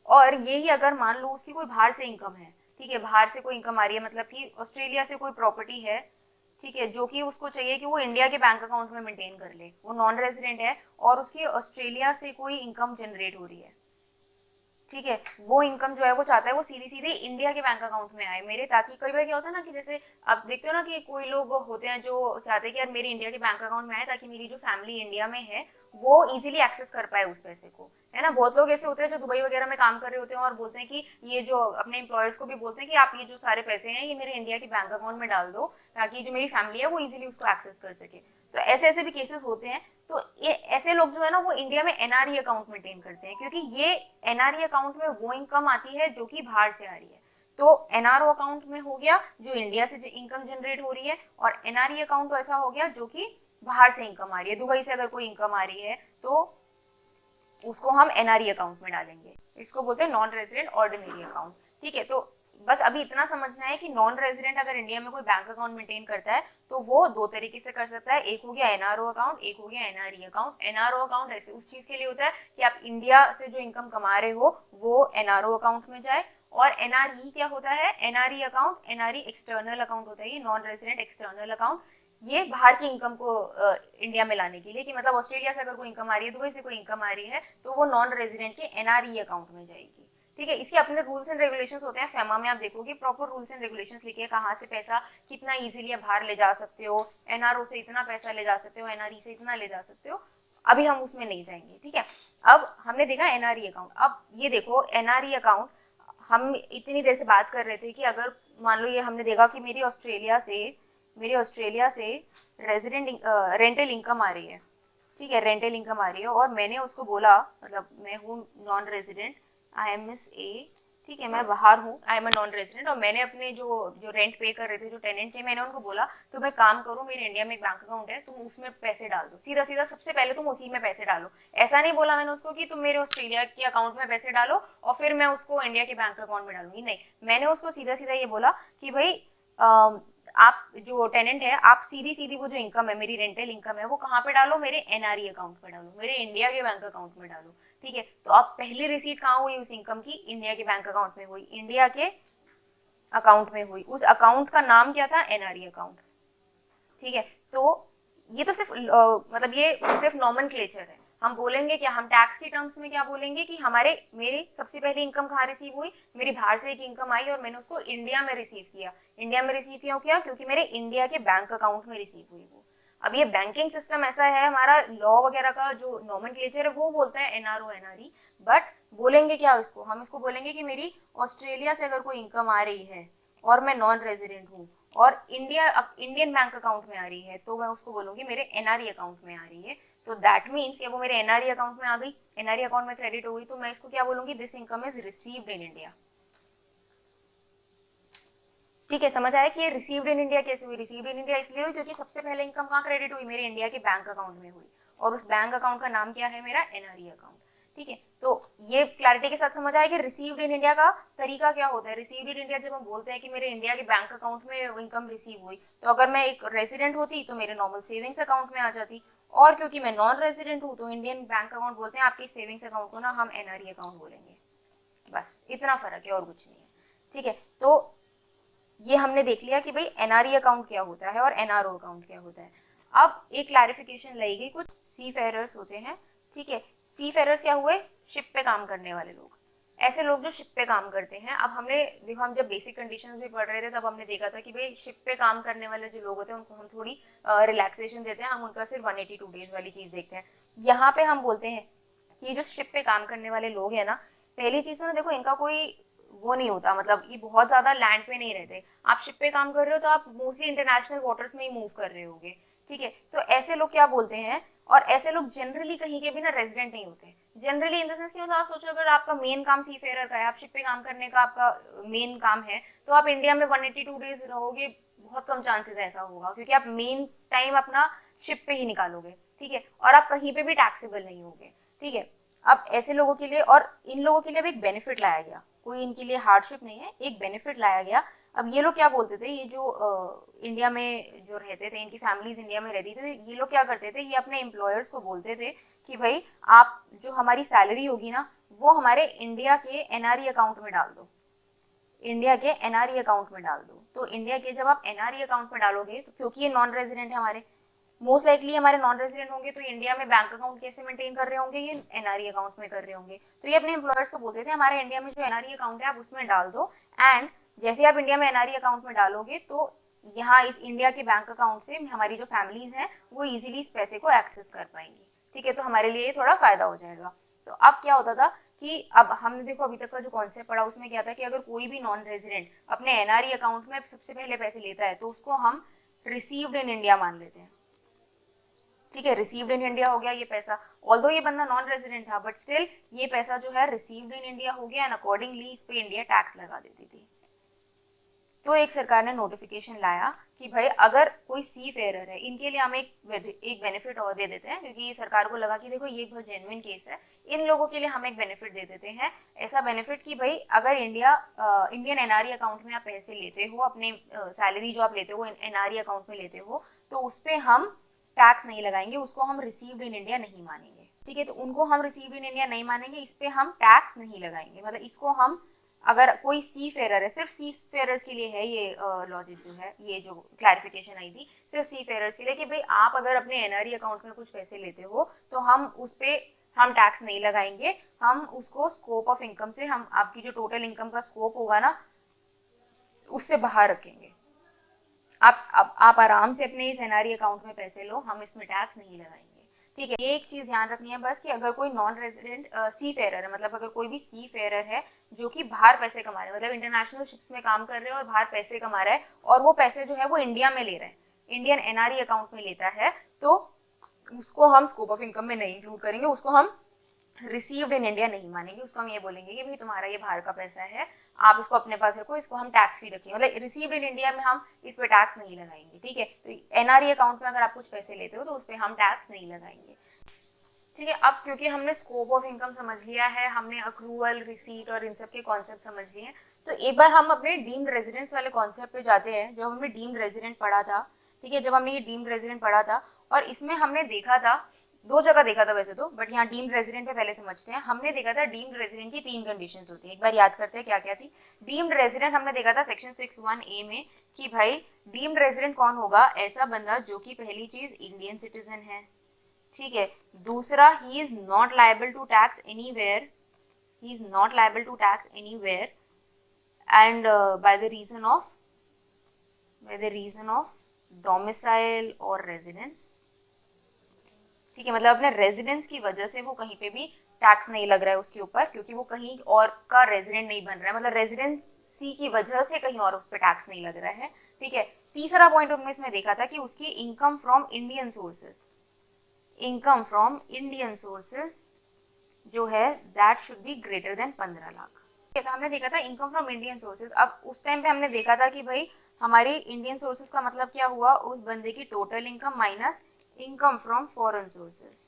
और यही अगर मान लो उसकी कोई बाहर से इनकम है, ठीक है, बाहर से कोई इनकम आ रही है, मतलब कि ऑस्ट्रेलिया से कोई प्रॉपर्टी है, ठीक है, जो कि उसको चाहिए कि वो इंडिया के बैंक अकाउंट में मेंटेन कर ले, वो नॉन रेजिडेंट है और उसकी ऑस्ट्रेलिया से कोई इनकम जनरेट हो रही है, ठीक है, वो इनकम जो है वो चाहता है वो सीधी सीधी इंडिया के बैंक अकाउंट में आए मेरे, ताकि कई बार क्या होता है ना कि जैसे आप देखते हो ना कि कोई लोग होते हैं जो चाहते हैं कि यार मेरे इंडिया के बैंक अकाउंट में आए, ताकि मेरी जो फैमिली इंडिया में है वो इजीली एक्सेस कर पाए उस पैसे को, है ना। बहुत लोग ऐसे होते हैं जो दुबई वगैरह में काम कर रहे होते हैं और बोलते हैं कि ये जो अपने एम्प्लॉयर्स को भी बोलते हैं कि आप ये जो सारे पैसे हैं ये मेरे इंडिया के बैंक अकाउंट में डाल दो, ताकि जो मेरी फैमिली है वो इजीली उसको एक्सेस कर सके। तो ऐसे ऐसे भी केसेस होते हैं। तो ये ऐसे लोग जो है ना वो इंडिया में NRE अकाउंट मेंटेन करते हैं, क्योंकि ये NRE अकाउंट में वो इनकम आती है जो कि बाहर से आ रही है। तो NRO अकाउंट में हो गया जो इंडिया से जो इनकम जनरेट हो रही है, और NRE अकाउंट तो ऐसा हो गया जो कि बाहर से इनकम आ रही है, दुबई से अगर कोई इनकम आ रही है तो उसको हम NRE अकाउंट में डालेंगे। इसको बोलते हैं नॉन रेजिडेंट ऑर्डिनरी अकाउंट। ठीक है, तो बस अभी इतना समझना है कि नॉन रेजिडेंट अगर इंडिया में कोई बैंक अकाउंट मेंटेन करता है तो वो दो तरीके से कर सकता है, एक हो गया NRO अकाउंट, एक हो गया NRE अकाउंट। NRO अकाउंट ऐसे उस चीज के लिए होता है कि आप इंडिया से जो इनकम कमा रहे हो वो NRO अकाउंट में जाए, और NRE क्या होता है? NRE account, NRE external account होता है, ये नॉन रेजिडेंट एक्सटर्नल अकाउंट, ये बाहर की इनकम को इंडिया में लाने के लिए, कि मतलब ऑस्ट्रेलिया से अगर कोई इनकम आ रही है, दुबई से कोई इनकम आ रही है, तो वो नॉन रेजिडेंट के NRE अकाउंट में जाएगी। ठीक है, इसके अपने रूल्स एंड रेगुलेशंस होते हैं। फेमा में आप देखोगे प्रॉपर रूल्स एंड रेगुलेशंस लिखे हैं, कहाँ से पैसा कितना इजीली बाहर ले जा सकते हो, NRO से इतना पैसा ले जा सकते हो, NRE से इतना ले जा सकते हो। अभी हम उसमें नहीं जाएंगे। ठीक है, अब हमने देखा NRE अकाउंट। अब ये देखो NRE अकाउंट, हम इतनी देर से बात कर रहे थे कि अगर मान लो ये हमने देखा कि मेरी ऑस्ट्रेलिया से रेंटल इनकम आ रही है, ठीक है, रेंटल इनकम आ रही है, और मैंने उसको बोला, मतलब मैं हूँ non resident, I am Miss A, ठीक है, मैं बाहर हूँ, I am a non resident, और मैंने अपने जो रेंट पे कर रहे थे, जो टेनेंट थे, मैंने उनको बोला तुम एक काम करो, मेरे इंडिया में एक बैंक अकाउंट है, तुम उसमें पैसे डाल दो, सीधा सीधा सबसे पहले तुम उसी में पैसे डालो। ऐसा नहीं बोला मैंने उसको कि तुम मेरे ऑस्ट्रेलिया के अकाउंट में पैसे डालो और फिर मैं उसको इंडिया के बैंक अकाउंट में डालूंगी, नहीं, मैंने उसको सीधा सीधा ये बोला कि भाई आप जो टेनेंट है, आप सीधी सीधी वो जो इनकम है, मेरी रेंटल इनकम है, वो कहाँ पे डालो, मेरे एनआरई अकाउंट में डालो, मेरे इंडिया के बैंक अकाउंट में डालो। ठीक है, तो अब पहली रिसीट कहाँ हुई उस इनकम की, इंडिया के बैंक अकाउंट में हुई, इंडिया के अकाउंट में हुई। उस अकाउंट का नाम क्या था, एनआरई अकाउंट। ठीक है, तो ये तो सिर्फ मतलब ये सिर्फ नॉमेनक्लेचर है। हम बोलेंगे क्या, हम टैक्स की टर्म्स में क्या बोलेंगे कि हमारे मेरी सबसे पहले इनकम कहाँ रिसीव हुई, मेरी बाहर से एक इनकम आई और मैंने उसको इंडिया में रिसीव किया। इंडिया में रिसीव क्यों किया, क्योंकि मेरे इंडिया के बैंक अकाउंट में रिसीव हुई वो। अब ये बैंकिंग सिस्टम ऐसा है, हमारा लॉ वगैरह का जो नॉमेनक्लेचर है वो बोलता है एनआरओ एनआरई, बट बोलेंगे क्या इसको, हम इसको बोलेंगे कि मेरी ऑस्ट्रेलिया से अगर कोई इनकम आ रही है और मैं नॉन रेजिडेंट हूँ और इंडियन बैंक अकाउंट में आ रही है, तो मैं उसको बोलूंगी मेरे एनआरई अकाउंट में आ रही है। तो दैट मीन्स वो मेरे एनआरई अकाउंट में आ गई, एनआरई अकाउंट में क्रेडिट हो गई, तो मैं इसको क्या बोलूंगी, this income is received in India. ठीक है, समझ आया कि ये रिसीव्ड इन इंडिया कैसे हुई, रिसीव्ड इन इंडिया इसलिए हुई क्योंकि सबसे पहले इनकम कहाँ क्रेडिट हुई, मेरे इंडिया के बैंक अकाउंट में हुई, और उस बैंक अकाउंट का नाम क्या है, मेरा एनआरई अकाउंट। ठीक है, तो ये क्लैरिटी के साथ समझ आया कि रिसीव्ड इन इंडिया का तरीका क्या होता है। रिसीव्ड इन इंडिया जब हम बोलते हैं कि मेरे इंडिया के बैंक अकाउंट में इनकम रिसीव हुई, तो अगर मैं एक रेजिडेंट होती तो मेरे नॉर्मल सेविंग्स अकाउंट में आ जाती, और क्योंकि मैं नॉन रेजिडेंट हूँ तो इंडियन बैंक अकाउंट बोलते हैं, आपके सेविंग्स अकाउंट को ना हम एनआरई अकाउंट बोलेंगे। बस इतना फर्क है और कुछ नहीं है। ठीक है, तो ये हमने देख लिया कि भाई एनआरई अकाउंट क्या होता है और एनआरओ अकाउंट क्या होता है। अब एक क्लैरिफिकेशन लगेगी, कुछ सी फेयरर्स होते हैं। ठीक है, सी फेयरर्स क्या हुए, शिप पे काम करने वाले लोग, ऐसे लोग जो शिप पे काम करते हैं। अब हमने देखो, हम जब बेसिक कंडीशंस भी पढ़ रहे थे तब हमने देखा था कि भाई शिप पे काम करने वाले जो लोग होते हैं उनको हम थोड़ी रिलैक्सेशन देते हैं, हम उनका सिर्फ 182 डेज वाली चीज देखते हैं। यहाँ पे हम बोलते हैं कि जो शिप पे काम करने वाले लोग हैं ना, पहली चीज तो ना देखो, इनका कोई वो नहीं होता, मतलब ये बहुत ज्यादा लैंड पे नहीं रहते। आप शिप पे काम कर रहे हो तो आप मोस्टली इंटरनेशनल वाटर्स में ही मूव कर रहे होगे। ठीक है, तो ऐसे लोग क्या बोलते हैं, और ऐसे लोग जनरली कहीं के भी ना रेजिडेंट नहीं होते। जनरली इन द सेंस कि मतलब आप सोचो, अगर आपका मेन काम सी फेयर का है, आप शिप पे काम करने का आपका मेन काम है, तो आप इंडिया में 182 डेज रहोगे, बहुत कम चांसेस ऐसा होगा, क्योंकि आप मेन टाइम अपना शिप पे ही निकालोगे। ठीक है, और आप कहीं पे भी टैक्सेबल नहीं होगे। ठीक है, अब ऐसे लोगों के लिए और इन लोगों के लिए भी एक बेनिफिट लाया गया, कोई इनके लिए हार्डशिप नहीं है, एक बेनिफिट लाया गया। अब ये लोग क्या बोलते थे, ये जो इंडिया में जो रहते थे, इनकी फैमिलीज इंडिया में रहती, तो ये लोग क्या करते थे, ये अपने एम्प्लॉयर्स को बोलते थे कि भाई आप जो हमारी सैलरी होगी ना, वो हमारे इंडिया के एनआरई अकाउंट में डाल दो, इंडिया के एनआरई अकाउंट में डाल दो। तो इंडिया के जब आप एनआरई अकाउंट में डालोगे, तो क्योंकि ये नॉन रेजिडेंट है हमारे, मोस्ट लाइकली हमारे नॉन रेजिडेंट होंगे, तो इंडिया में बैंक अकाउंट कैसे मेंटेन कर रहे होंगे, ये एनआरई अकाउंट में कर रहे होंगे। तो ये अपने एम्प्लॉयर्स को बोलते थे हमारे इंडिया में जो एनआरई अकाउंट है आप उसमें डाल दो, एंड जैसे आप इंडिया में एनआरई अकाउंट में डालोगे तो यहाँ इस इंडिया के बैंक अकाउंट से हमारी जो फैमिलीज हैं वो इजीली इस पैसे को एक्सेस कर पाएंगी। ठीक है, तो हमारे लिए ये थोड़ा फायदा हो जाएगा। तो अब क्या होता था कि अब हमने देखो अभी तक का जो कॉन्सेप्ट पढ़ा उसमें क्या था कि अगर कोई भी नॉन रेजिडेंट अपने एनआरई अकाउंट में सबसे पहले पैसे लेता है तो उसको हम रिसीव्ड इन इंडिया मान लेते हैं। ठीक है, रिसीव्ड इन इंडिया हो गया ये पैसा, ऑल्दो ये बंदा नॉन रेजिडेंट था, बट स्टिल ये पैसा जो है रिसीव्ड इन इंडिया हो गया, एंड अकॉर्डिंगली इस पे इंडिया टैक्स लगा देती थी। तो एक सरकार ने नोटिफिकेशन लाया कि भाई अगर कोई सी फेयरर है, इनके लिए हम एक बेनिफिट और दे देते हैं, क्योंकि ये सरकार को लगा कि देखो ये बहुत जेन्युइन केस है, इन लोगों के लिए हम एक बेनिफिट दे देते हैं। ऐसा बेनिफिट कि भाई अगर इंडियन एनआरई अकाउंट में आप पैसे लेते हो, अपने सैलरी जो आप लेते हो एनआरई अकाउंट में लेते हो, तो उस पर हम टैक्स नहीं लगाएंगे, उसको हम रिसीव्ड इन इंडिया नहीं मानेंगे। ठीक है, तो उनको हम रिसीव्ड इन इंडिया नहीं मानेंगे, इस पे हम टैक्स नहीं लगाएंगे। मतलब इसको हम, अगर कोई सी फेयरर है, सिर्फ सी फेयरर्स के लिए है ये लॉजिक जो है, ये जो क्लैरिफिकेशन आई थी सिर्फ सी फेयरर्स के लिए कि भाई आप अगर अपने एनआरई अकाउंट में कुछ पैसे लेते हो तो हम उस पर हम टैक्स नहीं लगाएंगे, हम उसको स्कोप ऑफ इनकम से, हम आपकी जो टोटल इनकम का स्कोप होगा ना उससे बाहर रखेंगे। आप आराम से अपने इस एनआरई अकाउंट में पैसे लो, हम इसमें टैक्स नहीं लगाएंगे। ठीक है, ये एक चीज ध्यान रखनी है बस कि अगर कोई नॉन रेजिडेंट सी फेयरर है, मतलब अगर कोई भी सी फेयरर है जो कि बाहर पैसे कमा रहे हैं, मतलब इंटरनेशनल शिप्स में काम कर रहे हैं और बाहर पैसे कमा रहा है, और वो पैसे जो है वो इंडिया में ले रहा है, इंडियन एनआरई अकाउंट में लेता है, तो उसको हम स्कोप ऑफ इनकम में नहीं इंक्लूड करेंगे, उसको हम रिसीव्ड इन इंडिया नहीं मानेंगे, उसको हम ये बोलेंगे कि भाई तुम्हारा ये बाहर का पैसा है, आप इसको अपने पास रखो, इसको हम टैक्स फ्री रखेंगे, मतलब रिसीव्ड इन इंडिया में हम इस पे टैक्स नहीं लगाएंगे, ठीक है। तो एनआरई अकाउंट में अगर आप कुछ पैसे लेते हो तो उस पर हम टैक्स नहीं लगाएंगे, ठीक है। अब क्योंकि हमने स्कोप ऑफ इनकम समझ लिया है, हमने अक्रूवल, रिसीट और इन सब के कॉन्सेप्ट समझ लिए हैं, तो एक बार हम अपने डीम्ड रेजिडेंस वाले कॉन्सेप्ट पे जाते हैं, जो हमने डीम्ड रेजिडेंट पढ़ा था, ठीक है। जब हमने ये डीम्ड रेजिडेंट पढ़ा था और इसमें हमने देखा था, दो जगह देखा था वैसे तो, बट यहाँ डीम्ड रेजिडेंट पे पहले समझते हैं। हमने देखा था डीम्ड रेजिडेंट की 3 कंडीशंस होती है, एक बार याद करते हैं क्या क्या थी। डीम्ड रेजिडेंट हमने देखा था सेक्शन 6(1)(a) में कि भाई डीम्ड रेजिडेंट कौन होगा, ऐसा बंदा जो कि पहली चीज इंडियन सिटीजन है, ठीक है। दूसरा, he is not liable to tax anywhere, he is not liable to tax anywhere and by the reason of domicile और रेजिडेंस, ठीक है। मतलब अपने रेजिडेंस की वजह से वो कहीं पे भी टैक्स नहीं लग रहा है उसके ऊपर, क्योंकि वो कहीं और का रेजिडेंट नहीं बन रहा है, मतलब रेजिडेंसी की वजह से कहीं और उस पर टैक्स नहीं लग रहा है, ठीक है। तीसरा पॉइंट हमने इसमें देखा था कि उसकी income from Indian sources, income from Indian sources जो है that should be greater than 15 lakh, ठीक है। तो हमने देखा था इनकम फ्रॉम इंडियन सोर्सेज। अब उस टाइम पे हमने देखा था कि भाई हमारी इंडियन सोर्सेज का मतलब क्या हुआ, उस बंदे की total income minus income from foreign sources,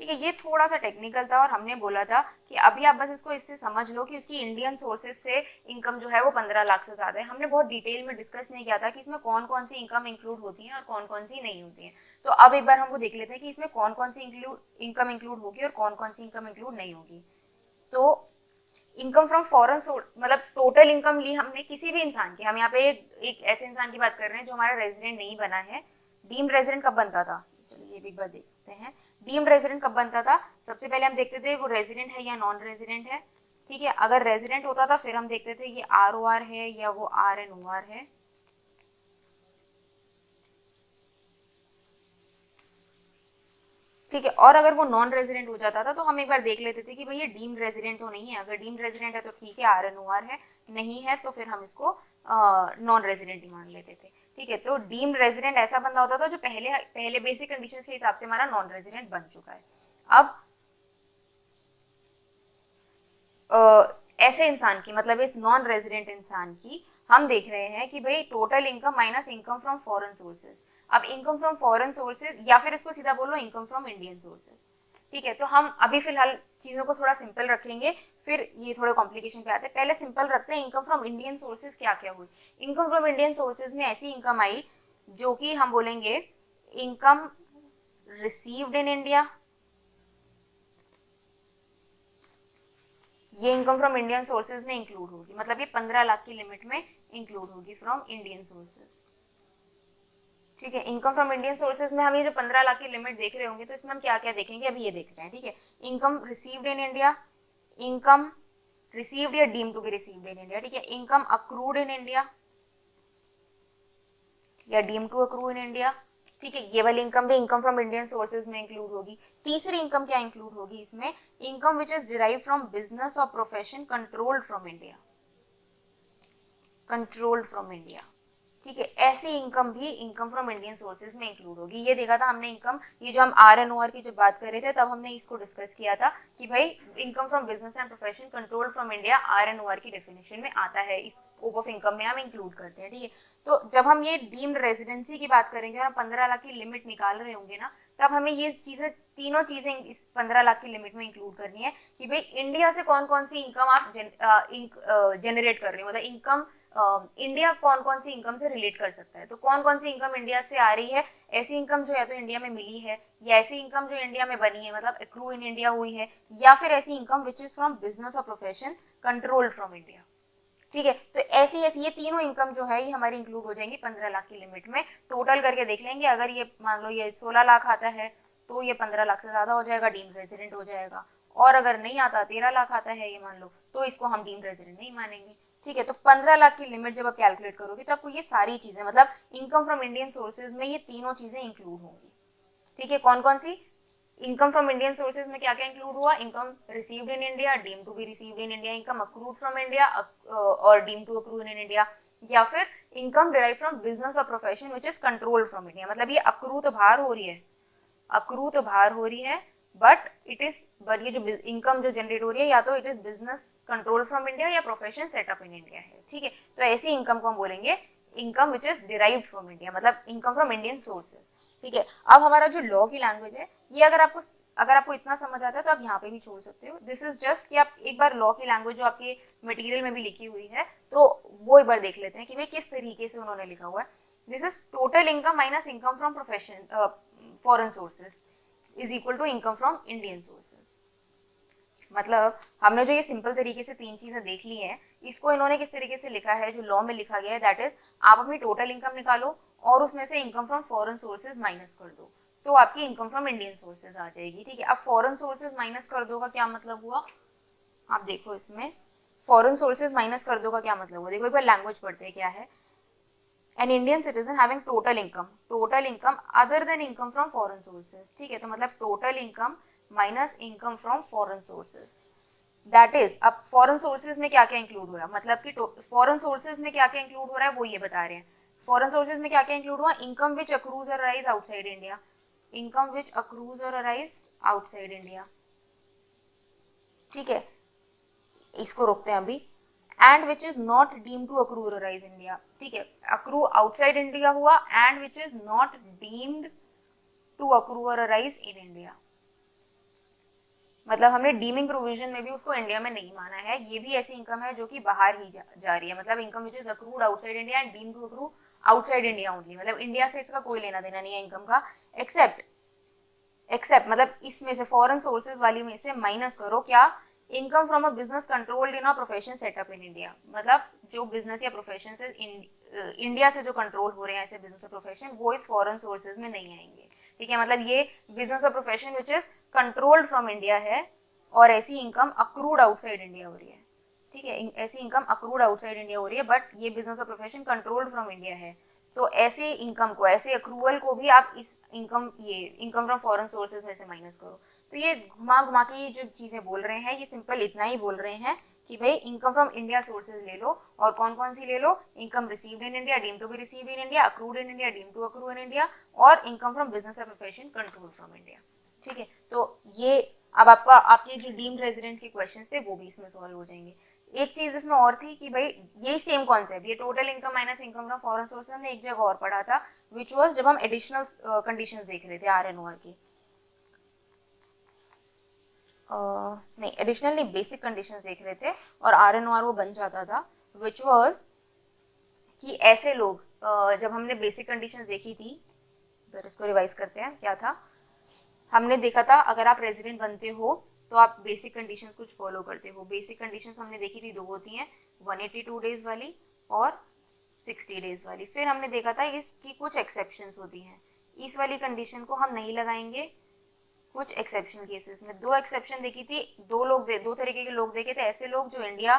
ठीक है। ये थोड़ा सा टेक्निकल था और हमने बोला था कि अभी आप बस इसको इससे समझ लो कि उसकी इंडियन सोर्सेज से इनकम जो है वो 15 लाख से ज्यादा है। हमने बहुत डिटेल में डिस्कस नहीं किया था कि इसमें कौन कौन सी इनकम इंक्लूड होती है और कौन कौन सी नहीं होती है। तो अब एक बार हम वो देख लेते हैं कि इसमें कौन कौन सी इनकम इंक्लूड होगी और कौन कौन सी इनकम इंक्लूड नहीं होगी। तो इनकम फ्रॉम फॉरेन सोर्स मतलब टोटल इनकम ली हमने किसी भी इंसान की, हम यहाँ पे एक ऐसे इंसान की बात कर रहे हैं जो हमारा रेजिडेंट नहीं बना है। डीम्ड रेजिडेंट कब बनता था, चलिए ये भी एक बार देखते हैं। डीम्ड रेजिडेंट कब बनता था, सबसे पहले हम देखते थे वो रेजिडेंट है या नॉन रेजिडेंट है, ठीक है। अगर रेजिडेंट होता था फिर हम देखते थे ये ROR है या वो RNOR है, ठीक है। और अगर वो नॉन रेजिडेंट हो जाता था तो हम एक बार देख लेते थे कि भाई ये डीम्ड रेजिडेंट तो नहीं है। अगर डीम्ड रेजिडेंट है तो ठीक है, RNOR है, नहीं है तो फिर हम इसको नॉन रेजिडेंट ही मान लेते थे, ठीक है। तो डीम्ड रेजिडेंट ऐसा बंदा होता था जो पहले बेसिक कंडीशंस के हिसाब से हमारा नॉन रेजिडेंट बन चुका है। अब ऐसे इंसान की मतलब इस नॉन रेजिडेंट इंसान की हम देख रहे हैं कि भाई total income minus income from foreign sources. अब इनकम फ्रॉम फॉरेन सोर्सेज या फिर इसको सीधा बोलो इनकम फ्रॉम इंडियन सोर्सेज, ठीक है। तो हम अभी फिलहाल चीजों को थोड़ा सिंपल रखेंगे, फिर ये थोड़े कॉम्प्लिकेशन पे आते हैं। पहले सिंपल रखते हैं, इनकम फ्रॉम इंडियन सोर्सेज क्या क्या हुई। इनकम फ्रॉम इंडियन सोर्सेज में ऐसी इनकम आई जो कि हम बोलेंगे इनकम रिसीव्ड इन इंडिया, ये इनकम फ्रॉम इंडियन सोर्सेज में इंक्लूड होगी, मतलब ये 15 लाख की लिमिट में इंक्लूड होगी फ्रॉम इंडियन सोर्सेज, ठीक है। इनकम फ्रॉम इंडियन सोर्सेज में हम ये जो 15 लाख की लिमिट देख रहे होंगे तो इसमें हम क्या क्या देखेंगे, अभी ये देख रहे हैं, ठीक है। इनकम रिसीव्ड इन इंडिया, इनकम रिसीव्ड या deem to be received in India, ठीक है। इनकम अक्रूड इन इंडिया या deem to accrue in India, ठीक है। ये वाली इनकम भी इनकम फ्रॉम इंडियन सोर्सेज में इंक्लूड होगी। तीसरी इनकम क्या इंक्लूड होगी इसमें, income which is derive from business or profession controlled from India, controlled from India, ठीक है। ऐसी इनकम भी इनकम फ्रॉम इंडियन सोर्सेज में इंक्लूड होगी। ये देखा था हमने इनकम, ये जो हम RNOR की जब बात कर रहे थे तब हमने इसको डिस्कस किया था कि भाई income from business and profession controlled from India RNOR की डेफिनेशन में आता है, इस स्कोप ऑफ इनकम में हम इंक्लूड करते हैं, ठीक है। तो जब हम ये डीम्ड रेजिडेंसी की बात करेंगे और हम 15 लाख की लिमिट निकाल रहे होंगे ना, तब हमें ये चीजें तीनों चीजें इस 15 लाख की लिमिट में इंक्लूड करनी है कि भाई इंडिया से कौन कौन सी इनकम आप जनरेट कर रहे हो, मतलब इनकम इंडिया कौन कौन सी इनकम से रिलेट कर सकता है। तो कौन कौन सी इनकम इंडिया से आ रही है, ऐसी इनकम जो है तो इंडिया में मिली है, या ऐसी इनकम जो इंडिया में बनी है मतलब एक्रू इन इंडिया हुई है, या फिर ऐसी income which is from business or profession controlled from India, ठीक है। तो ऐसी ऐसी ये तीनों इनकम जो है ये हमारी इंक्लूड हो जाएंगी 15 लाख की लिमिट में। टोटल करके देख लेंगे, अगर ये मान लो ये 16 लाख आता है तो ये 15 लाख से ज्यादा हो जाएगा, डीम्ड रेजिडेंट हो जाएगा। और अगर नहीं आता 13 लाख आता है ये मान लो, तो इसको हम डीम्ड रेजिडेंट नहीं मानेंगे, ठीक है। तो 15 लाख की लिमिट जब आप कैलकुलेट करोगे तो आपको ये सारी चीजें मतलब इनकम फ्रॉम इंडियन सोर्सेज में ये तीनों चीजें इंक्लूड होंगी, ठीक है। कौन कौन सी, इनकम फ्रॉम इंडियन सोर्सेज में क्या क्या इंक्लूड हुआ, income received in India, deem to be received in India, income accrued from India और deem to accrue in India, या फिर income derive from business or profession which is controlled from India. मतलब ये अक्रू तो बाहर हो रही है, अक्रू तो बाहर हो रही है बट ये जो इनकम जो जनरेट हो रही है या तो it is business control from India या प्रोफेशन सेटअप इन इंडिया है, ठीक है। तो ऐसी इनकम को हम बोलेंगे income which is derived from India, मतलब इनकम फ्रॉम इंडियन सोर्सेज, ठीक है। अब हमारा जो लॉ की लैंग्वेज है ये अगर आपको इतना समझ आता है तो आप यहाँ पे भी छोड़ सकते हो। दिस इज जस्ट कि आप एक बार लॉ की लैंग्वेज जो आपके मटेरियल में भी लिखी हुई है तो वो एक बार देख लेते हैं कि भाई किस तरीके से उन्होंने लिखा हुआ है। This is total income minus income from profession foreign sources is equal to income from Indian sources. मतलब हमने जो ये सिंपल तरीके से तीन चीजें देख ली हैं, इसको इन्होंने किस तरीके से लिखा है, जो लॉ में लिखा गया है, दैट इज आप अपनी टोटल इनकम निकालो और उसमें से income from foreign sources minus कर दो तो आपकी इनकम फ्रॉम इंडियन सोर्सेज आ जाएगी, ठीक है। अब फॉरेन सोर्सेज माइनस कर दो का क्या मतलब हुआ, आप देखो इसमें फॉरेन सोर्सेज माइनस कर दो का क्या मतलब हुआ, देखो एक बार लैंग्वेज पढ़ते हैं क्या है। An Indian citizen having total income other than income from foreign sources, ठीक है। तो मतलब total income minus income from foreign sources, that is अब फॉरेन सोर्सेज में क्या क्या इंक्लूड हो रहा है, मतलब कि फॉरेन सोर्सेज में क्या क्या इंक्लूड हो रहा है वो ये बता रहे हैं। फॉरेन सोर्सेज में क्या क्या इंक्लूड हुआ, इनकम विच अक्रूज और arise outside India, income which accrues और अराइज आउटसाइड इंडिया, ठीक है। इसको रोकते हैं अभी। And which is not deemed to accrue और अराइज इंडिया, ठीक है। अक्रू आउटसाइड इंडिया हुआ and which is not deemed to accrue और अराइज इन इंडिया, मतलब हमने डीमिंग प्रोविजन में भी उसको इंडिया में नहीं माना है, ये भी ऐसी इनकम है जो कि बाहर ही जा रही है, मतलब income which is accrued outside India and deemed to accrue outside India only, मतलब इंडिया से इसका कोई लेना देना नहीं है इनकम का, एक्सेप्ट मतलब इसमें से फॉरेन सोर्सेज वाली में से माइनस करो क्या, income from a business controlled in a profession setup in India, मतलब जो बिजनेस या प्रोफेशन से इंडिया से जो कंट्रोल हो रहे हैं ऐसे बिजनेस और प्रोफेशन वो इस फॉरेन सोर्सेज में नहीं आएंगे, ठीक है। मतलब ये business or profession which is controlled from India है और ऐसी इनकम अक्रूड आउटसाइड इंडिया हो रही है, ठीक है। ऐसी इनकम अक्रूड आउटसाइड इंडिया हो रही है बट ये business or profession controlled from India है, तो ऐसे इनकम को, ऐसे अक्रूवल को भी आप इस इनकम फ्रॉम फॉरेन सोर्सेज में से माइनस करो। तो ये घुमा घुमा के ये जो चीजें बोल रहे हैं ये सिंपल इतना ही बोल रहे हैं कि भाई इनकम फ्रॉम इंडिया सोर्सेज ले लो और कौन कौन सी ले लो, income received in India, deem to be received in India, accrued in India, deem to accrue in India, और income from business or profession control from India, ठीक है। तो ये अब आपके जो डीम्ड रेजिडेंट के क्वेश्चन थे वो भी इसमें सॉल्व हो जाएंगे। एक चीज इसमें और थी कि भाई यही सेम कॉन्सेप्ट, ये total income minus income from foreign sources हमने एक जगह और पढ़ा था, विच वाज जब हम एडिशनल कंडीशंस देख रहे थे आरएनओआर की, नहीं एडिशनल नहीं, बेसिक कंडीशंस देख रहे थे और आरएनओआर वो बन जाता था, विच वाज कि ऐसे लोग जब हमने बेसिक कंडीशंस देखी थी, तो इसको रिवाइज करते हैं क्या था, हमने देखा था अगर आप रेजिडेंट बनते हो तो आप बेसिक कंडीशंस कुछ फॉलो करते हो। बेसिक कंडीशंस हमने देखी थी दो होती हैं, 182 डेज वाली और 60 डेज वाली। फिर हमने देखा था इसकी कुछ एक्सेप्शंस होती हैं, इस वाली कंडीशन को हम नहीं लगाएंगे कुछ एक्सेप्शन केसेस में। दो एक्सेप्शन देखी थी, दो तरीके के लोग देखे थे, ऐसे लोग जो इंडिया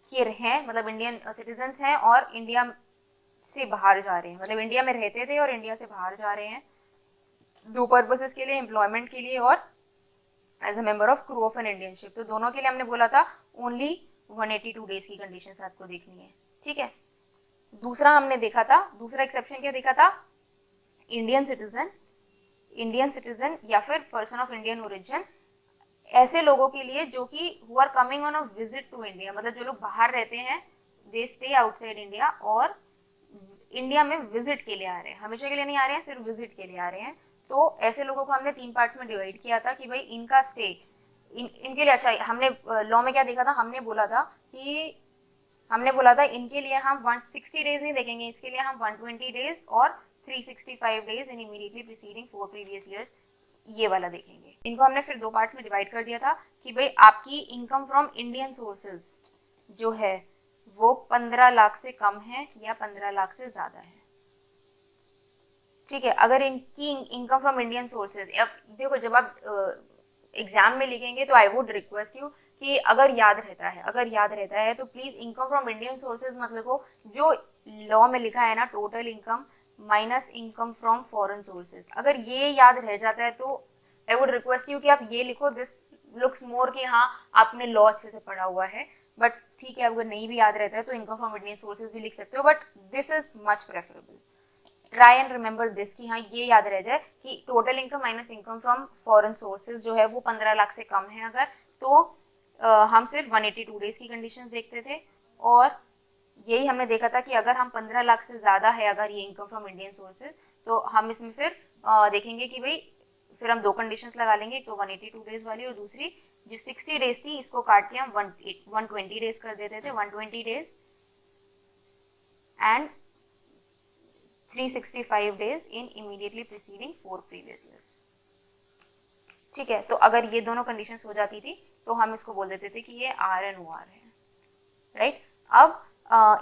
के हैं, मतलब इंडियन सिटीजन्स हैं और इंडिया से बाहर जा रहे हैं, मतलब इंडिया में रहते थे और इंडिया से बाहर जा रहे हैं दो पर्पसेस के लिए, एम्प्लॉयमेंट के लिए और as a member of crew of an Indian ship. तो दोनों के लिए हमने बोला था ओनली 182 डेज की कंडीशंस आपको देखनी है, ठीक है। दूसरा हमने देखा था, दूसरा एक्सेप्शन क्या देखा था, इंडियन सिटीजन या फिर पर्सन ऑफ इंडियन ओरिजिन, ऐसे लोगों के लिए जो कि who are coming on a visit to India, मतलब जो लोग बाहर रहते हैं, दे स्टे आउटसाइड इंडिया और इंडिया में विजिट के लिए आ रहे हैं, हमेशा के लिए नहीं आ रहे हैं, सिर्फ विजिट के लिए आ रहे हैं। तो ऐसे लोगों को हमने तीन पार्ट्स में डिवाइड किया था कि भाई इनका स्टे इनके लिए, अच्छा हमने लॉ में क्या देखा था, हमने बोला था इनके लिए हम 160 डेज नहीं देखेंगे, इसके लिए हम 120 डेज और 365 days in immediately preceding 4 previous years, ये वाला देखेंगे। इनको हमने फिर दो पार्ट्स में डिवाइड कर दिया था कि भाई आपकी इनकम फ्रॉम इंडियन सोर्सेज जो है वो 15 लाख से कम है या 15 लाख से ज्यादा है, ठीक है। अगर इनकी इनकम फ्रॉम इंडियन सोर्सेज, अब देखो जब आप एग्जाम में लिखेंगे तो आई वुड रिक्वेस्ट यू कि अगर याद रहता है तो please income from Indian sources मत लिखो, जो लॉ में लिखा है ना total income minus income from foreign sources, अगर ये याद रह जाता है तो आई वुड रिक्वेस्ट यू कि आप ये लिखो। दिस लुक्स मोर कि हाँ आपने लॉ अच्छे से पढ़ा हुआ है, बट ठीक है अगर नहीं भी याद रहता है तो इनकम फ्रॉम इंडियन सोर्सेज भी लिख सकते हो, but this is much preferable, try and remember this कि हाँ ये याद रह जाए कि total income minus income from foreign sources जो है वो 15 लाख से कम है अगर, तो हम सिर्फ 182 डेज की कंडीशंस देखते थे। और यही हमने देखा था कि अगर हम 15 लाख से ज़्यादा है अगर ये इनकम फ्रॉम इंडियन सोर्सेज, तो हम इसमें फिर देखेंगे कि भाई फिर हम दो कंडीशंस लगा लेंगे, एक तो 182 डेज वाली और दूसरी जो 60 डेज थी इसको काट के हम 120 डेज कर देते थे, 120 days and 365 days in immediately preceding 4 previous years। ठीक है, तो अगर ये दोनों कंडीशंस हो जाती थी तो हम इसको बोल देते थे कि ये RNOR है, राइट। अब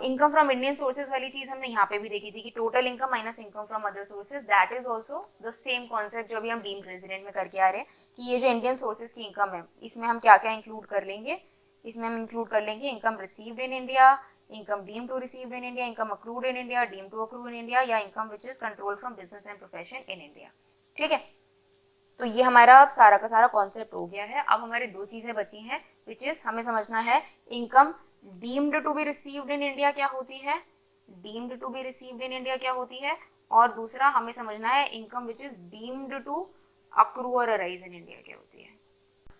इनकम फ्रॉम इंडियन सोर्सेज वाली चीज हमने यहाँ पे भी देखी थी कि total income minus income from other sources, that is also the same concept जो अभी हम डीम्ड रेजिडेंट में करके आ रहे हैं कि ये जो इंडियन सोर्सेज की इनकम है इसमें हम क्या क्या इंक्लूड कर लेंगे। इसमें हम इंक्लूड कर लेंगे income received in India, income deemed to received in India, income accrued in India, deemed to accrue in India, या income which is control from business and profession in India. ठीक है, तो ये हमारा अब सारा का सारा कॉन्सेप्ट हो गया है। अब हमारी दो चीजें बची हैं विच इज हमें समझना है income deemed to be received in India क्या होती है, deemed to be received in India क्या होती है, और दूसरा हमें समझना है income which is deemed to accrue और अराइज इन इंडिया क्या होती है।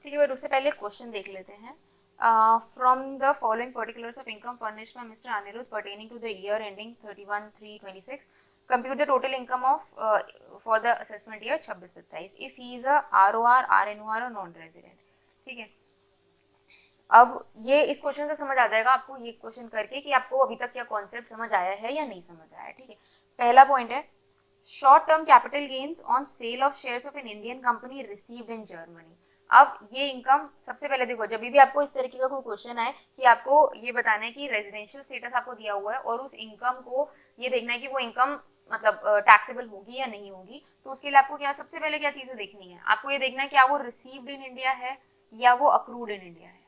ठीक है, बट उससे पहले क्वेश्चन देख लेते हैं। From the following particulars of income furnished by Mr. Anirudh pertaining to the year ending 31/3/26, compute the total income of for the assessment year 26-27 if he is a ROR, RNOR और non-resident। ठीक है, अब ये इस क्वेश्चन से समझ आ जाएगा आपको ये क्वेश्चन करके कि आपको अभी तक क्या कॉन्सेप्ट समझ आया है या नहीं समझ आया। ठीक है, पहला पॉइंट है short term capital gains on sale of shares of an Indian company received in Germany. अब ये इनकम सबसे पहले देखो, जब भी आपको इस तरीके का कोई क्वेश्चन आए कि आपको ये बताना है कि रेजिडेंशियल स्टेटस आपको दिया हुआ है और उस इनकम को ये देखना है कि वो इनकम मतलब टैक्सेबल होगी या नहीं होगी, तो उसके लिए आपको क्या सबसे पहले क्या चीजें देखनी है, आपको ये देखना है क्या वो रिसीव्ड इन इंडिया है या वो अक्रूड इन इंडिया है।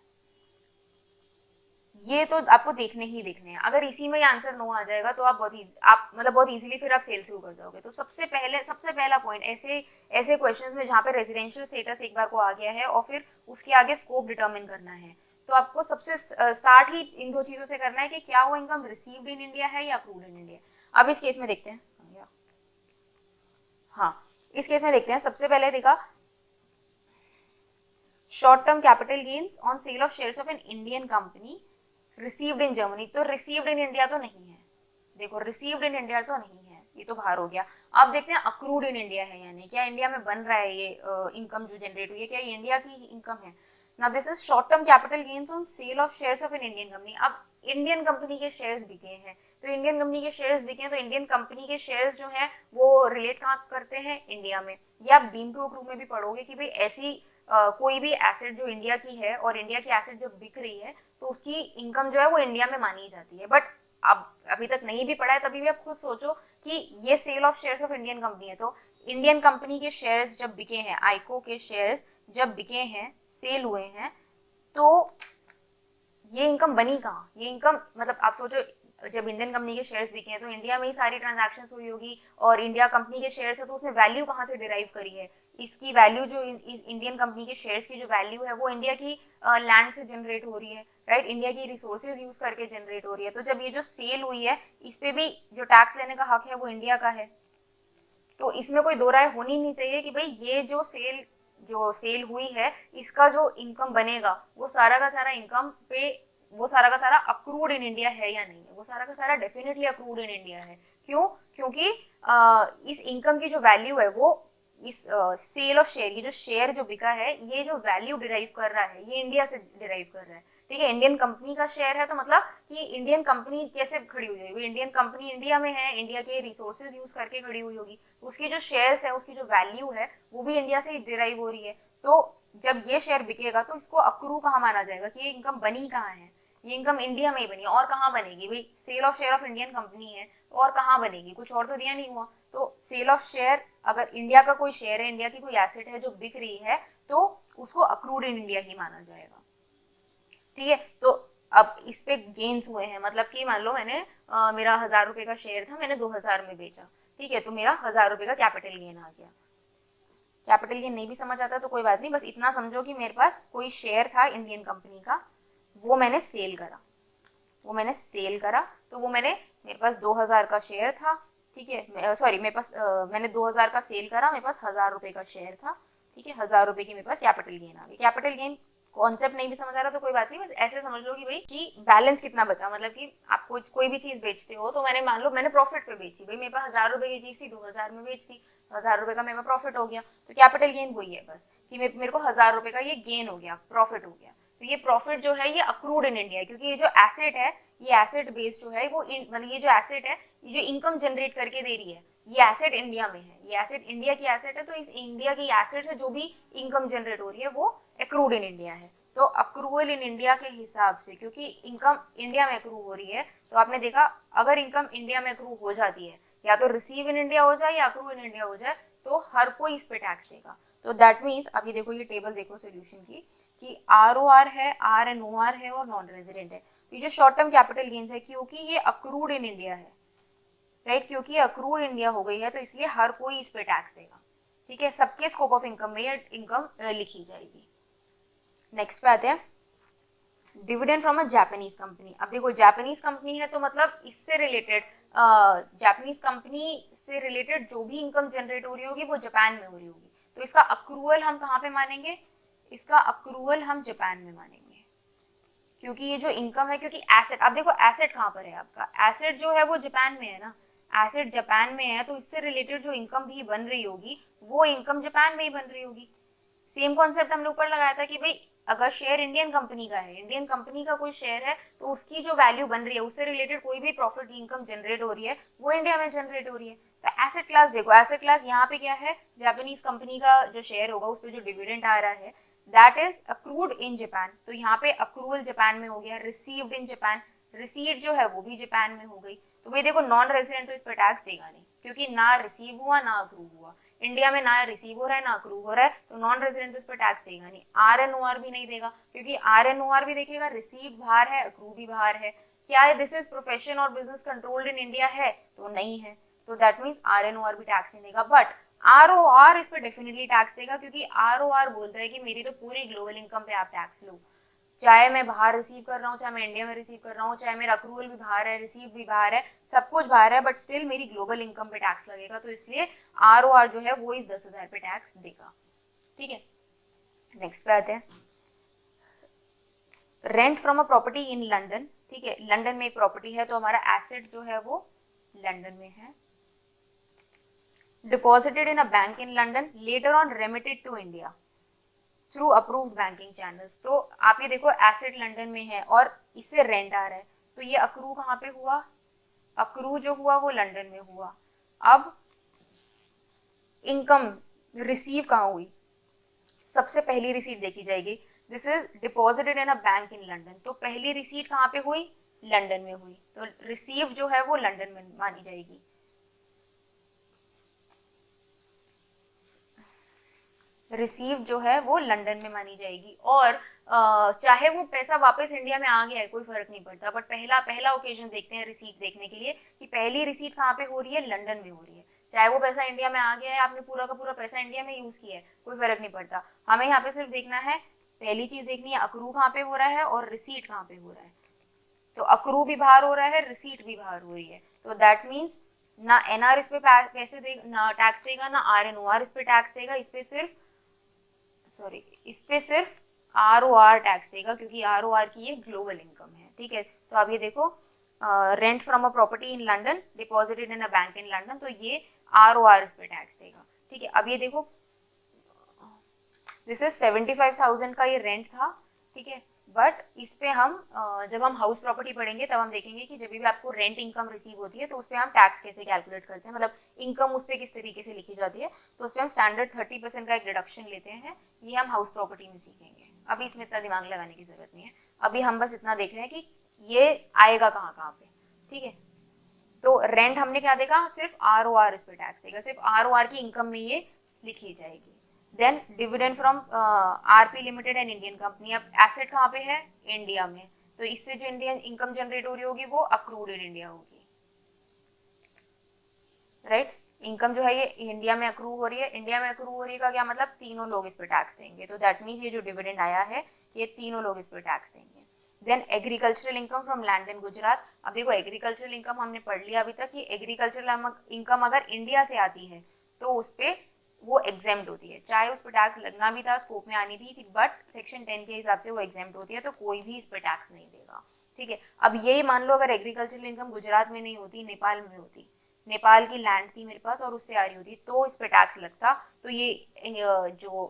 ये तो आपको देखने ही देखने हैं। अगर इसी में आंसर नो आ जाएगा तो आप बहुत इजीली फिर आप सेल थ्रू कर जाओगे। तो सबसे पहला पॉइंट ऐसे क्वेश्चंस में जहाँ पे रेजिडेंशियल स्टेटस एक बार को आ गया है और फिर उसके आगे स्कोप डिटरमिन करना है, तो आपको सबसे स्टार्ट ही इन दो चीजों से करना है कि क्या वो इनकम रिसीव्ड इन इंडिया है या अक्रूड इन इंडिया। अब इस केस में देखते हैं, हाँ इस केस में देखते हैं। सबसे पहले देखा short term capital gains on sale of shares of an Indian company received in Germany, तो रिसीव्ड इन इंडिया तो नहीं है, देखो रिसीव्ड इन इंडिया तो नहीं है, ये तो बाहर हो गया। अब देखते हैं अक्रूड इन इंडिया है यानी क्या इंडिया में बन रहा है ये इनकम जो जनरेट हुई है क्या ये इंडिया की इनकम है। Now this is short term capital gains on sale of shares of an Indian company. अब इंडियन कंपनी के शेयर्स बिके हैं, तो इंडियन कंपनी के शेयर्स बिके हैं तो इंडियन कंपनी के शेयर्स जो हैं वो रिलेट कहाँ करते हैं, इंडिया में। या आप डीम टू अक्रू में भी पढ़ोगे कि भाई ऐसी कोई भी एसेट जो इंडिया की है और इंडिया की एसेट जब बिक रही है तो उसकी इनकम जो है वो इंडिया में मानी जाती है। बट अब अभी तक नहीं भी पढ़ा है तभी भी आप खुद सोचो कि ये sale of shares of Indian company है, तो इंडियन कंपनी के शेयर्स जब बिके हैं, आईको के शेयर्स जब बिके हैं, सेल हुए हैं, तो ये इनकम बनी कहाँ, ये इनकम मतलब आप सोचो जब इंडियन कंपनी के शेयर्स बिके हैं तो इंडिया में ही सारी ट्रांजैक्शंस हुई होगी और इंडिया कंपनी के शेयर्स है तो उसने वैल्यू कहाँ से डिराइव करी है, इसकी वैल्यू जो इस इंडियन कंपनी के शेयर्स की जो वैल्यू है वो इंडिया की लैंड से जनरेट हो रही है, राइट, इंडिया की रिसोर्सेज यूज करके जनरेट हो रही है। तो जब ये जो सेल हुई है इस पे भी जो टैक्स लेने का हक है वो इंडिया का है। तो इसमें कोई दो राय होनी नहीं चाहिए कि भाई ये जो सेल हुई है इसका जो इनकम बनेगा वो सारा का सारा इनकम पे वो सारा का सारा अक्रूड इन इंडिया है या नहीं है, वो सारा का सारा डेफिनेटली अक्रूड इन इंडिया है। क्यों? क्योंकि इस इनकम की जो वैल्यू है वो इस सेल ऑफ शेयर, ये जो शेयर जो बिका है ये जो वैल्यू डिराइव कर रहा है ये इंडिया से डिराइव कर रहा है। ठीक है, इंडियन कंपनी का शेयर है तो मतलब कि इंडियन कंपनी कैसे खड़ी हुई है, इंडियन कंपनी इंडिया में है, इंडिया के रिसोर्सेज यूज करके खड़ी हुई होगी, उसकी जो शेयर्स है उसकी जो वैल्यू है वो भी इंडिया से डिराइव हो रही है। तो जब ये शेयर बिकेगा तो इसको अक्रू कहाँ माना जाएगा कि ये इनकम बनी कहाँ है, ये इनकम इंडिया में ही बनी, और कहाँ बनेगी भाई, sale of share of Indian company है और कहाँ बनेगी, कुछ और तो दिया नहीं हुआ। तो सेल ऑफ शेयर अगर इंडिया का कोई शेयर है, इंडिया की कोई एसेट है जो बिक रही है तो उसको अक्रूड इन इंडिया ही माना जाएगा। ठीक है, तो अब इस पे गेन्स हुए हैं, मतलब कि मान लो मैंने मेरा 1000 रुपए का शेयर था, मैंने 2000 में बेचा, ठीक है, तो मेरा 1000 रुपए का कैपिटल गेन आ गया। कैपिटल गेन नहीं भी समझ आता तो कोई बात नहीं, बस इतना समझो कि मेरे पास कोई शेयर था इंडियन कंपनी का, वो मैंने सेल करा तो वो मेरे पास 2000 का शेयर था, ठीक है, सॉरी मेरे पास मैंने 2000 का सेल करा, मेरे पास 1000 रुपए का शेयर था, ठीक है, 1000 रुपए की मेरे पास कैपिटल गेन आ गई। कैपिटल गेन कॉन्सेप्ट नहीं भी समझ आ रहा तो कोई बात नहीं, बस ऐसे समझ लो कि भाई कि बैलेंस कितना बचा, मतलब कि आप कोई भी चीज बेचते हो तो मैंने मान लो मैंने प्रॉफिट पे बेची, भाई मेरे पास 1000 रुपए की चीज थी, 2000 में बेच दी, 1000 रुपए का मेरे पास प्रॉफिट हो गया। तो कैपिटल गेन वही है बस कि मेरे को 1000 रुपए का ये गेन हो गया, प्रॉफिट हो गया। तो ये प्रॉफिट जो है ये अक्रूड इन इंडिया है, क्योंकि ये जो एसेट है ये एसेट बेस्ड जो है वो मतलब ये जो एसेट है ये जो इनकम जनरेट करके दे रही है ये एसेट इंडिया में है, ये एसेट इंडिया की एसेट है। तो इस इंडिया की एसेट से जो भी इनकम जनरेट हो रही है वो अक्रूड इन इंडिया है। तो अक्रूवल इन इंडिया के हिसाब से, क्योंकि इनकम इंडिया में अक्रू हो रही है, तो आपने देखा अगर इनकम इंडिया में अक्रू हो जाती है, या तो रिसीव इन इंडिया हो जाए या अक्रू इन इंडिया हो जाए, तो हर कोई इस पे टैक्स देगा। तो दैट मीन्स अभी देखो ये टेबल देखो सोल्यूशन की कि ROR है, RNOR है और नॉन रेजिडेंट है। तो ये जो शॉर्ट टर्म कैपिटल गेन्स है क्योंकि ये अक्रूड इन इंडिया है, राइट, क्योंकि अक्रूड इंडिया हो गई है तो इसलिए हर कोई इस पे टैक्स देगा, ठीक है, सबके स्कोप ऑफ इनकम में ये इनकम लिखी जाएगी। नेक्स्ट पे आते हैं, dividend from a Japanese company. अब देखो जापानीज कंपनी है तो मतलब इससे रिलेटेड जापानीज कंपनी से रिलेटेड जो भी इनकम जनरेट हो रही होगी वो जापान में हो रही होगी, तो इसका अक्रूवल हम कहाँ पे मानेंगे, इसका अक्रूवल हम जापान में मानेंगे, क्योंकि ये जो इनकम है, क्योंकि एसेट, अब देखो एसेट कहाँ पर है, आपका एसेट जो है वो जापान में है ना, एसेट जापान में है तो इससे रिलेटेड जो इनकम भी बन रही होगी वो इनकम जापान में ही बन रही होगी। सेम कॉन्सेप्ट हमने ऊपर लगाया था कि भाई अगर शेयर इंडियन कंपनी का है, इंडियन कंपनी का कोई शेयर है तो उसकी जो वैल्यू बन रही है उससे रिलेटेड कोई भी प्रॉफिट इनकम जनरेट हो रही है वो इंडिया में जनरेट हो रही है। तो एसेट क्लास देखो, एसेट क्लास यहाँ पे क्या है, जापानीज कंपनी का जो शेयर होगा उस पर जो डिविडेंड आ रहा है that is accrued in Japan, तो यहाँ पे अक्रूवल जापान में हो गया, रिसीव्ड इन जापान, रिसीट जो है वो भी जापान में हो गई। तो भाई देखो नॉन रेजिडेंट तो इस पर टैक्स देगा नहीं, क्योंकि ना रिसीव हुआ ना अक्रू हुआ, इंडिया में ना रिसीव हो रहा है ना अक्रू हो रहा है, तो नॉन रेजिडेंट तो इस पर टैक्स देगा नहीं। RNOR भी नहीं देगा, क्योंकि RNOR भी देखेगा रिसीव बाहर है अक्रू भी बाहर है। क्या है, दिस इज प्रोफेशन और बिजनेस कंट्रोल्ड इन इंडिया है, तो नहीं है, तो दैट मीन्स RNOR भी टैक्स नहीं देगा। बट ROR इस पर डेफिनेटली टैक्स देगा, क्योंकि ROR बोलता है कि मेरी तो पूरी ग्लोबल इनकम पे आप टैक्स लो, चाहे मैं बाहर रिसीव कर रहा हूँ, चाहे मैं इंडिया में रिसीव कर रहा हूँ, चाहे मेरा अक्रूवल भी बाहर है, रिसीव भी बाहर है, सब कुछ बाहर है, बट स्टिल मेरी ग्लोबल इनकम पे टैक्स लगेगा, तो इसलिए ROR जो है वो इस 10,000 पे टैक्स देगा, ठीक है। नेक्स्ट पे आते हैं, rent from a property in London, ठीक है, लंदन में एक प्रॉपर्टी है तो हमारा एसेट जो है वो लंदन में है, deposited in a bank in London, later on remitted to India through approved banking channels. तो आप ये देखो एसेट लंदन में है और इससे रेंट आ रहा है, तो ये अक्रू कहाँ पे हुआ, अक्रू जो हुआ वो लंदन में हुआ। अब इनकम रिसीव कहाँ हुई, सबसे पहली रिसीट देखी जाएगी, this is deposited in a bank in London, तो पहली रिसीट कहाँ पे हुई, लंदन में हुई, तो रिसीव जो है वो लंदन में मानी जाएगी। रिसीव जो है वो लंदन में मानी जाएगी, और चाहे वो पैसा वापस इंडिया में आ गया है कोई फर्क नहीं पड़ता, बट पहला ओकेजन देखते हैं रिसीट देखने के लिए कि पहली रिसीट कहाँ पे हो रही है, लंदन में हो रही है, चाहे वो पैसा इंडिया में आ गया है, आपने पूरा का पूरा पैसा इंडिया में यूज किया है, कोई फर्क नहीं पड़ता, हमें यहाँ पे सिर्फ देखना है, पहली चीज देखनी है अक्रू कहाँ पे हो रहा है और रिसीट कहाँ पे हो रहा है, तो अक्रू भी बाहर हो रहा है, रिसीट भी बाहर हो रही है, तो दैट मीन्स ना NR इस पे पैसे देगा, ना टैक्स देगा, ना RNOR इस पे टैक्स देगा, इस पे सिर्फ ROR टैक्स देगा, क्योंकि ROR की ये ग्लोबल इनकम है, ठीक है। तो अब ये देखो rent from a property in London deposited in a bank in London, तो ये ROR इस पे टैक्स देगा, ठीक है। अब ये देखो दिस इज 75,000 का ये रेंट था, ठीक है, बट इस पे हम जब हम हाउस प्रॉपर्टी पढ़ेंगे तब हम देखेंगे कि जब भी आपको रेंट इनकम रिसीव होती है तो उस पर हम टैक्स कैसे कैलकुलेट करते हैं, मतलब इनकम उस पर किस तरीके से लिखी जाती है, तो उस पर हम स्टैंडर्ड 30% का एक डिडक्शन लेते हैं, ये हम हाउस प्रॉपर्टी में सीखेंगे, अभी इसमें इतना दिमाग लगाने की जरूरत नहीं है, अभी हम बस इतना देख रहे हैं कि ये आएगा कहाँ कहाँ पे, ठीक है। तो रेंट हमने क्या देखा, सिर्फ ROR इस पे टैक्स देगा, सिर्फ ROR की इनकम में ये लिखी जाएगी। Then dividend from RP limited and Indian company, अब एसेट कहाँ पे है, इंडिया में, तो इससे जो इंडियन इनकम जनरेट हो रही होगी वो अक्रूड इन इंडिया होगी, राइट, इनकम जो है ये इंडिया में अक्रू हो रही है, इंडिया में अक्रू हो रही है का क्या मतलब, तीनों लोग इस पे टैक्स देंगे, तो दैट मीन्स ये जो डिविडेंड आया है ये तीनों लोग इस पे टैक्स देंगे। Then agricultural income from land in Gujarat. अब देखो एग्रीकल्चरल इनकम हमने पढ़ लिया अभी तक कि एग्रीकल्चरल इनकम अगर इंडिया से आती है तो उस पर वो एग्जेम्प्ट होती है, चाहे उस पर टैक्स लगना भी था, स्कोप में आनी थी, बट सेक्शन 10 के हिसाब से वो एग्जेम्प्ट होती है, तो कोई भी इस पर टैक्स नहीं देगा। ठीक है, अब यही मान लो अगर एग्रीकल्चरल इनकम गुजरात में नहीं होती, नेपाल में होती, नेपाल की लैंड थी मेरे पास और उससे आ रही होती, तो इस पर टैक्स लगता। तो ये जो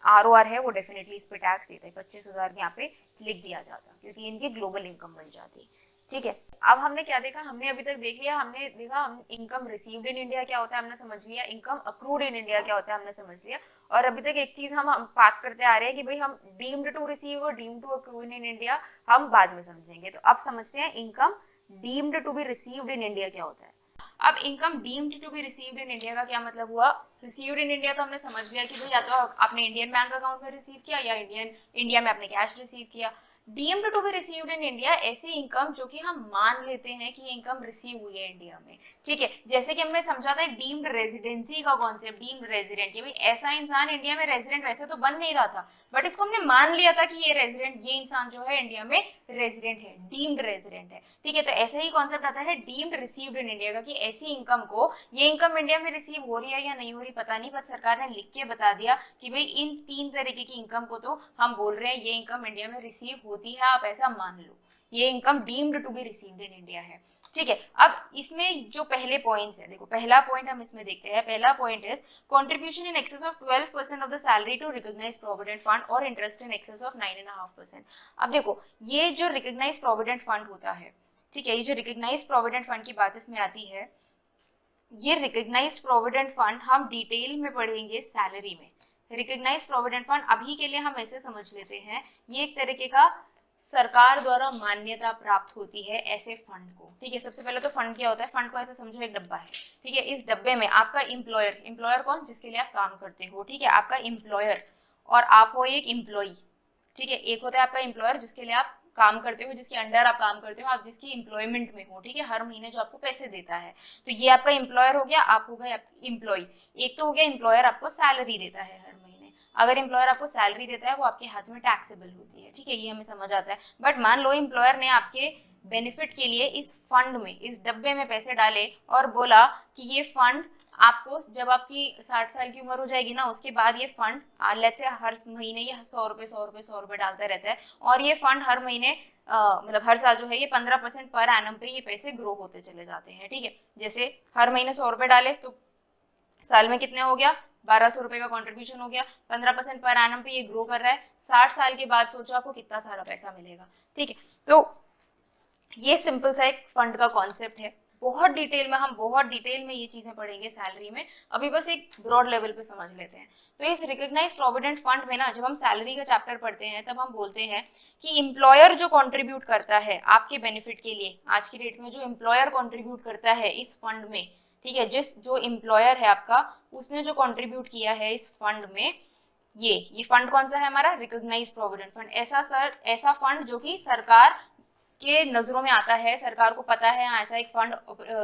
ROR है वो डेफिनेटली इस पर टैक्स देता है, 25,000 यहाँ पे लिख दिया जाता क्योंकि इनकी ग्लोबल इनकम बन जाती। ठीक है, अब हमने क्या देखा, हमने अभी तक देख लिया, हमने देखा इनकम रिसीव्ड इन इंडिया क्या होता है हमने समझ लिया, इनकम अक्रूड इन इंडिया क्या होता है हमने समझ लिया, और अभी तक एक चीज हम बात करते आ रहे हैं कि भाई हम डीम्ड टू रिसीव और deemed to accrue in India हम बाद में समझेंगे। तो अब समझते हैं income deemed to be received in India क्या होता है। अब income deemed to be received in India का क्या मतलब हुआ, रिसीव्ड इन इंडिया तो हमने समझ लिया कि भाई या तो आपने इंडियन बैंक अकाउंट में रिसीव किया या इंडिया में आपने कैश रिसीव किया। Deemed to be received in India ऐसी इनकम जो कि हम मान लेते हैं कि ये इनकम रिसीव हुई है इंडिया में। ठीक है, जैसे कि हमने समझा था डीम्ड रेजिडेंसी का कॉन्सेप्ट, डीम्ड रेजिडेंट, ये भाई ऐसा इंसान इंडिया में रेजिडेंट वैसे तो बन नहीं रहा था, बट इसको हमने मान लिया था कि ये रेजिडेंट, ये इंसान जो है इंडिया में रेजिडेंट है, डीम्ड रेजिडेंट है। ठीक है, तो ऐसे ही कॉन्सेप्ट आता है डीम्ड रिसीव्ड इन इंडिया का, कि ऐसी इनकम को, ये इनकम इंडिया में रिसीव हो रही है या नहीं हो रही पता नहीं, पर सरकार ने लिख के बता दिया कि भाई इन 3 तरीके की इनकम को तो हम बोल रहे हैं ये इनकम इंडिया में रिसीव होती है, आप ऐसा मान लो, ये income deemed to be received in India है। ठीक है, अब इसमें जो पहले पॉइंट्स है, देखो पहला पॉइंट हम इसमें देखते हैं, पहला point is contribution in excess of 12% of the salary to recognised provident fund और इंटरेस्ट इन एक्सेस ऑफ 9.5%। अब देखो ये जो रिकॉग्नाइज्ड प्रोविडेंट फंड होता है, ठीक है, ये जो रिकॉग्नाइज्ड प्रोविडेंट फंड की बात इसमें आती है, ये रिकॉग्नाइज्ड प्रोविडेंट फंड हम डिटेल में पढ़ेंगे सैलरी में। रिकॉग्नाइज्ड प्रोविडेंट फंड अभी के लिए हम ऐसे समझ लेते हैं, ये एक तरीके का सरकार द्वारा मान्यता प्राप्त होती है ऐसे फंड को। ठीक है, सबसे पहले तो फंड क्या होता है, फंड को ऐसे समझो एक डब्बा है। ठीक है, इस डब्बे में आपका एम्प्लॉयर, एम्प्लॉयर कौन, जिसके लिए आप काम करते हो, ठीक है, आपका एम्प्लॉयर, और आप हो एक एम्प्लॉई। ठीक है, एक होता है आपका एम्प्लॉयर जिसके लिए आप काम करते हो, जिसके अंडर आप काम करते हो, आप जिसकी एम्प्लॉयमेंट में हो, ठीक है, हर महीने जो आपको पैसे देता है, तो ये आपका एम्प्लॉयर हो गया, आप हो गए एम्प्लॉय। एक तो हो गया एम्प्लॉयर आपको सैलरी देता है हर महीने, अगर एम्प्लॉयर आपको सैलरी देता है वो आपके हाथ में टैक्सेबल होती है। ठीक है, ये हमें समझ आता है, बट मान लो एम्प्लॉयर ने आपके बेनिफिट के लिए इस फंड में, इस डब्बे में पैसे डाले और बोला कि ये फंड आपको जब आपकी 60 साल की उम्र हो जाएगी ना, उसके बाद ये फंड लेट्स से हर महीने ये 100 रुपए 100 रुपए 100 रुपए डालता रहता है, और ये फंड हर महीने मतलब हर साल जो है ये 15% पर एनम पे ये पैसे ग्रो होते चले जाते हैं। ठीक है, जैसे हर महीने 100 रुपए डाले तो साल में कितने हो गया, 1200 रुपए का कंट्रीब्यूशन हो गया, 15% पर एनम पे ये ग्रो कर रहा है, 60 साल के बाद सोचो आपको कितना सारा पैसा मिलेगा। ठीक है, तो ये सिंपल सा एक फंड का कॉन्सेप्ट है, बहुत डिटेल में, हम बहुत डिटेल में ये चीजें पढ़ेंगे सैलरी में, अभी बस एक ब्रॉड लेवल पे समझ लेते हैं। तो इस रिकॉग्नाइज्ड प्रोविडेंट फंड में ना, जब हम सैलरी का चैप्टर पढ़ते हैं तब हम बोलते हैं कि एम्प्लॉयर जो कंट्रीब्यूट करता है आपके बेनिफिट के लिए, आज की डेट में जो एम्प्लॉयर कंट्रीब्यूट करता है इस फंड में, ठीक है, जो एम्प्लॉयर है आपका, उसने जो कंट्रीब्यूट किया है इस फंड में, ये फंड कौन सा है हमारा, रिकॉग्नाइज्ड प्रोविडेंट फंड। ऐसा फंड जो कि सरकार के नजरों में आता है, सरकार को पता है हाँ ऐसा एक फंड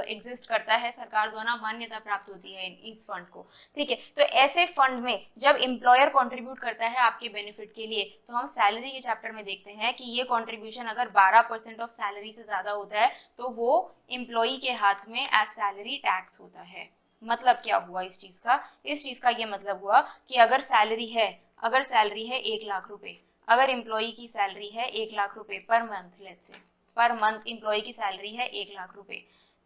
एग्जिस्ट करता है, सरकार द्वारा मान्यता प्राप्त होती है इस फंड को। ठीक है, तो ऐसे फंड में जब एम्प्लॉयर कंट्रीब्यूट करता है आपके बेनिफिट के लिए, तो हम सैलरी के चैप्टर में देखते हैं कि ये कंट्रीब्यूशन अगर 12% ऑफ सैलरी से ज्यादा होता है तो वो एम्प्लॉई के हाथ में एज सैलरी टैक्स होता है। मतलब क्या हुआ इस चीज का, इस चीज का ये मतलब हुआ कि अगर सैलरी है 1 लाख रुपए, अगर एम्प्लॉई की सैलरी है 1 लाख रुपए per month, let's say per month employee की सैलरी है 1 लाख रुपए,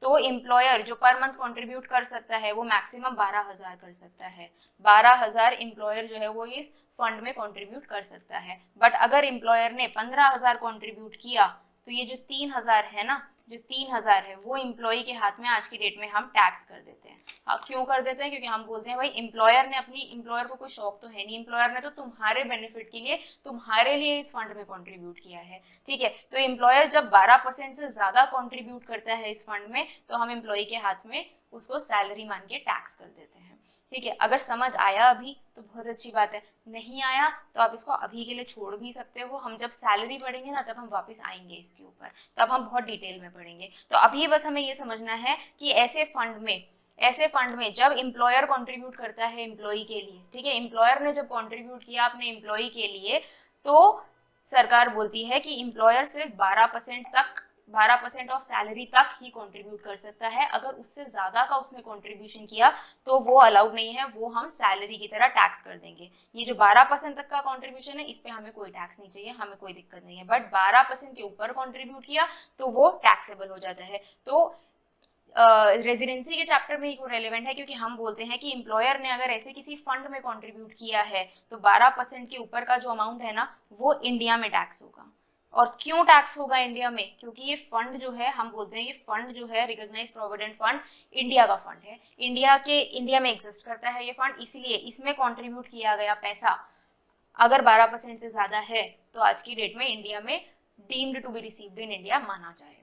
तो एम्प्लॉयर जो पर मंथ कंट्रीब्यूट कर सकता है वो मैक्सिमम 12,000 कर सकता है। 12,000 एम्प्लॉयर जो है वो इस फंड में कंट्रीब्यूट कर सकता है। बट अगर एम्प्लॉयर ने 15,000 कंट्रीब्यूट किया तो ये जो 3,000 है ना, जो 3,000 है वो एम्प्लॉई के हाथ में आज की डेट में हम टैक्स कर देते हैं। हाँ, क्यों कर देते हैं, क्योंकि हम बोलते हैं भाई एम्प्लॉयर ने एम्प्लॉयर को कोई शौक तो है नहीं, एम्प्लॉयर ने तो तुम्हारे बेनिफिट के लिए, तुम्हारे लिए इस फंड में कंट्रीब्यूट किया है। ठीक है, तो एम्प्लॉयर जब 12% से ज्यादा कंट्रीब्यूट करता है इस फंड में तो हम एम्प्लॉई के हाथ में उसको सैलरी मान के टैक्स कर देते हैं। ठीक है, अगर समझ आया अभी तो बहुत अच्छी बात है, नहीं आया तो आप इसको अभी के लिए छोड़ भी सकते हो, हम जब सैलरी पढ़ेंगे ना तब हम वापस आएंगे इसके ऊपर, तब हम बहुत डिटेल में पढ़ेंगे। तो अभी बस हमें ये समझना है कि ऐसे फंड में जब एम्प्लॉयर कंट्रीब्यूट करता है एम्प्लॉई के लिए, ठीक है, एम्प्लॉयर ने जब कंट्रीब्यूट किया अपने एम्प्लॉई के लिए, तो सरकार बोलती है कि एम्प्लॉयर सिर्फ 12% ऑफ सैलरी तक ही कंट्रीब्यूट कर सकता है। अगर उससे ज्यादा का उसने कंट्रीब्यूशन किया तो वो अलाउड नहीं है, वो हम सैलरी की तरह टैक्स कर देंगे। ये जो 12% तक का कंट्रीब्यूशन है इस पे हमें कोई टैक्स नहीं चाहिए, हमें कोई दिक्कत नहीं है। बट 12% के ऊपर कंट्रीब्यूट किया तो वो टैक्सेबल हो जाता है। तो रेजिडेंसी के चैप्टर में ही को रेलेवेंट है, क्योंकि हम बोलते हैं कि एम्प्लॉयर ने अगर ऐसे किसी फंड में कंट्रीब्यूट किया है तो 12% के ऊपर का जो अमाउंट है ना वो इंडिया में टैक्स होगा। और क्यों टैक्स होगा इंडिया में? क्योंकि ये फंड जो है, हम बोलते हैं ये फंड जो है रिकॉग्नाइज्ड प्रोविडेंट फंड इंडिया का फंड है, इंडिया में एग्जिस्ट करता है ये फंड, इसलिए इसमें कंट्रीब्यूट किया गया पैसा अगर 12% से ज्यादा है तो आज की डेट में इंडिया में deemed to be received in India माना जाएगा।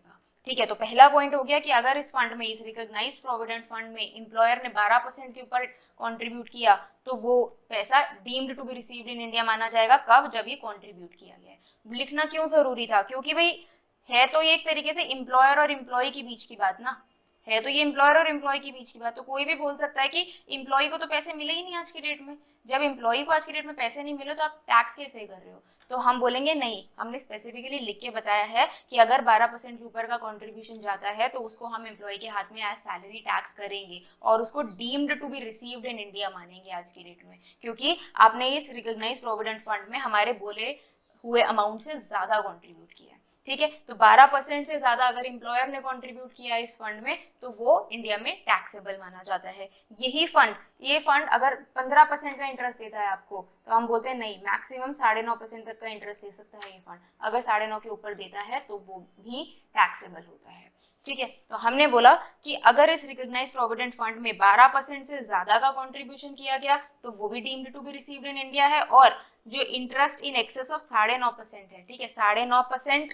ठीक है, तो पहला पॉइंट हो गया कि अगर इस फंड में, इस रिकॉग्नाइज्ड प्रोविडेंट फंड में एम्प्लॉयर ने 12% के ऊपर कंट्रीब्यूट किया तो वो पैसा डीम्ड to be received in India माना जाएगा। कब? जब ये कंट्रीब्यूट किया गया है। लिखना क्यों जरूरी था? क्योंकि भाई है तो ये एक तरीके से एम्प्लॉयर और एम्प्लॉय की बीच की बात ना, है तो ये एम्प्लॉयर और एम्प्लॉय की बीच की बात। तो कोई भी बोल सकता है कि एम्प्लॉय को तो पैसे मिले ही नहीं आज की डेट में, जब एम्प्लॉय को आज की डेट में पैसे नहीं मिले तो आप टैक्स कैसे कर रहे हो? तो हम बोलेंगे नहीं, हमने स्पेसिफिकली लिख के बताया है कि अगर 12% के ऊपर का कंट्रीब्यूशन जाता है तो उसको हम एम्प्लॉय के हाथ में एज सैलरी टैक्स करेंगे और उसको deemed to be received in India मानेंगे आज की डेट में, क्योंकि आपने इस रिकॉग्नाइज्ड प्रोविडेंट फंड में हमारे बोले हुए अमाउंट से ज्यादा कंट्रीब्यूट किया है। ठीक है, तो 12% से ज्यादा अगर एम्प्लॉयर ने कंट्रीब्यूट किया इस फंड में तो वो इंडिया में टैक्सेबल माना जाता है। यही फंड, ये फंड अगर 15% का इंटरेस्ट देता है आपको तो हम बोलते हैं नहीं, मैक्सिमम 9.5% तक का इंटरेस्ट दे सकता है ये फंड। अगर 9.5 के ऊपर देता है तो वो भी टैक्सेबल होता है। ठीक है, तो हमने बोला कि अगर इस रिकॉग्नाइज्ड प्रोविडेंट फंड में 12% से ज्यादा का कंट्रीब्यूशन किया गया तो वो भी deemed to be received in India है। और जो इंटरेस्ट इन एक्सेस ऑफ 9.5% है, ठीक है, 9.5%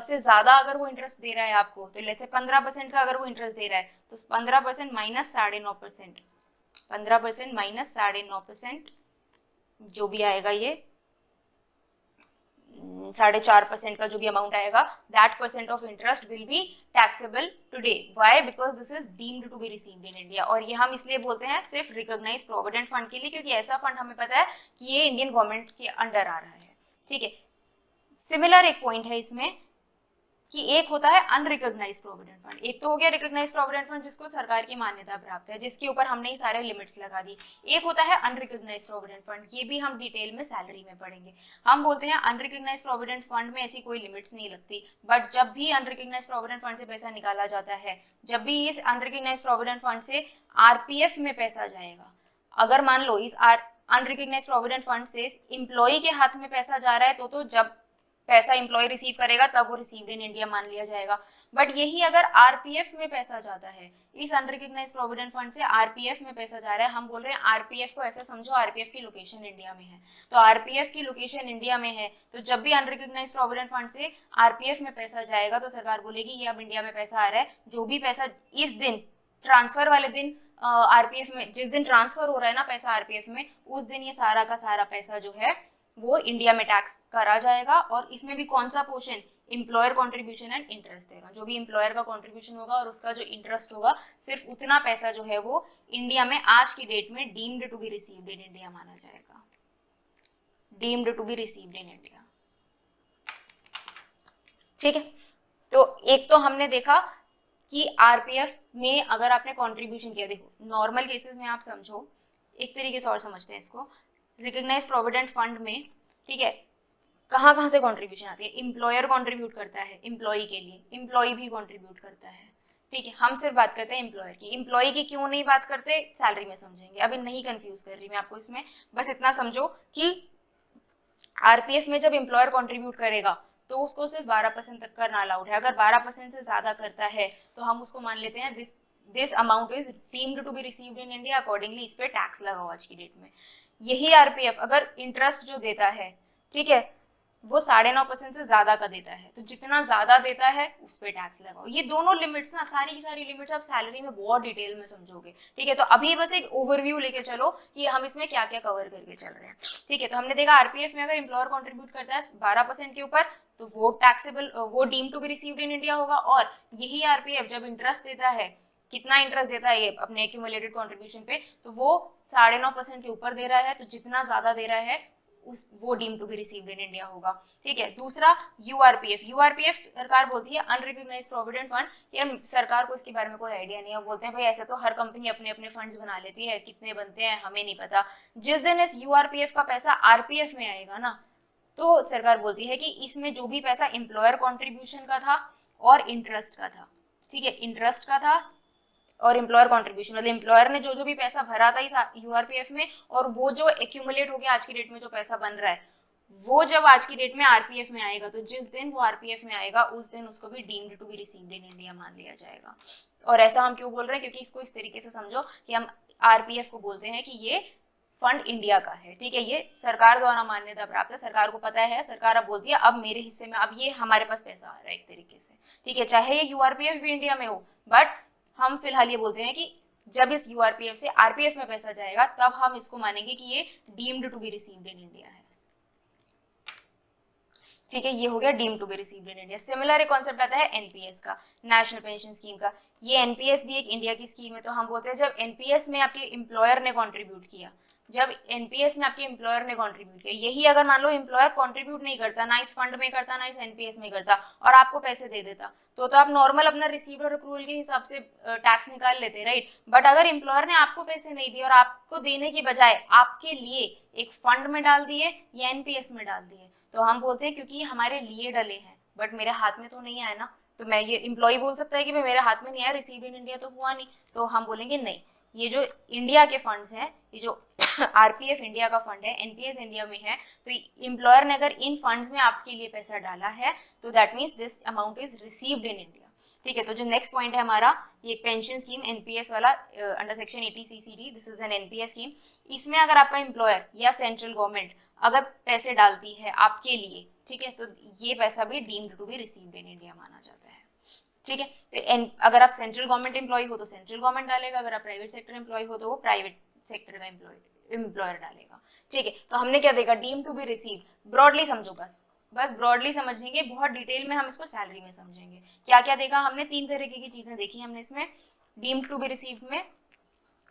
से ज्यादा अगर वो इंटरेस्ट दे रहा है आपको, तो लेट्स से 15% का अगर वो इंटरेस्ट दे रहा है तो 15% माइनस 9.5%, 15% माइनस 9.5% जो भी आएगा, ये 4.5% का जो भी अमाउंट आएगा, that percent of interest will be taxable today. Why? Because this is deemed to be received in India. और ये हम इसलिए बोलते हैं सिर्फ रिकॉग्नाइज्ड प्रोविडेंट फंड के लिए, क्योंकि ऐसा फंड हमें पता है कि ये इंडियन गवर्नमेंट के अंडर आ रहा है। ठीक है, सिमिलर एक पॉइंट है इसमें कि एक होता है अनरिकॉग्नाइज्ड प्रोविडेंट फंड। एक तो हो गया रिकॉग्नाइज्ड प्रोविडेंट फंड जिसको सरकार की मान्यता प्राप्त है, जिसके ऊपर हमने ये सारे लिमिट्स लगा दी। एक होता है अनरिकॉग्नाइज्ड प्रोविडेंट फंड, ये भी हम डिटेल में सैलरी में पढ़ेंगे। हम बोलते हैं अनरिकॉग्नाइज्ड प्रोविडेंट फंड में ऐसी कोई लिमिट्स नहीं लगती, बट जब भी अनरिकॉग्नाइज्ड प्रोविडेंट फंड से पैसा निकाला जाता है, जब भी इस अनरिकॉग्नाइज्ड प्रोविडेंट फंड से आरपीएफ में पैसा जाएगा, अगर मान लो इस अनरिकॉग्नाइज्ड प्रोविडेंट फंड से एम्प्लॉय के हाथ में पैसा जा रहा है तो जब पैसा एम्प्लॉय रिसीव करेगा तब वो रिसीव्ड इन इंडिया मान लिया जाएगा। बट यही अगर आरपीएफ में पैसा जाता है, इस अनरिकॉग्नाइज्ड प्रोविडेंट फंड से आरपीएफ में पैसा जा रहा है, हम बोल रहे हैं आरपीएफ को ऐसा समझो, आरपीएफ की लोकेशन इंडिया में है, तो आरपीएफ की लोकेशन इंडिया में है, तो जब भी अनरिकॉग्नाइज्ड प्रोविडेंट फंड से आरपीएफ में पैसा जाएगा तो सरकार बोलेगी ये अब इंडिया में पैसा आ रहा है, जो भी पैसा इस दिन ट्रांसफर वाले दिन आरपीएफ में, जिस दिन ट्रांसफर हो रहा है ना पैसा आरपीएफ में, उस दिन ये सारा का सारा पैसा जो है वो इंडिया में टैक्स करा जाएगा। और इसमें भी कौन सा portion? Employer contribution and interest देगा। जो भी एम्प्लॉयर का कंट्रीब्यूशन होगा और उसका जो इंटरेस्ट होगा, सिर्फ उतना पैसा जो है वो इंडिया में आज की डेट में deemed to be received in India माना जाएगा, deemed to be received in India. ठीक है, तो एक तो हमने देखा कि आरपीएफ में अगर आपने कंट्रीब्यूशन किया, देखो नॉर्मल केसेस में आप समझो, एक तरीके से और समझते हैं इसको, रिकॉग्नाइज्ड प्रोविडेंट फंड में, ठीक है, कहाँ कहाँ से कंट्रीब्यूशन आती है? एम्प्लॉयर कंट्रीब्यूट करता है एम्प्लॉय के लिए, एम्प्लॉय भी कंट्रीब्यूट करता है। ठीक है, हम सिर्फ बात करते हैं एम्प्लॉयर की, एम्प्लॉय की क्यों नहीं बात करते? सैलरी में समझेंगे, अभी नहीं कंफ्यूज कर रही मैं आपको इसमें, बस इतना समझो कि आरपीएफ में जब एम्प्लॉयर कंट्रीब्यूट करेगा तो उसको सिर्फ 12% तक करना अलाउड है। अगर 12% से ज्यादा करता है तो हम उसको मान लेते हैं this amount is deemed to be received in India, accordingly इस पे टैक्स लगाओ आज की डेट में। यही आरपीएफ अगर इंटरेस्ट जो देता है, ठीक है, वो 9.5% से ज्यादा का देता है, तो जितना ज्यादा देता है उस पर टैक्स लगाओ। ये दोनों लिमिट्स ना, सारी की सारी लिमिट्स आप सैलरी में बहुत डिटेल में समझोगे। ठीक है, तो अभी बस एक ओवरव्यू लेके चलो कि हम इसमें क्या क्या कवर करके चल रहे हैं। ठीक है, तो हमने देखा आरपीएफ में अगर एम्प्लॉयर कॉन्ट्रीब्यूट करता है 12% के ऊपर तो वो टैक्सेबल, वो deem to be received in India होगा। और यही आरपीएफ जब इंटरेस्ट देता है, कितना इंटरेस्ट देता है ये अपने एक्यूमुलेटेड कंट्रीब्यूशन पे, तो वो 9.5% के ऊपर दे रहा है, तो जितना ज्यादा दे रहा है वो deem to be received in India होगा। ठीक है, दूसरा यूआरपीएफ। यूआरपीएफ सरकार बोलती है अनरिकॉग्नाइज्ड प्रोविडेंट फंड, ये सरकार को इसके बारे में कोई आइडिया नहीं है। वो बोलते हैं भाई ऐसे तो हर कंपनी अपने अपने फंड्स बना लेती है, कितने बनते हैं हमें नहीं पता। जिस दिन इस यूआरपीएफ का पैसा आरपीएफ में आएगा ना, तो सरकार बोलती है कि इसमें जो भी पैसा एम्प्लॉयर कॉन्ट्रीब्यूशन का था और इंटरेस्ट का था, ठीक है, इंटरेस्ट का था और एम्प्लॉयर कॉन्ट्रीब्यूशन, मतलब एम्प्लॉयर ने जो जो भी पैसा भरा था इस यूआरपीएफ में, और वो जो एक्यूमुलेट हो गया आज की डेट में जो पैसा बन रहा है, वो जब आज की डेट में आरपीएफ में आएगा, तो जिस दिन वो आरपीएफ में आएगा उस दिन उसको भी deemed to be received in India मान लिया जाएगा। और ऐसा हम क्यों बोल रहे हैं, क्योंकि इसको इस तरीके से समझो कि हम आरपीएफ को बोलते हैं कि ये फंड इंडिया का है, ठीक है, ये सरकार द्वारा मान्यता प्राप्त है, सरकार को पता है, सरकार अब बोलती है अब मेरे हिस्से में अब ये हमारे पास पैसा आ रहा है एक तरीके से, ठीक है, चाहे ये यूआरपीएफ भी इंडिया में हो, बट हम फिलहाल ये बोलते हैं कि जब इस यूआरपीएफ से आरपीएफ में पैसा जाएगा तब हम इसको मानेंगे कि ये deemed to be received in India है। ठीक है, ये हो गया deemed to be received in India. Similar एक कॉन्सेप्ट आता है एनपीएस का, नेशनल पेंशन स्कीम का। ये एनपीएस भी एक इंडिया की स्कीम है। तो हम बोलते हैं जब एनपीएस में आपके एम्प्लॉयर ने कॉन्ट्रीब्यूट किया, जब एनपीएस में आपके एम्प्लॉयर ने कंट्रीब्यूट किया, यही अगर मान लो एम्प्लॉयर कंट्रीब्यूट नहीं करता, ना इस फंड में करता ना इस एनपीएस में करता, और आपको पैसे दे देता, तो आप नॉर्मल अपना रिसीव्ड और अक्रूवल के हिसाब से टैक्स निकाल लेते, राइट। बट अगर एम्प्लॉयर ने आपको पैसे नहीं दिए और आपको देने की बजाय आपके लिए एक फंड में डाल दिए या एनपीएस में डाल दिए, तो हम बोलते हैं क्योंकि हमारे लिए डले हैं बट मेरे हाथ में तो नहीं आया ना, तो मैं ये एम्प्लॉय बोल सकता है कि मेरे हाथ में नहीं आया, रिसीव्ड इन इंडिया तो हुआ नहीं, तो हम बोलेंगे नहीं, ये जो इंडिया के फंड्स हैं, ये जो आरपीएफ इंडिया का फंड है, एनपीएस इंडिया में है, तो एम्प्लॉयर ने अगर इन फंड्स में आपके लिए पैसा डाला है तो that means this amount is received in India. ठीक है, तो जो नेक्स्ट पॉइंट है हमारा ये पेंशन स्कीम एनपीएस वाला under section 80 CCD, this is an NPS scheme. इसमें अगर आपका एम्प्लॉयर या सेंट्रल गवर्नमेंट अगर पैसे डालती है आपके लिए, ठीक है, तो ये पैसा भी deemed to be received in India माना जाता है। ठीक है, तो अगर आप सेंट्रल गवर्नमेंट एम्प्लॉय हो तो सेंट्रल गवर्नमेंट डालेगा, अगर आप प्राइवेट सेक्टर एम्प्लॉय हो तो वो प्राइवेट सेक्टर का एम्प्लॉयर डालेगा। ठीक है, तो हमने क्या देखा, deem to B received broadly समझो, बस ब्रॉडली समझेंगे, बहुत डिटेल में हम इसको सैलरी में समझेंगे। क्या क्या देखा हमने, 3 तरीके की चीजें देखी हमने इसमें डीम टू बी रिसीव्ड में।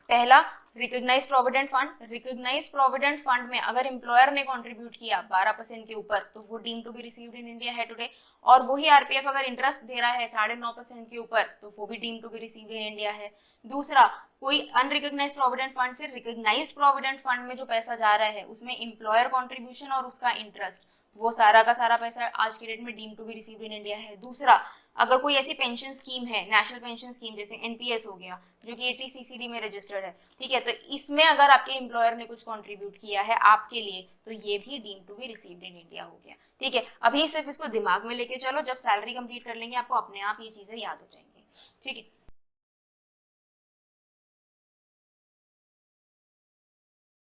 पहला, recognised provident fund. Recognised provident fund में अगर एम्प्लॉयर ने कंट्रीब्यूट किया 12% के ऊपर तो वो deem to be received in India है टुडे, और वही आरपीएफ अगर इंटरेस्ट दे रहा है 9.5% के ऊपर तो वो भी deem to be received in India है। दूसरा, कोई अनरिकॉग्नाइज्ड प्रोविडेंट फंड से रिकॉग्नाइज्ड प्रोविडेंट फंड में जो पैसा जा रहा है उसमें एम्प्लॉयर कॉन्ट्रीब्यूशन और उसका इंटरेस्ट, वो सारा का सारा पैसा आज की डेट में deem to be received in India है। दूसरा, अगर कोई ऐसी पेंशन स्कीम है, नेशनल पेंशन स्कीम जैसे एनपीएस हो गया जो कि 80 सीसीडी में रजिस्टर्ड है, ठीक है, तो इसमें अगर आपके एम्प्लॉयर ने कुछ कंट्रीब्यूट किया है आपके लिए तो ये भी deem to be received in India हो गया। ठीक है, अभी सिर्फ इसको दिमाग में लेके चलो, जब सैलरी कंप्लीट कर लेंगे आपको अपने आप ये चीजें याद हो जाएंगी। ठीक है,